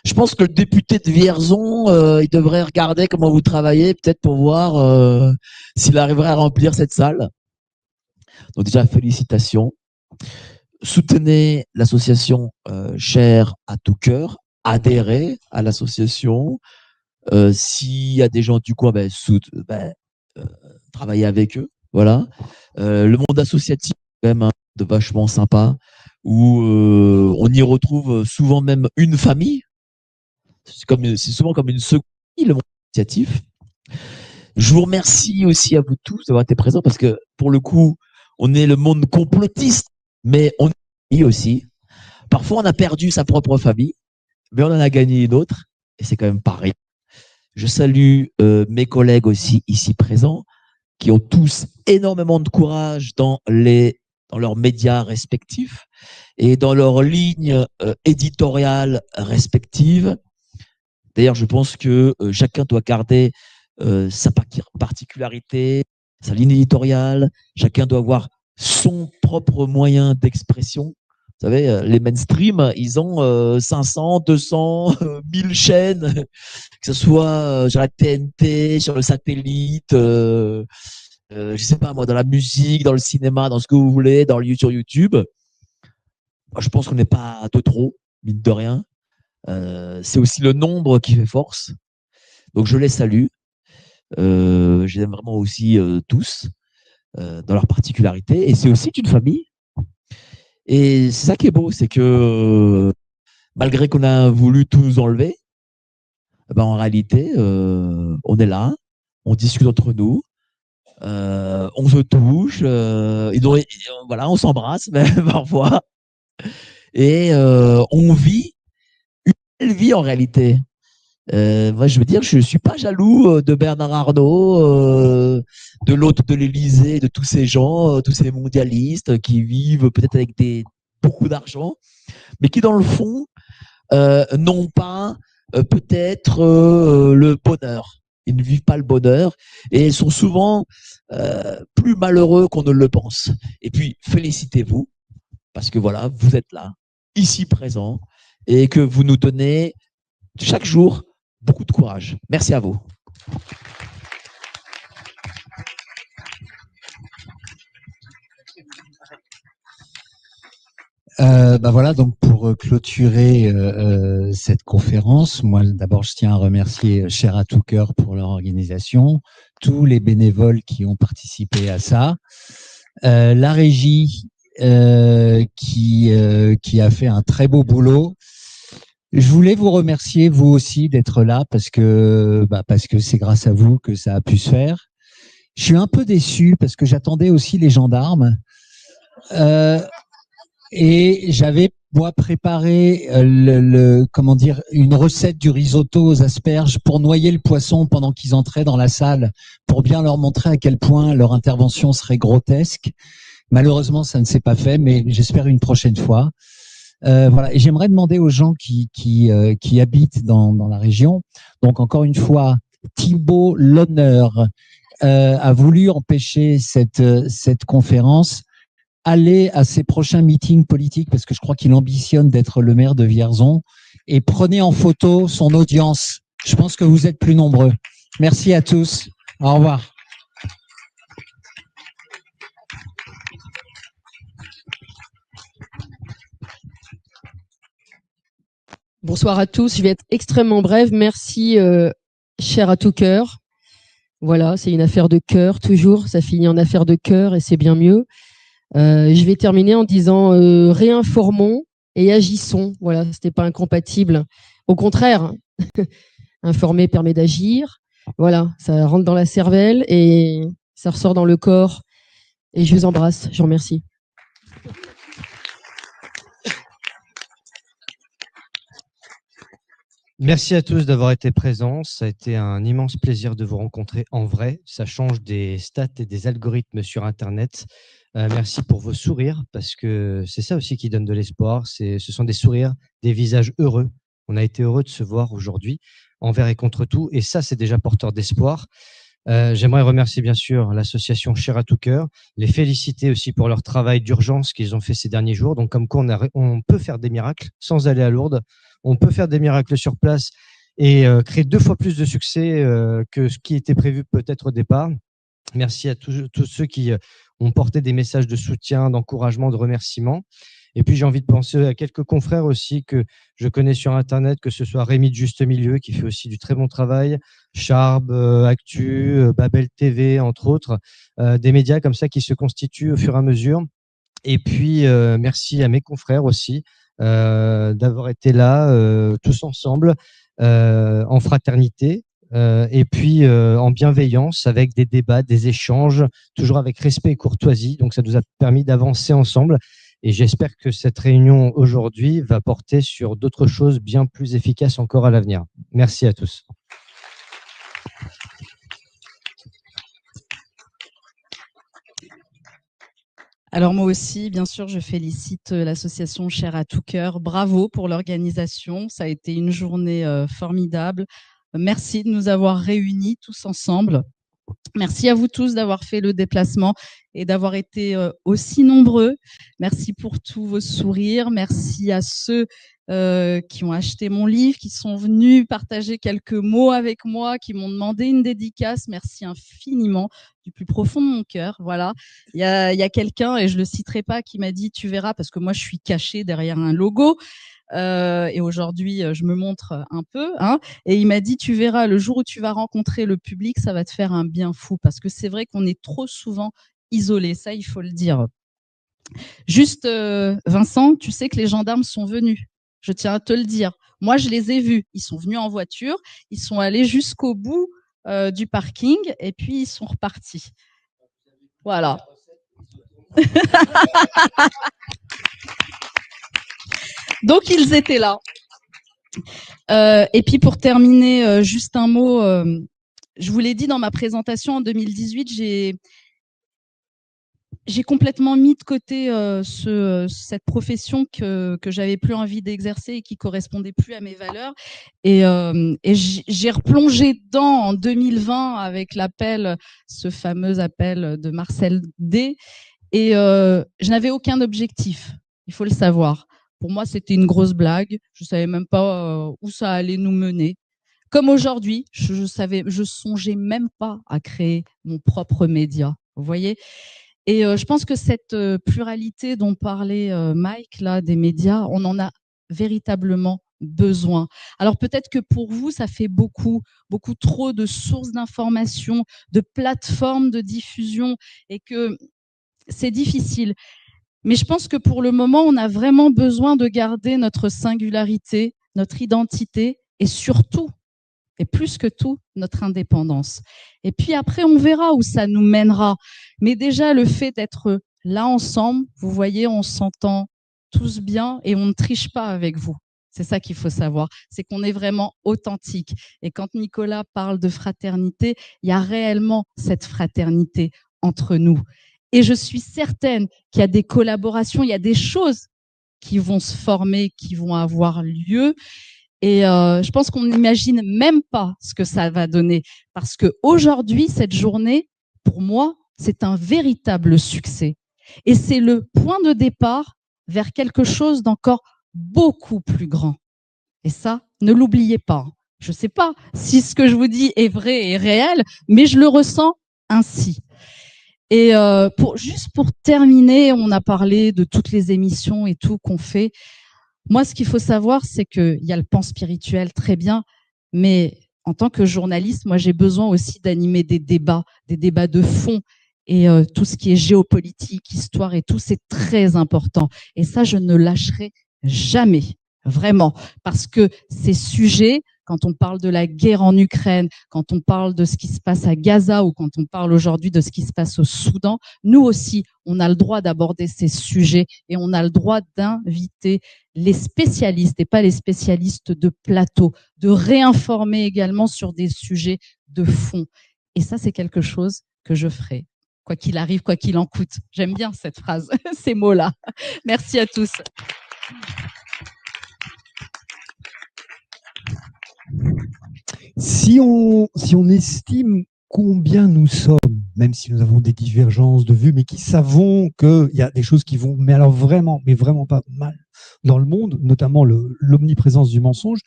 Je pense que le député de Vierzon, il devrait regarder comment vous travaillez, peut-être pour voir s'il arriverait à remplir cette salle. Donc déjà, félicitations. Soutenez l'association Cher à tout cœur. Adhérez à l'association. S'il y a des gens du coin, travaillez avec eux. Voilà. Le monde associatif, quand même, de vachement sympa, où on y retrouve souvent même une famille. C'est souvent comme une seconde famille, le monde associatif. Je vous remercie aussi à vous tous d'avoir été présents parce que pour le coup, on est le monde complotiste, mais on est aussi. Parfois, on a perdu sa propre famille, mais on en a gagné une autre, et c'est quand même pareil. Je salue mes collègues aussi ici présents, qui ont tous énormément de courage dans leurs médias respectifs et dans leurs lignes éditoriales respectives. D'ailleurs, je pense que chacun doit garder sa particularité, sa ligne éditoriale. Chacun doit avoir son propre moyen d'expression. Vous savez, les mainstream, ils ont 500, 200, 1000 chaînes, que ce soit sur la TNT, sur le satellite, je sais pas moi, dans la musique, dans le cinéma, dans ce que vous voulez, sur YouTube. Moi, je pense qu'on n'est pas de trop, mine de rien. C'est aussi le nombre qui fait force. Donc, je les salue. Je les aime vraiment aussi tous, dans leur particularité. Et c'est aussi une famille. Et c'est ça qui est beau, c'est que malgré qu'on a voulu tout nous enlever, en réalité, on est là, on discute entre nous, on se touche, voilà, on s'embrasse même parfois, et on vit une belle vie en réalité. Moi, je veux dire, je suis pas jaloux de Bernard Arnault, de l'hôte de l'Élysée, de tous ces gens, tous ces mondialistes qui vivent peut-être avec beaucoup d'argent, mais qui dans le fond n'ont pas peut-être le bonheur. Ils ne vivent pas le bonheur et sont souvent plus malheureux qu'on ne le pense. Et puis, félicitez-vous parce que voilà, vous êtes là, ici présent, et que vous nous donnez chaque jour beaucoup de courage. Merci à vous. Voilà, donc pour clôturer cette conférence, moi d'abord je tiens à remercier Cher à tout cœur pour leur organisation, tous les bénévoles qui ont participé à ça, la régie qui a fait un très beau boulot. Je voulais vous remercier vous aussi d'être là parce que c'est grâce à vous que ça a pu se faire. Je suis un peu déçu parce que j'attendais aussi les gendarmes. Et j'avais moi préparé une recette du risotto aux asperges pour noyer le poisson pendant qu'ils entraient dans la salle, pour bien leur montrer à quel point leur intervention serait grotesque. Malheureusement, ça ne s'est pas fait, mais j'espère une prochaine fois. Voilà. Et j'aimerais demander aux gens qui habitent dans la région. Donc encore une fois, Thibault L'Honneur a voulu empêcher cette conférence. Allez à ses prochains meetings politiques parce que je crois qu'il ambitionne d'être le maire de Vierzon et prenez en photo son audience. Je pense que vous êtes plus nombreux. Merci à tous. Au revoir. Bonsoir à tous. Je vais être extrêmement brève. Merci, cher à tout cœur. Voilà, c'est une affaire de cœur toujours. Ça finit en affaire de cœur et c'est bien mieux. Je vais terminer en disant réinformons et agissons. Voilà, c'était pas incompatible. Au contraire, informer permet d'agir. Voilà, ça rentre dans la cervelle et ça ressort dans le corps. Et je vous embrasse. Je vous remercie. Merci à tous d'avoir été présents. Ça a été un immense plaisir de vous rencontrer en vrai. Ça change des stats et des algorithmes sur Internet. Merci pour vos sourires, parce que c'est ça aussi qui donne de l'espoir. Ce sont des sourires, des visages heureux. On a été heureux de se voir aujourd'hui, envers et contre tout. Et ça, c'est déjà porteur d'espoir. J'aimerais remercier bien sûr l'association Chair à tout cœur, les féliciter aussi pour leur travail d'urgence qu'ils ont fait ces derniers jours. Donc, comme quoi on peut faire des miracles sans aller à Lourdes. On peut faire des miracles sur place et créer 2 fois plus de succès que ce qui était prévu peut-être au départ. Merci à tous ceux qui ont porté des messages de soutien, d'encouragement, de remerciement. Et puis, j'ai envie de penser à quelques confrères aussi que je connais sur Internet, que ce soit Rémi de Juste Milieu, qui fait aussi du très bon travail, Charb, Actu, Babel TV, entre autres, des médias comme ça qui se constituent au fur et à mesure. Et puis, merci à mes confrères aussi d'avoir été là tous ensemble en fraternité et puis en bienveillance, avec des débats, des échanges, toujours avec respect et courtoisie. Donc, ça nous a permis d'avancer ensemble. Et j'espère que cette réunion aujourd'hui va porter sur d'autres choses bien plus efficaces encore à l'avenir. Merci à tous. Alors moi aussi, bien sûr, je félicite l'association Chair à tout cœur. Bravo pour l'organisation. Ça a été une journée formidable. Merci de nous avoir réunis tous ensemble. Merci à vous tous d'avoir fait le déplacement et d'avoir été aussi nombreux. Merci pour tous vos sourires. Merci à ceux qui ont acheté mon livre, qui sont venus partager quelques mots avec moi, qui m'ont demandé une dédicace. Merci infiniment du plus profond de mon cœur. Voilà. Il y a quelqu'un, et je le citerai pas, qui m'a dit « tu verras », parce que moi je suis cachée derrière un logo. Et aujourd'hui, je me montre un peu, hein, et il m'a dit, tu verras, le jour où tu vas rencontrer le public, ça va te faire un bien fou, parce que c'est vrai qu'on est trop souvent isolé, ça, il faut le dire. Juste, Vincent, tu sais que les gendarmes sont venus, je tiens à te le dire. Moi, je les ai vus, ils sont venus en voiture, ils sont allés jusqu'au bout du parking, et puis ils sont repartis. Voilà. Donc, ils étaient là. Et puis, pour terminer, juste un mot. Je vous l'ai dit dans ma présentation en 2018, j'ai complètement mis de côté cette profession que j'avais plus envie d'exercer et qui correspondait plus à mes valeurs. Et j'ai replongé dedans en 2020 avec l'appel, ce fameux appel de Marcel D. Et je n'avais aucun objectif, il faut le savoir. Pour moi, c'était une grosse blague. Je savais même pas où ça allait nous mener. Comme aujourd'hui, je songeais même pas à créer mon propre média. Vous voyez? Et je pense que cette pluralité dont parlait Mike, là, des médias, on en a véritablement besoin. Alors peut-être que pour vous, ça fait beaucoup trop de sources d'informations, de plateformes de diffusion, et que c'est difficile. Mais je pense que pour le moment, on a vraiment besoin de garder notre singularité, notre identité et surtout, et plus que tout, notre indépendance. Et puis après, on verra où ça nous mènera. Mais déjà, le fait d'être là ensemble, vous voyez, on s'entend tous bien et on ne triche pas avec vous. C'est ça qu'il faut savoir, c'est qu'on est vraiment authentique. Et quand Nicolas parle de fraternité, il y a réellement cette fraternité entre nous. Et je suis certaine qu'il y a des collaborations, il y a des choses qui vont se former, qui vont avoir lieu. Et je pense qu'on n'imagine même pas ce que ça va donner. Parce qu'aujourd'hui, cette journée, pour moi, c'est un véritable succès. Et c'est le point de départ vers quelque chose d'encore beaucoup plus grand. Et ça, ne l'oubliez pas. Je ne sais pas si ce que je vous dis est vrai et réel, mais je le ressens ainsi. Et juste pour terminer, on a parlé de toutes les émissions et tout qu'on fait. Moi, ce qu'il faut savoir, c'est qu'il y a le pan spirituel, très bien, mais en tant que journaliste, moi, j'ai besoin aussi d'animer des débats de fond. Et tout ce qui est géopolitique, histoire et tout, c'est très important. Et ça, je ne lâcherai jamais, vraiment, parce que ces sujets, quand on parle de la guerre en Ukraine, quand on parle de ce qui se passe à Gaza ou quand on parle aujourd'hui de ce qui se passe au Soudan, nous aussi, on a le droit d'aborder ces sujets et on a le droit d'inviter les spécialistes et pas les spécialistes de plateau, de réinformer également sur des sujets de fond. Et ça, c'est quelque chose que je ferai. Quoi qu'il arrive, quoi qu'il en coûte. J'aime bien cette phrase, ces mots-là. Merci à tous. Si on estime combien nous sommes, même si nous avons des divergences de vues, mais qui savons qu'il y a des choses qui vont, mais alors vraiment, mais vraiment pas mal dans le monde, notamment l'omniprésence du mensonge,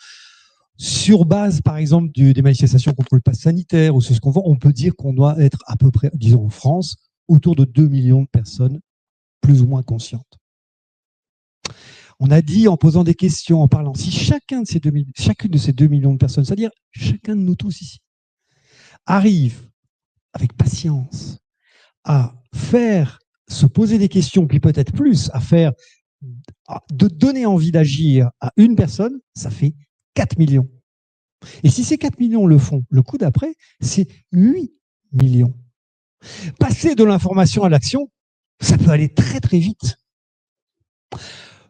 sur base, par exemple, des manifestations contre le pass sanitaire ou ce qu'on voit, on peut dire qu'on doit être à peu près, disons en France, autour de 2 millions de personnes plus ou moins conscientes. On a dit, en posant des questions, en parlant, si chacune de ces 2 millions de personnes, c'est-à-dire chacun de nous tous ici, arrive avec patience à faire, se poser des questions, puis peut-être plus, de donner envie d'agir à une personne, ça fait 4 millions. Et si ces 4 millions le font, le coup d'après, c'est 8 millions. Passer de l'information à l'action, ça peut aller très très vite.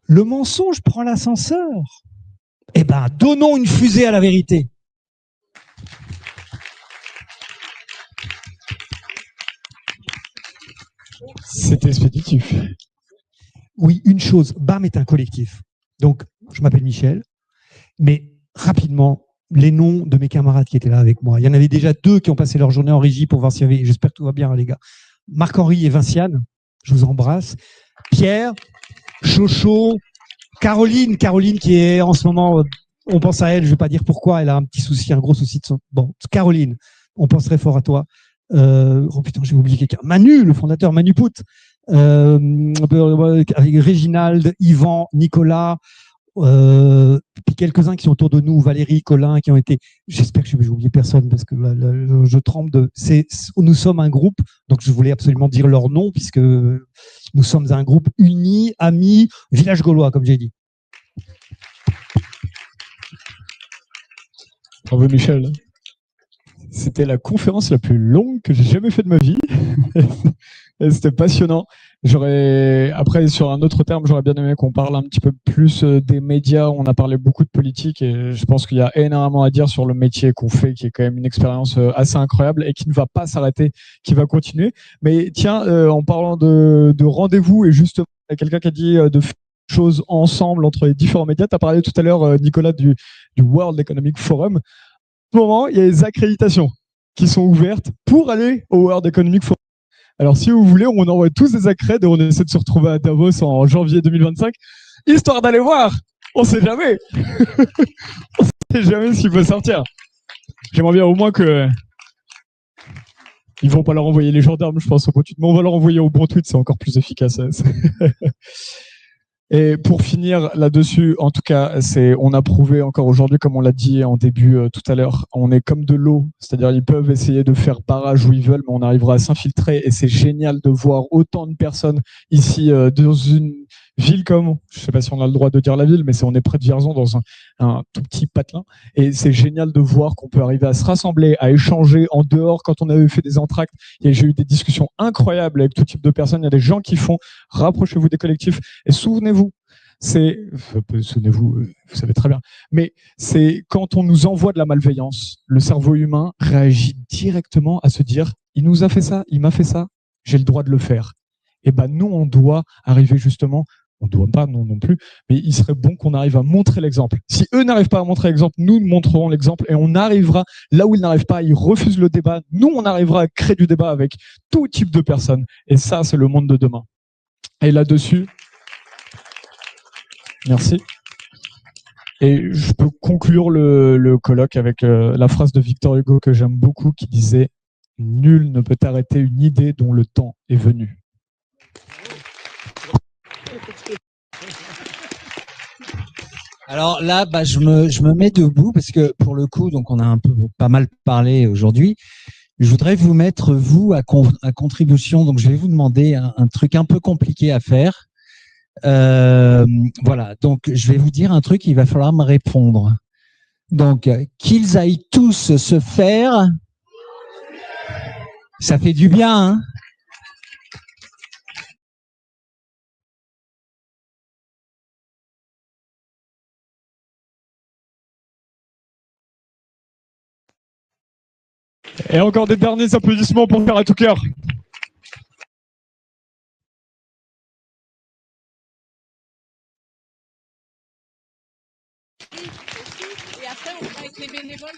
Le mensonge prend l'ascenseur. Eh bien, donnons une fusée à la vérité. C'est expéditif. Oui, une chose, BAM est un collectif. Donc, je m'appelle Michel, mais rapidement, les noms de mes camarades qui étaient là avec moi. Il y en avait déjà 2 qui ont passé leur journée en régie pour voir s'il y avait, j'espère que tout va bien, les gars. Marc-Henri et Vinciane, je vous embrasse. Pierre, Chocho, Caroline qui est en ce moment, on pense à elle, je ne vais pas dire pourquoi, elle a un petit souci, un gros souci de son... Bon, Caroline, on pense très fort à toi. Oh putain, j'ai oublié quelqu'un. Manu, le fondateur, Manu Pout, avec Réginald, Yvan, Nicolas, puis quelques-uns qui sont autour de nous, Valérie, Colin, qui ont été, j'espère que je n'ai oublié personne parce que je tremble nous sommes un groupe, donc je voulais absolument dire leur nom puisque nous sommes un groupe uni, amis, village gaulois, comme j'ai dit. Bravo Michel. C'était la conférence la plus longue que j'ai jamais faite de ma vie. C'était passionnant. Après, sur un autre terme, j'aurais bien aimé qu'on parle un petit peu plus des médias. On a parlé beaucoup de politique et je pense qu'il y a énormément à dire sur le métier qu'on fait, qui est quand même une expérience assez incroyable et qui ne va pas s'arrêter, qui va continuer. Mais tiens, en parlant de rendez-vous, et justement, il y a quelqu'un qui a dit de faire des choses ensemble entre les différents médias. Tu as parlé tout à l'heure, Nicolas, du World Economic Forum. En ce moment, il y a les accréditations qui sont ouvertes pour aller au World Economic Forum. Alors, si vous voulez, on envoie tous des accrèdes et on essaie de se retrouver à Davos en janvier 2025, histoire d'aller voir. On sait jamais. On sait jamais s'il peut sortir. J'aimerais bien au moins que... Ils vont pas leur envoyer les gendarmes, je pense, au bon tweet, mais on va leur envoyer au bon tweet, c'est encore plus efficace. Et pour finir là-dessus, en tout cas, on a prouvé encore aujourd'hui, comme on l'a dit en début tout à l'heure, on est comme de l'eau, c'est-à-dire ils peuvent essayer de faire barrage où ils veulent, mais on arrivera à s'infiltrer et c'est génial de voir autant de personnes ici dans une ville comme, je sais pas si on a le droit de dire la ville, mais on est près de Vierzon dans un tout petit patelin et c'est génial de voir qu'on peut arriver à se rassembler, à échanger en dehors. Quand on avait fait des entractes, j'ai eu des discussions incroyables avec tout type de personnes. Il y a des gens qui font, rapprochez-vous des collectifs et souvenez-vous, vous savez très bien, mais c'est quand on nous envoie de la malveillance, le cerveau humain réagit directement à se dire, il nous a fait ça, il m'a fait ça, j'ai le droit de le faire. Et ben nous, on doit arriver justement, on ne doit pas non plus, mais il serait bon qu'on arrive à montrer l'exemple. Si eux n'arrivent pas à montrer l'exemple, nous montrerons l'exemple et on arrivera là où ils n'arrivent pas, ils refusent le débat, nous on arrivera à créer du débat avec tout type de personnes. Et ça, c'est le monde de demain. Et là-dessus, merci. Et je peux conclure le colloque avec la phrase de Victor Hugo que j'aime beaucoup qui disait « Nul ne peut arrêter une idée dont le temps est venu ». Alors là, je me mets debout parce que pour le coup, donc on a pas mal parlé aujourd'hui. Je voudrais vous mettre, vous, à contribution. Donc, je vais vous demander un truc un peu compliqué à faire. Voilà. Donc, je vais vous dire un truc, il va falloir me répondre. Donc, qu'ils aillent tous se faire. Ça fait du bien, hein? Et encore des derniers applaudissements pour faire à tout cœur. Et après, on va avec les bénévoles.